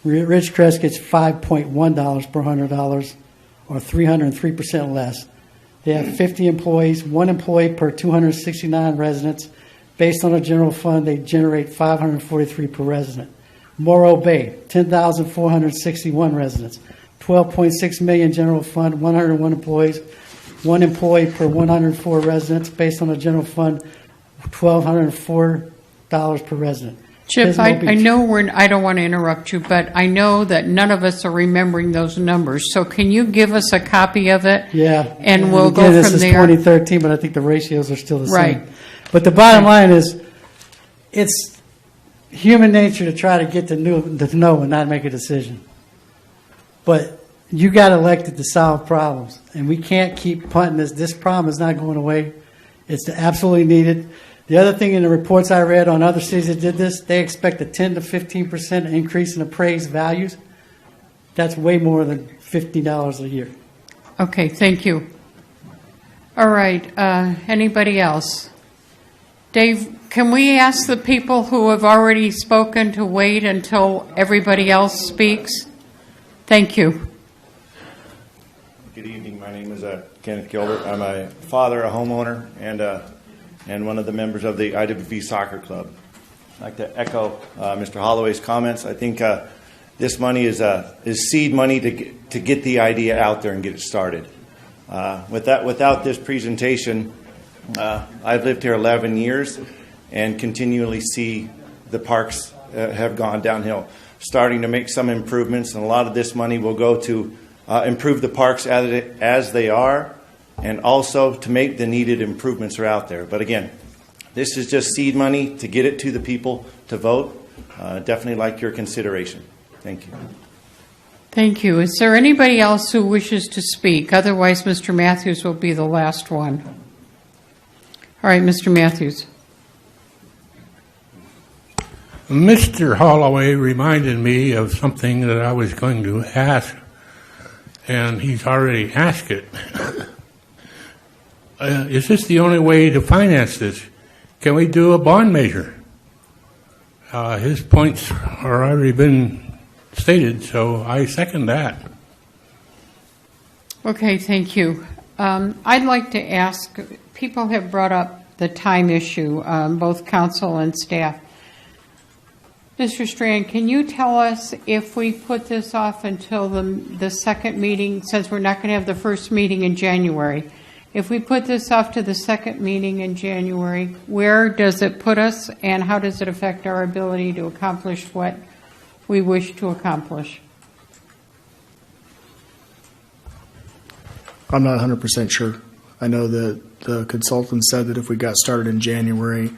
Ridgecrest gets $5.1 per $100, or 303% less. They have 50 employees, 1 employee per 269 residents. Based on a general fund, they generate $543 per resident. Morro Bay, 10,461 residents, 12.6 million general fund, 101 employees, 1 employee per 104 residents. Based on a general fund, $1,204 per resident. Chip, I know I don't want to interrupt you, but I know that none of us are remembering those numbers. So can you give us a copy of it? Yeah. And we'll go this from is there. 2013, but I think the ratios are still the Right. same. But the bottom line is, it's human nature to try to get to know and not make a decision. But you got elected to solve problems, and we can't keep punting this. This problem is not going away. It's absolutely needed. The other thing in the reports I read on other cities that did this, they expect a 10 to 15% increase in appraised values. That's way more than $50 a year. Okay, thank you. All right, anybody else? Dave, can we ask the people who have already spoken to wait until everybody else speaks? Thank you. Good evening. My name is Kenneth Gilbert. I'm a father, a homeowner, and one of the members of the IWV Soccer Club. I'd like to echo Mr. Holloway's comments. I think this money is seed money to get the idea out there and get it started. Without this presentation, I've lived here 11 years and continually see the parks have gone downhill, starting to make some improvements, and a lot of this money will go to improve the parks as they are, and also to make the needed improvements are out there. But again, this is just seed money to get it to the people to vote. Definitely like your consideration. Thank you. Thank you. Is there anybody else who wishes to speak? Otherwise, Mr. Matthews will be the last one. All right, Mr. Matthews. Mr. Holloway reminded me of something that I was going to ask, and he's already asked it. Is this the only way to finance this? Can we do a bond measure? His points are already been stated, so I second that. Okay, thank you. I'd like to ask, people have brought up the time issue, both council and staff. Mr. Strand, can you tell us if we put this off until the second meeting, since we're not going to have the first meeting in January, if we put this off to the second meeting in January, where does it put us, and how does it affect our ability to accomplish what we wish to accomplish? I'm not 100% sure. I know that the consultant said that if we got started in January,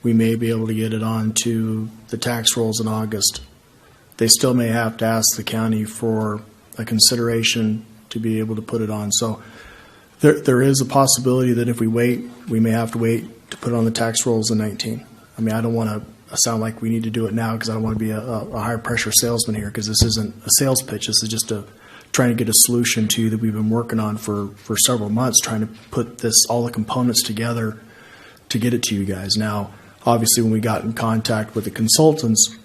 we may be able to get it on to the tax rolls in August. They still may have to ask the county for a consideration to be able to put it on. So There is a possibility that if we wait, we may have to wait to put it on the tax rolls in 19. I mean, I don't want to sound like we need to do it now because I don't want to be a high pressure salesman here, because this isn't a sales pitch. This is just trying to get a solution to you that we've been working on for several months, trying to put all the components together to get it to you guys. Now, obviously, when we got in contact with the consultants,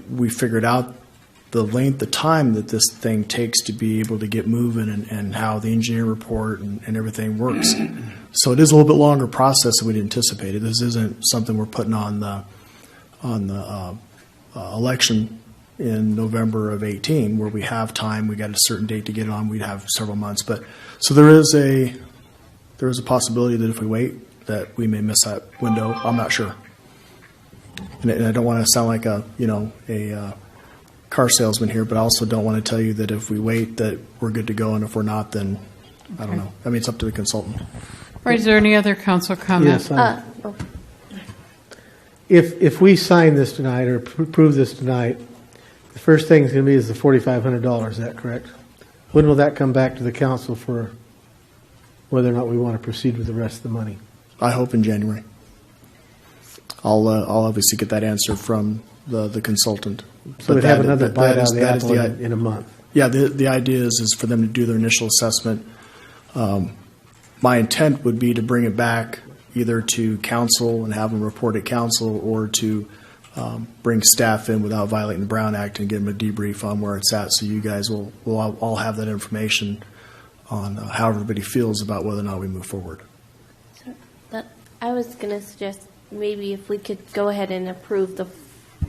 we figured out the length of time that this thing takes to be able to get moving and how the engineer report and everything works. So it is a little bit longer process than we'd anticipated. This isn't something we're putting on the election in November of 18, where we have time. We got a certain date to get it on. We'd have several months, but so there is a possibility that if we wait, that we may miss that window. I'm not sure, and I don't want to sound like a car salesman here, but I also don't want to tell you that if we wait that we're good to go, and if we're not, then I don't know. I mean, it's up to the consultant. All right, is there any other council comment? Yes, if we sign this tonight or approve this tonight, the first thing is going to be the $4,500. Is that correct? When will that come back to the council for whether or not we want to proceed with the rest of the money? I hope in January. I'll obviously get that answer from the consultant. So we'd have another bite out of the apple in a month. Yeah, the idea is for them to do their initial assessment. My intent would be to bring it back either to council and have them report at council, or to bring staff in without violating the Brown Act and give them a debrief on where it's at. So you guys will all have that information on how everybody feels about whether or not we move forward. I was going to suggest maybe if we could go ahead and approve the.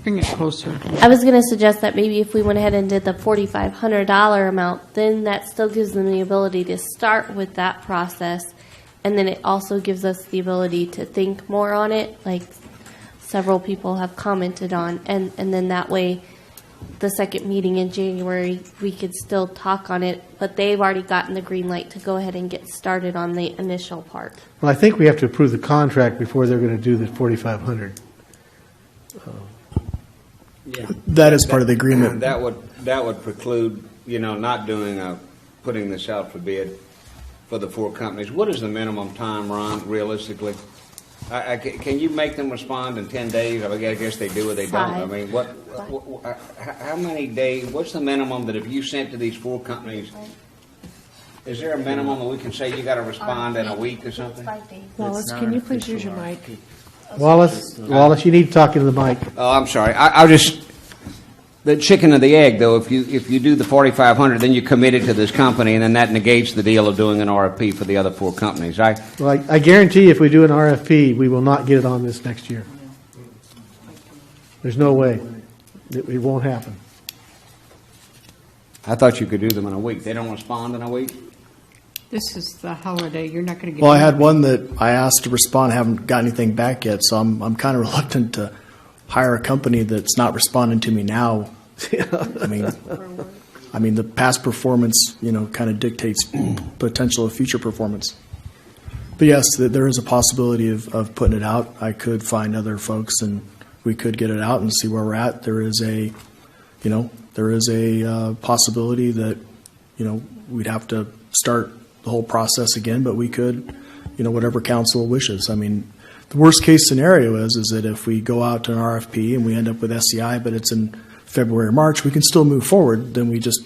Bring it closer. I was going to suggest that maybe if we went ahead and did the $4,500 amount, then that still gives them the ability to start with that process, and then it also gives us the ability to think more on it, like several people have commented on, and then that way, the second meeting in January, we could still talk on it, but they've already gotten the green light to go ahead and get started on the initial part. Well, I think we have to approve the contract before they're going to do the $4,500. Yeah. That is part of the agreement. That would preclude, not putting this out for bid for the 4 companies. What is the minimum time, Ron, realistically? Can you make them respond in 10 days? I guess they do or they don't. 5. I mean, how many days? What's the minimum that if you sent to these 4 companies? Is there a minimum that we can say you got to respond in a week or something? Wallace, can you please use your mic? Wallace, you need to talk into the mic. Oh, I'm sorry. I just the chicken or the egg, though. If you do the $4,500, then you're committed to this company, and then that negates the deal of doing an RFP for the other 4 companies. I guarantee if we do an RFP, we will not get it on this next year. There's no way. It won't happen. I thought you could do them in a week. They don't respond in a week? This is the holiday. You're not going to get. Well, I had one that I asked to respond. I haven't got anything back yet, so I'm kind of reluctant to hire a company that's not responding to me now. I mean, the past performance, kind of dictates potential of future performance. But yes, there is a possibility of putting it out. I could find other folks, and we could get it out and see where we're at. There is a possibility that we'd have to start the whole process again, but we could, whatever council wishes. I mean, the worst case scenario is that if we go out to an RFP and we end up with SCI, but it's in February or March, we can still move forward. Then we just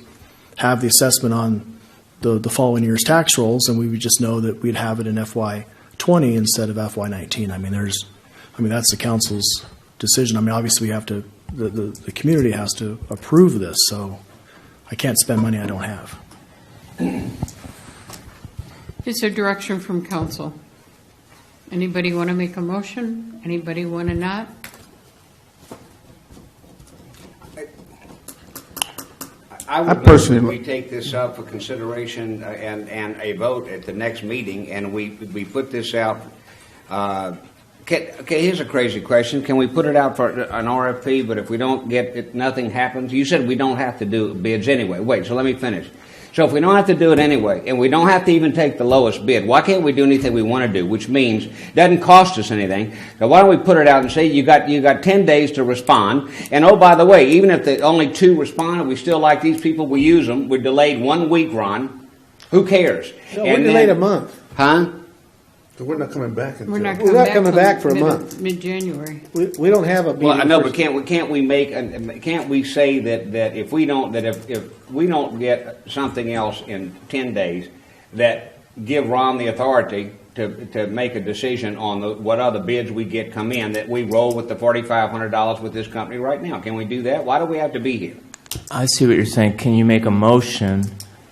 have the assessment on the following year's tax rolls, and we would just know that we'd have it in FY20 instead of FY19. I mean, that's the council's decision. I mean, obviously we have to, the community has to approve this, so I can't spend money I don't have. Is there direction from council? Anybody want to make a motion? Anybody want to not? I would personally, we take this up for consideration and a vote at the next meeting, and we put this out. Okay, here's a crazy question. Can we put it out for an RFP, but if we don't get it, nothing happens? You said we don't have to do bids anyway. Wait, so let me finish. So if we don't have to do it anyway, and we don't have to even take the lowest bid, why can't we do anything we want to do, which means it doesn't cost us anything? So why don't we put it out and say you got 10 days to respond, and oh, by the way, even if the only 2 respond and we still like these people, we use them. We're delayed 1 week, Ron. Who cares? No, we're delayed a month. Huh? So we're not coming back until... We're not coming back for a month. Mid-January. We don't have a meeting. Well, I know, but for- can't we say that if we don't get something else in 10 days, that give Ron the authority to make a decision on what other bids we get come in, that we roll with the $4,500 with this company right now? Can we do that? Why do we have to be here? I see what you're saying. Can you make a motion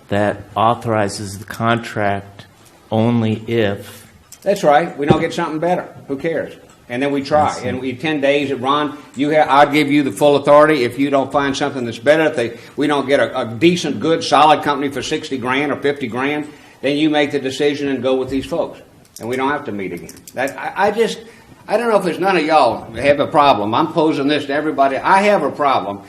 that authorizes the contract only if... That's right. We don't get something better. Who cares? And then we try. And 10 days, Ron, I'll give you the full authority. If you don't find something that's better, if we don't get a decent, good, solid company for $60,000 or $50,000, then you make the decision and go with these folks. And we don't have to meet again. I don't know if there's none of y'all have a problem. I'm posing this to everybody. I have a problem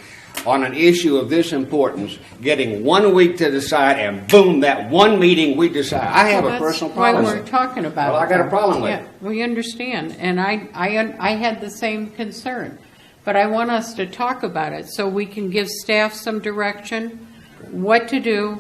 on an issue of this importance, getting 1 week to decide, and boom, that one meeting we decide. I have a personal problem. That's why we're talking about it. Well, I got a problem with it. We understand, and I had the same concern. But I want us to talk about it so we can give staff some direction, what to do,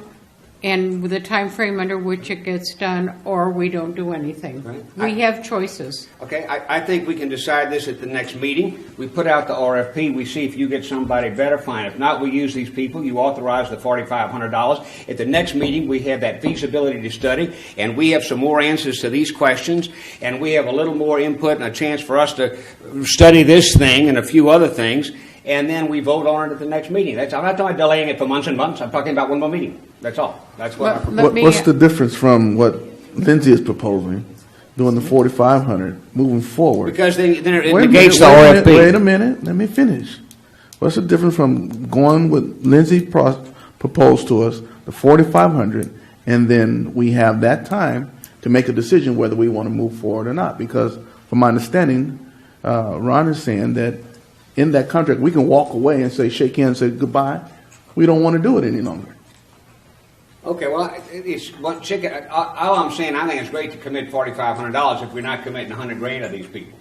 and the time frame under which it gets done, or we don't do anything. Right. We have choices. Okay, I think we can decide this at the next meeting. We put out the RFP. We see if you get somebody better, fine. If not, we use these people. You authorize the $4,500. At the next meeting, we have that feasibility to study, and we have some more answers to these questions, and we have a little more input and a chance for us to study this thing and a few other things, and then we vote on it at the next meeting. I'm not talking about delaying it for months and months. I'm talking about one more meeting. That's all. That's what. What's the difference from what Lindsay is proposing, doing the 4,500, moving forward? Because then it negates the RFP. Wait a minute. Let me finish. What's the difference from going with Lindsay proposed to us, the 4,500, and then we have that time to make a decision whether we want to move forward or not? Because from my understanding, Ron is saying that in that contract we can walk away and say, shake hands, say goodbye. We don't want to do it any longer. Okay, well, it's one chicken. All I'm saying, I think it's great to commit $4,500 if we're not committing $100,000 of these people.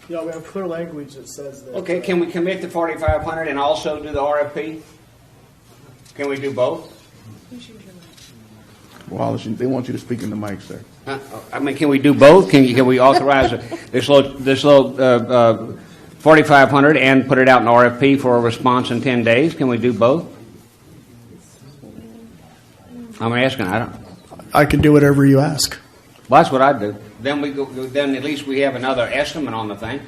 Yeah, we have clear language that says that. Okay, can we commit the $4,500 and also do the RFP? Can we do both? Wallace, they want you to speak in the mic, sir. I mean, can we do both? Can we authorize this little $4,500 and put it out in RFP for a response in 10 days? Can we do both? I'm asking. I can do whatever you ask. Well, that's what I do. Then at least we have another estimate on the thing.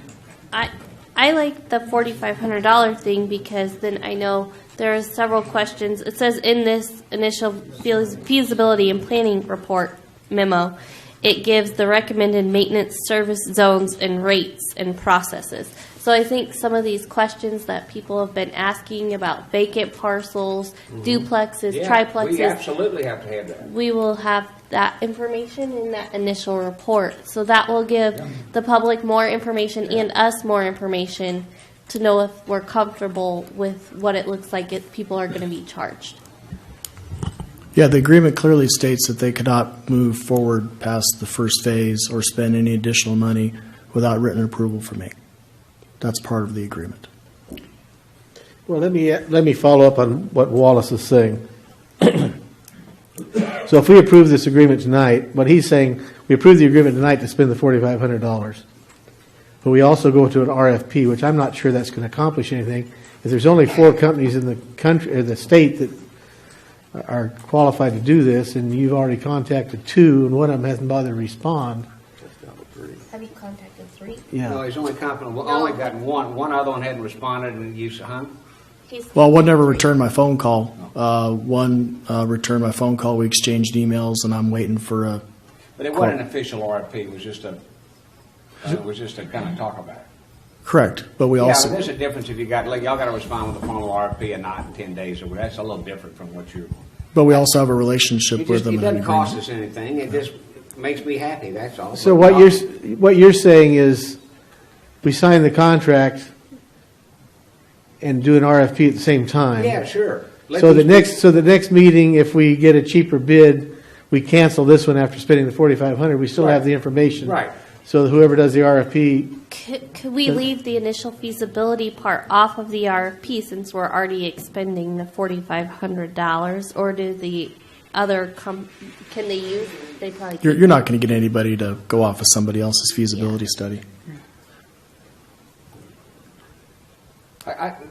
I like the $4,500 thing because then I know there are several questions. It says in this initial feasibility and planning report memo, it gives the recommended maintenance service zones and rates and processes. So I think some of these questions that people have been asking about vacant parcels, duplexes, triplexes. We absolutely have to have that. We will have that information in that initial report. So that will give the public more information and us more information to know if we're comfortable with what it looks like if people are going to be charged. Yeah, the agreement clearly states that they cannot move forward past the first phase or spend any additional money without written approval from me. That's part of the agreement. Well, let me follow up on what Wallace is saying. So if we approve this agreement tonight, what he's saying, we approve the agreement tonight to spend the $4,500. But we also go to an RFP, which I'm not sure that's going to accomplish anything. If there's only 4 companies in the country, or the state, that are qualified to do this, and you've already contacted 2, and one of them hasn't bothered to respond. Have you contacted 3? Yeah. No, he's only confident. Well, only gotten one. One other one hadn't responded, and you said, huh? Well, one never returned my phone call. One returned my phone call. We exchanged emails, and I'm waiting for a. But it wasn't an official RFP. It was just a. Kind of talk about it. Correct, but we also. Yeah, there's a difference if y'all got to respond with a formal RFP and not in 10 days or whatever. That's a little different from what you're. But we also have a relationship with them. It doesn't cost us anything. It just makes me happy. That's all. So what you're saying is, we sign the and do an RFP at the same time. Yeah, sure. So the next meeting, if we get a cheaper bid, we cancel this one after spending the $4,500. We still have the information. Right. So whoever does the RFP. Could we leave the initial feasibility part off of the RFP since we're already expending the $4,500, or do the other can they use? They probably You're not going to get anybody to go off of somebody else's feasibility study.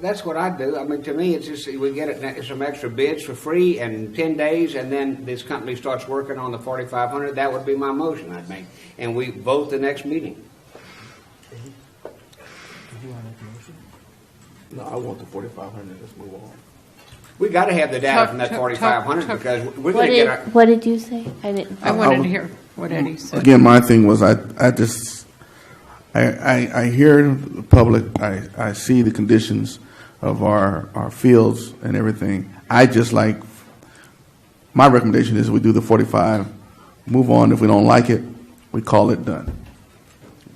That's what I do. I mean, to me, it's just we get some extra bids for free in 10 days, and then this company starts working on the 4,500. That would be my motion I'd make, and we vote the next meeting. No, I want the 4,500. Let's move on. We got to have the data from that 4,500 because we're going to get our. What did you say? I didn't. I wanted to hear what Eddie said. Again, my thing was I hear the public, I see the conditions of our fields and everything. I just like, my recommendation is we do the 45, move on. If we don't like it, we call it done.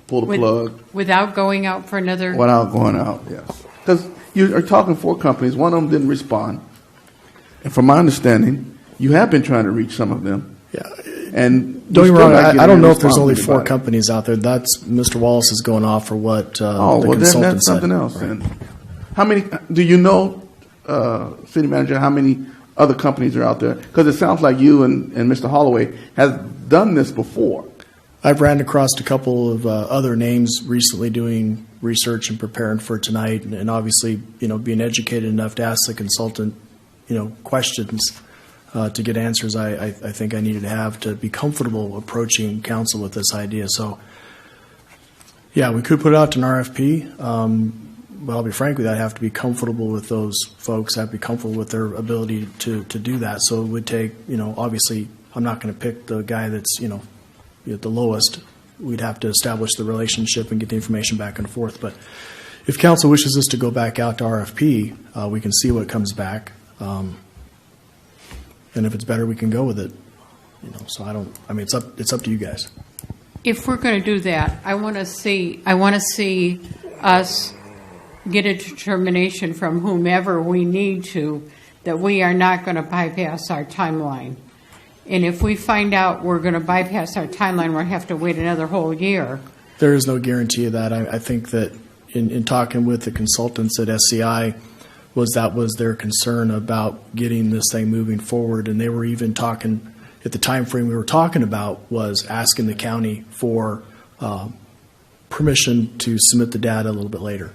Pull the plug. Without going out for another. Without going out, yes. Because you are talking 4 companies, one of them didn't respond. And from my understanding, you have been trying to reach some of them. Yeah. And don't get me wrong, I don't know if there's only 4 companies out there. That's Mr. Wallace is going off for what the consultant that's something else. Right. And how many, do you know, City Manager, how many other companies are out there? Because it sounds like you and Mr. Holloway has done this before. I've ran across a couple of other names recently doing research and preparing for tonight, and obviously, being educated enough to ask the consultant, questions to get answers I think I needed to have to be comfortable approaching council with this idea. So, yeah, we could put it out to an RFP. But I'll be frank with you, I'd have to be comfortable with those folks. I'd be comfortable with their ability to do that. So it would take, obviously, I'm not going to pick the guy that's, at the lowest. We'd have to establish the relationship and get the information back and forth. But if council wishes us to go back out to RFP, we can see what comes back. And if it's better, we can go with it. So it's up to you guys. If we're going to do that, I want to see us get a determination from whomever we need to that we are not going to bypass our timeline. And if we find out we're going to bypass our timeline, we'll have to wait another whole year. There is no guarantee of that. I think that in talking with the consultants at SCI, that was their concern about getting this thing moving forward. And they were even talking, at the time frame we were talking about, was asking the county for permission to submit the data a little bit later.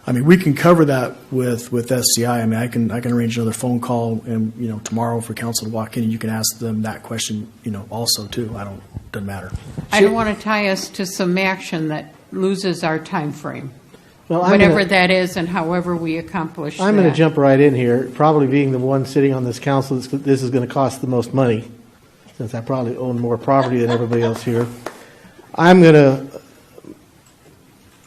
We can cover that with SCI. I can arrange another phone call and tomorrow for council to walk in and you can ask them that question also too. Doesn't matter. I don't want to tie us to some action that loses our time frame. Well, whatever that is and however we accomplish I'm going to jump right in here, probably being the one sitting on this council. This is going to cost the most money, since I probably own more property than everybody else here. I'm going to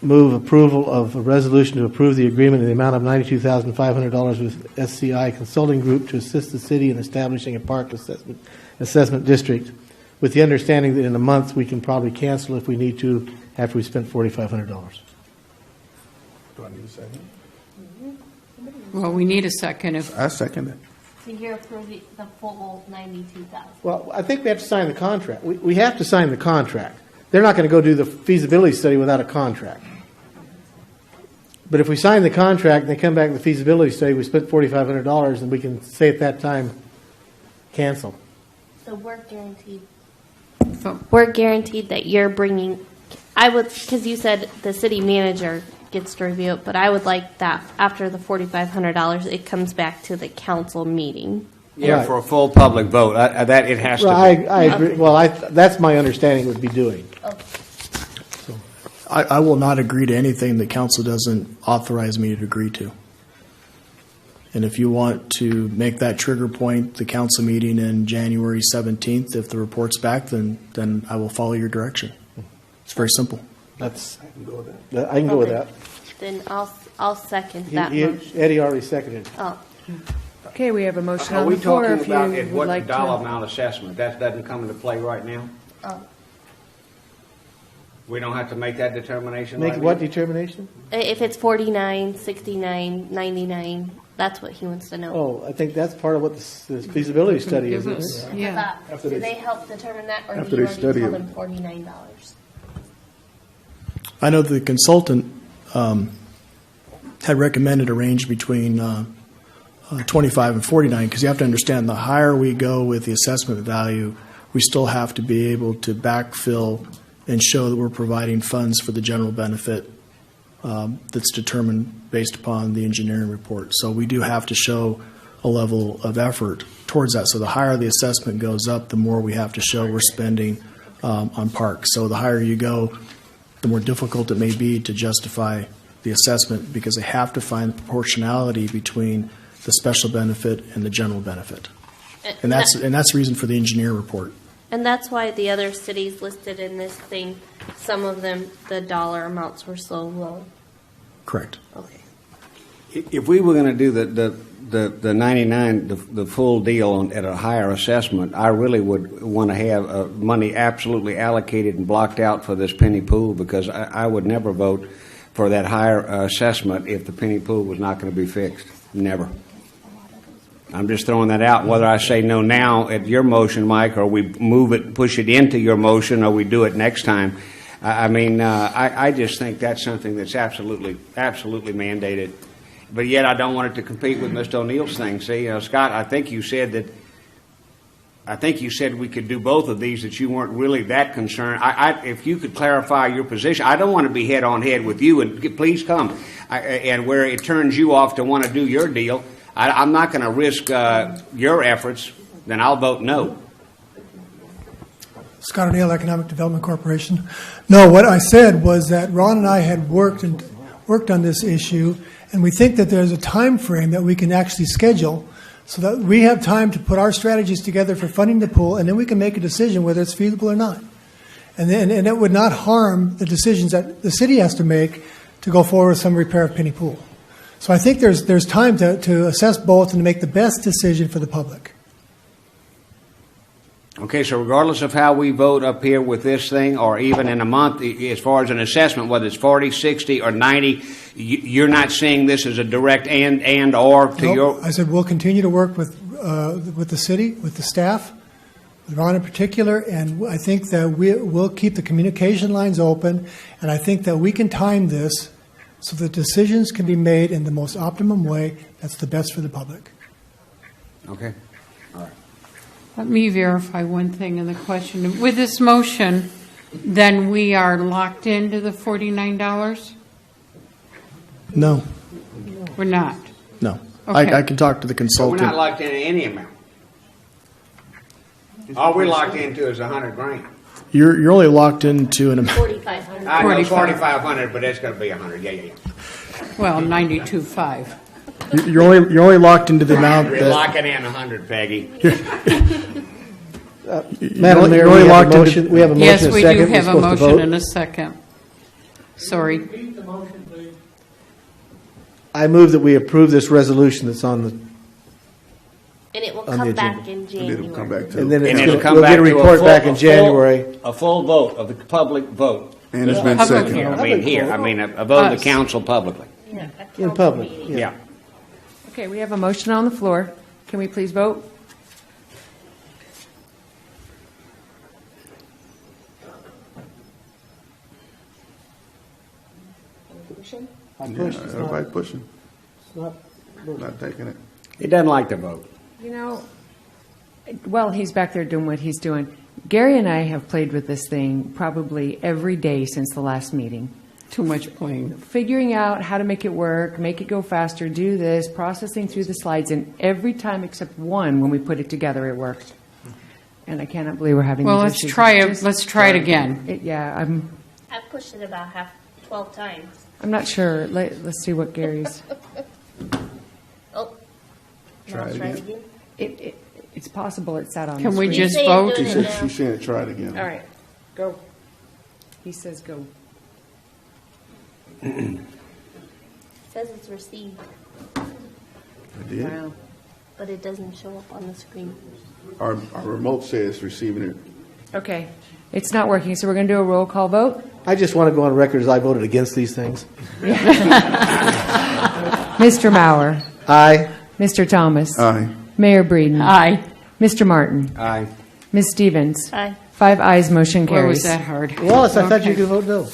move approval of a resolution to approve the agreement in the amount of $92,500 with SCI Consulting Group to assist the city in establishing a park assessment district, with the understanding that in a month we can probably cancel if we need to after we spent $4,500. Do I need a second? Well, we need a second. I second it. So you're approving the full 92,000. Well, I think we have to sign the contract. We have to sign the contract. They're not going to go do the feasibility study without a contract. But if we sign the contract and they come back with the feasibility study, we spent $4,500, and we can say at that time, cancel. So we're guaranteed. We're guaranteed that you're bringing. Because you said the city manager gets to review it, but I would like that after the $4,500, it comes back to the council meeting. Yeah, Right. for a full public vote. That it has Well, to be. I agree. Well, that's my understanding would be doing. I will not agree to anything that council doesn't authorize me to agree to. And if you want to make that trigger point, the council meeting in January 17th, if the report's back, then I will follow your direction. It's very simple. I can go with that. Then I'll second that motion. Eddie already seconded. Oh. Okay, we have a motion Are on we the floor. talking If you about would what like dollar to. amount assessment? That doesn't come into play right now? Oh. We don't have to make that determination Make right what now? determination? If it's 49, 69, 99, that's what he wants to know. Oh, I think that's part of what this feasibility study is, Give isn't us- it? Yeah. Do they help determine that, or after do you they already study tell it. them $49? I know the consultant had recommended a range between 25 and 49, because you have to understand the higher we go with the assessment value, we still have to be able to backfill and show that we're providing funds for the general benefit that's determined based upon the engineering report. So we do have to show a level of effort towards that. So the higher the assessment goes up, the more we have to show we're spending on parks. So the higher you go, the more difficult it may be to justify the assessment, because they have to find proportionality between the special benefit and the general benefit. And that's the reason for the engineer report. And that's why the other cities listed in this thing, some of them, the dollar amounts were so low. Correct. Okay. If we were going to do the 99, the full deal at a higher assessment, I really would want to have money absolutely allocated and blocked out for this penny pool, because I would never vote for that higher assessment if the penny pool was not going to be fixed. Never. I'm just throwing that out. Whether I say no now at your motion, Mike, or we move it, push it into your motion, or we do it next time. I just think that's something that's absolutely mandated. But yet I don't want it to compete with Mr. O'Neill's thing. See, Scott, I think you said we could do both of these, that you weren't really that concerned. If you could clarify your position, I don't want to be head on head with you, and please come. And where it turns you off to want to do your deal, I'm not going to risk your efforts. Then I'll vote no. Scott O'Neill, Economic Development Corporation. No, what I said was that Ron and I had worked on this issue, and we think that there's a time frame that we can actually schedule so that we have time to put our strategies together for funding the pool, and then we can make a decision whether it's feasible or not. And it would not harm the decisions that the city has to make to go forward with some repair of Penny Pool. So I think there's time to assess both and to make the best decision for the public. Okay, so regardless of how we vote up here with this thing, or even in a month, as far as an assessment, whether it's 40, 60, or 90, you're not seeing this as a direct and or to Nope. your... I said we'll continue to work with the city, with the staff, with Ron in particular, and I think that we'll keep the communication lines open, and I think that we can time this so that decisions can be made in the most optimum way that's the best for the public. Okay. All right. Let me verify one thing in the question. With this motion, then we are locked into the $49? No. We're not. No. Okay. I can talk to the So consultant. we're not locked into any amount. All we're locked into is $100,000. You're only locked into an amount. 4,500. I know 4,500, but it's going to be 100. Yeah. Well, 92.5. You're only locked into the amount We're that locking in 100, Peggy. Madam Mayor, you're only we have locked a into- motion. We have a motion. Yes, and a we second. do We're have a supposed to motion vote. and a second. Sorry. I move that we approve this resolution that's on the. And it will On the come back agenda. in And January. it'll come back to And then And it's it'll gonna- come we'll back get a to report back in January. A full vote of the public vote. And it's been Public seconded. hearing. I mean here. I mean a vote of the council publicly. Yeah, a In council public, meeting. Yeah. Okay, we have a motion on the floor. Can we please vote? Everybody pushing, not taking it. He doesn't like to vote. You know, well, he's back there doing what he's doing. Gary and I have played with this thing probably every day since the last meeting. Too much playing. Figuring out how to make it work, make it go faster, do this, processing through the slides, and every time except one, when we put it together, it worked. And I cannot believe we're having Well, these let's issues. try it. Just- Let's try it again. I've pushed it about 12 times. I'm not sure. Let's see what Gary's. Oh, Try it again. It's possible it sat on. Can the we screen. just vote? She's saying try it again. All right, go. He says go. It says it's received, I did. Wow. but it doesn't show up on the screen. Our remote says receiving it. Okay, it's not working, so we're going to do a roll call vote. I just want to go on record as I voted against these things. Mr. Maurer. Aye. Mr. Thomas. Aye. Mayor Breeden. Aye. Mr. Martin. Aye. Ms. Stevens. Aye. 5 ayes, motion Boy, was carries. that hard. Wallace, I thought you Okay. could vote no.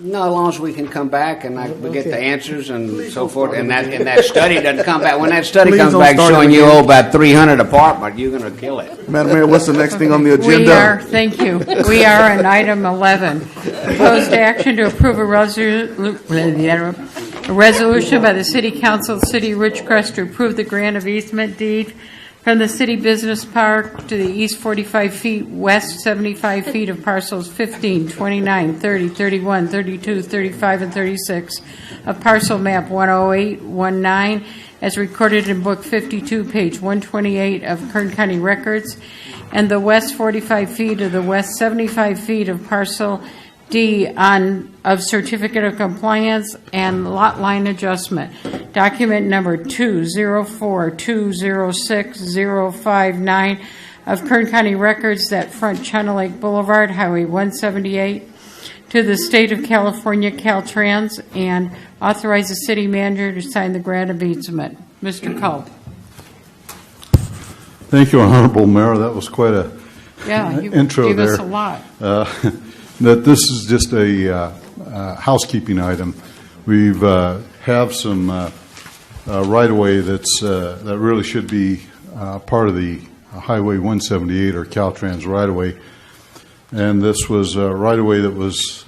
No, as long as we can come back and we get the answers and so forth, and that study doesn't come back. When that study comes back showing you owe about 300 apartment, you're going to kill it. Madam Mayor, what's the next thing on the agenda? Thank you. We are on item 11. Proposed action to approve a resolution by the City Council of the City of Ridgecrest to approve the grant of easement deed from the City Business Park to the east 45 feet, west 75 feet of parcels 15, 29, 30, 31, 32, 35, and 36 of parcel map 10819 as recorded in Book 52, page 128 of Kern County Records, and the west 45 feet of the west 75 feet of parcel D of certificate of compliance and lot line adjustment. Document number 204206059 of Kern County Records that front China Lake Boulevard, Highway 178, to the State of California Caltrans, and authorize the city manager to sign the grant of easement. Mr. Culp. Thank you, Honorable Mayor. That was quite a you intro gave there. us a lot. That this is just a housekeeping item. We've have some right-of-way that really should be part of the Highway 178 or Caltrans right-of-way, and this was a right-of-way that was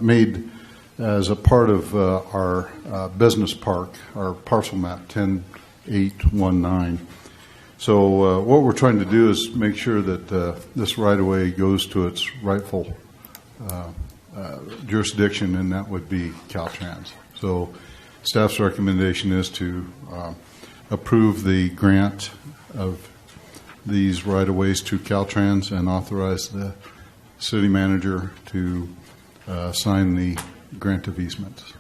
made as a part of our business park, our parcel map 10819. So what we're trying to do is make sure that this right-of-way goes to its rightful jurisdiction, and that would be Caltrans. So staff's recommendation is to approve the grant of these right-of-ways to Caltrans and authorize the city manager to sign the grant of easements.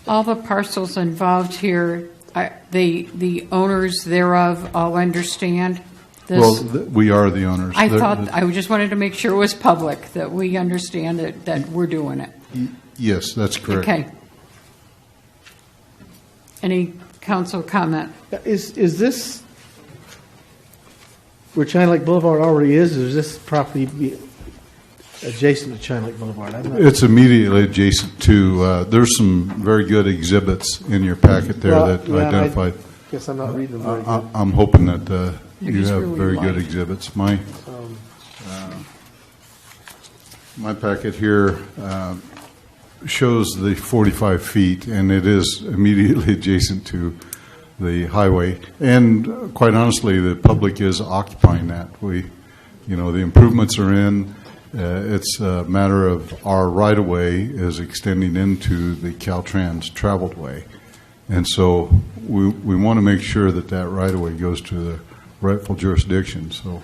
All the parcels involved here, the owners thereof all understand this? Well, we are the owners. I just wanted to make sure it was public, that we understand that we're doing it. Yes, that's correct. Okay. Any council comment? Is this where China Lake Boulevard already is, or is this property adjacent to China Lake Boulevard? It's immediately adjacent to, there's some very good exhibits in your packet there that identified. I guess I'm not reading them very good. I'm hoping that you have really very good light. exhibits. My packet here shows the 45 feet, and it is immediately adjacent to the highway. And quite honestly, the public is occupying that. The improvements are in. It's a matter of our right-of-way is extending into the Caltrans traveled way. And so we want to make sure that right-of-way goes to the rightful jurisdiction. So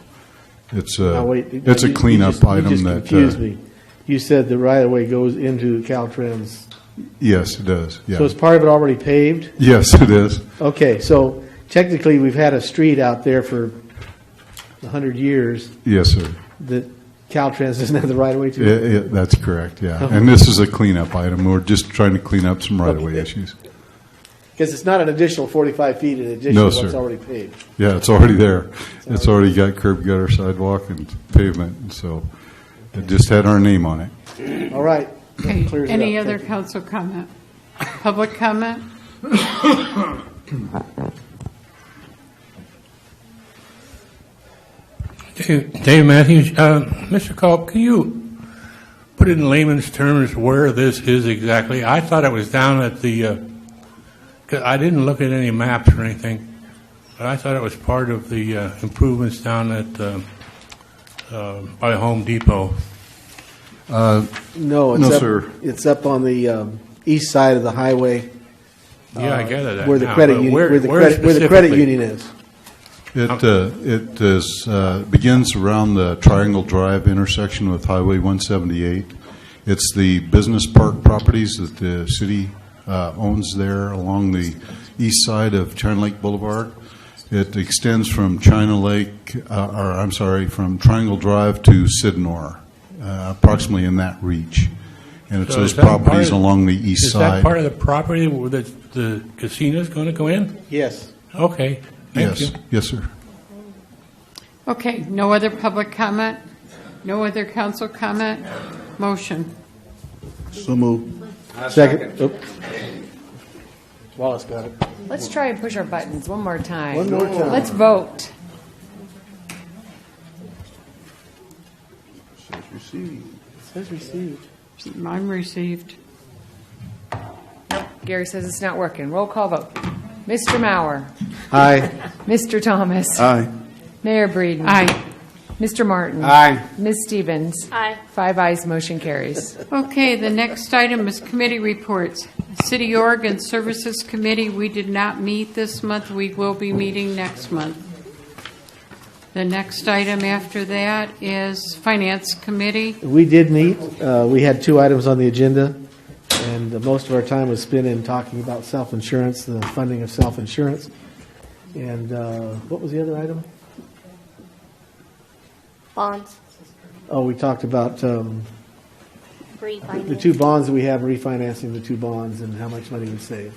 it's a cleanup item. You just confused me. You said the right-of-way goes into Caltrans. Yes, it does. Yeah. So is part of it already paved? Yes, it is. Okay, so technically we've had a street out there for 100 years. Yes, sir. That Caltrans doesn't have the right-of-way to? Yeah, that's correct, yeah. Okay. And this is a cleanup item. We're just trying to clean up some right-of-way issues. Because it's not an additional 45 feet in addition No, to what's sir. already paved. Yeah, it's already there. It's already got curb, gutter, sidewalk, and pavement, and so it just had our name on it. All right. Okay. Clears it Any up. other Thank you. council comment? Public comment? Dave Matthews, Mr. Culp, can you put it in layman's terms where this is exactly? I thought it was down at the, 'cause I didn't look at any maps or anything, but I thought it was part of the improvements down at by Home Depot. No, sir. It's up on the east side of the highway. Yeah, I gather that Where the now, credit but union, where where the credit specifically? union is. It is begins around the Triangle Drive intersection with Highway 178. It's the business park properties that the city owns there along the east side of China Lake Boulevard. It extends from from Triangle Drive to Sydenham, approximately in that reach. And it's So those is that part properties of- along the east Is side. that part of the property where the casino's going to go in? Yes. Okay, thank Yes, you. yes, sir. Okay, no other public comment? No other council comment? Motion. So moved. Second. Wallace got it. Let's try and push our buttons one more time. One more time. Let's vote. Says received. Says received. Mine received. Gary says it's not working. Roll call vote. Mr. Mauer. Aye. Mr. Thomas. Aye. Mayor Breeden. Aye. Mr. Martin. Aye. Ms. Stevens. Aye. 5 ayes, motion carries. Okay, the next item is committee reports. City Org and Services Committee, we did not meet this month. We will be meeting next month. The next item after that is Finance Committee. We did meet. We had 2 items on the agenda, and most of our time was spent in talking about self-insurance, the funding of self-insurance. And what was the other item? Bonds. Oh, we talked about the Refinance. 2 bonds that we have, refinancing the 2 bonds and how much money we save.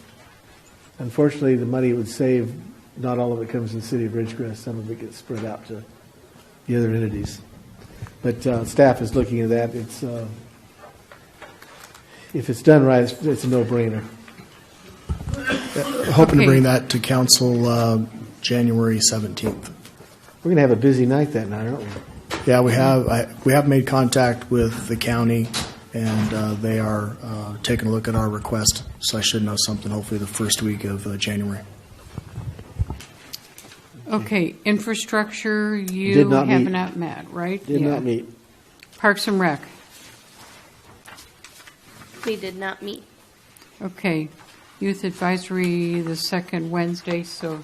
Unfortunately, the money it would save, not all of it comes in the city of Ridgecrest. Some of it gets spread out to the other entities. But staff is looking at that. It's if it's done right, it's a no-brainer. Hoping Okay. to bring that to council January 17th. We're going to have a busy night that night, aren't we? Yeah, we have made contact with the county, and they are taking a look at our request. So I should know something hopefully the first week of January. Okay, infrastructure, Did you not have meet. not met, right? Did Yeah. not meet. Parks and Rec. We did not meet. Okay, Youth Advisory, the second Wednesday, so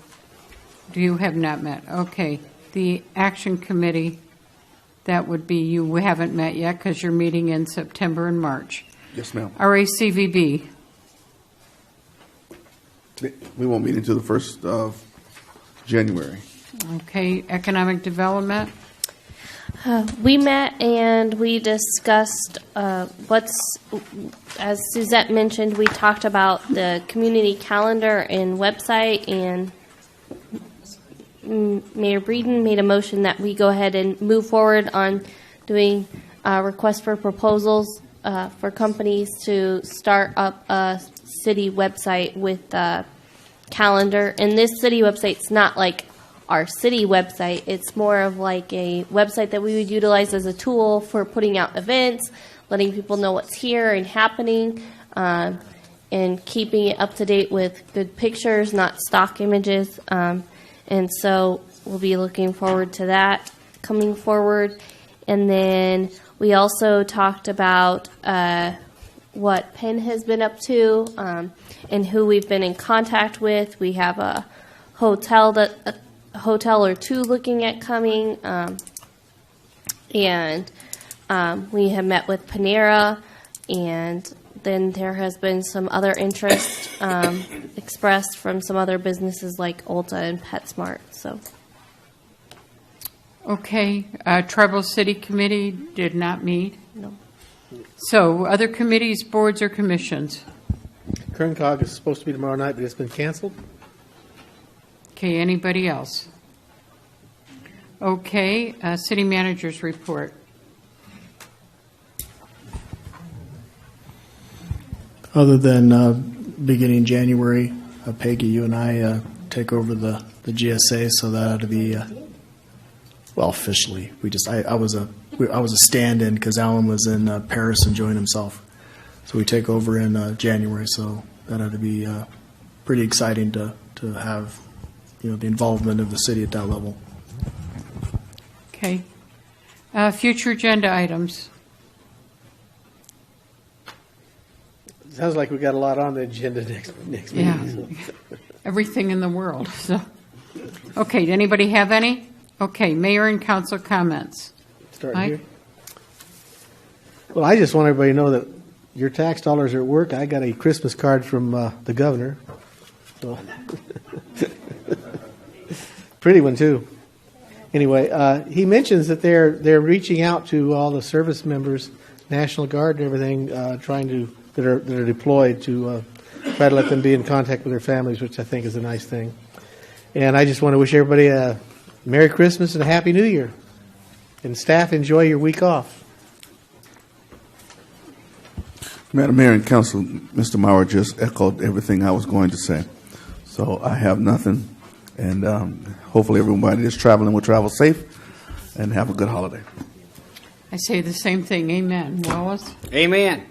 do you have not met? Okay, the Action Committee, that would be you. We haven't met yet because you're meeting in September and March. Yes, ma'am. RACVB, We won't meet until the 1st of January. okay, Economic Development, We met and we discussed as Suzette mentioned, we talked about the community calendar and website, and Mayor Breeden made a motion that we go ahead and move forward on doing requests for proposals for companies to start up a city website with a calendar. And this city website's not like our city website. It's more of like a website that we would utilize as a tool for putting out events, letting people know what's here and happening, and keeping it up to date with good pictures, not stock images. And so we'll be looking forward to that coming forward. And then we also talked about what Penn has been up to and who we've been in contact with. We have a hotel or 2 looking at coming, and we have met with Panera, and then there has been some other interest expressed from some other businesses like Ulta and PetSmart. So, okay, Tribal City Committee did not meet. no. So, other committees, boards, or commissions? Kerncog is supposed to be tomorrow night, but it's been canceled. Okay, anybody else? Okay, City Manager's Report. Other than beginning January, Peggy, you and I take over the GSA, so that ought to be well officially. I was a stand-in because Alan was in Paris enjoying himself, so we take over in January. So that ought to be pretty exciting to have the involvement of the city at that level. Okay. Future agenda items. Sounds like we got a lot on the agenda next Yeah. meeting. Everything in the world. So, okay, did anybody have any? Okay, mayor and council comments. Starting Mike? here. Well, I just want everybody to know that your tax dollars are at work. I got a Christmas card from the governor. So pretty one too. Anyway, he mentions that they're reaching out to all the service members, National Guard and everything, that are deployed to try to let them be in contact with their families, which I think is a nice thing. And I just want to wish everybody a Merry Christmas and a Happy New Year. And staff, enjoy your week off. Madam Mayor and Council, Mr. Maurer just echoed everything I was going to say. So I have nothing, and hopefully everybody that's traveling will travel safe and have a good holiday. I say the same thing. Amen. Wallace? Amen.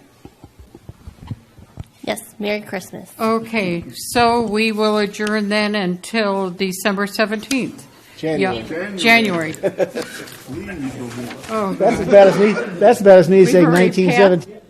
Yes, Merry Christmas. Okay, so we will adjourn then until December 17th. January. Yeah, January. Oh, That's as bad as me. That's as bad as me We've saying already 1917.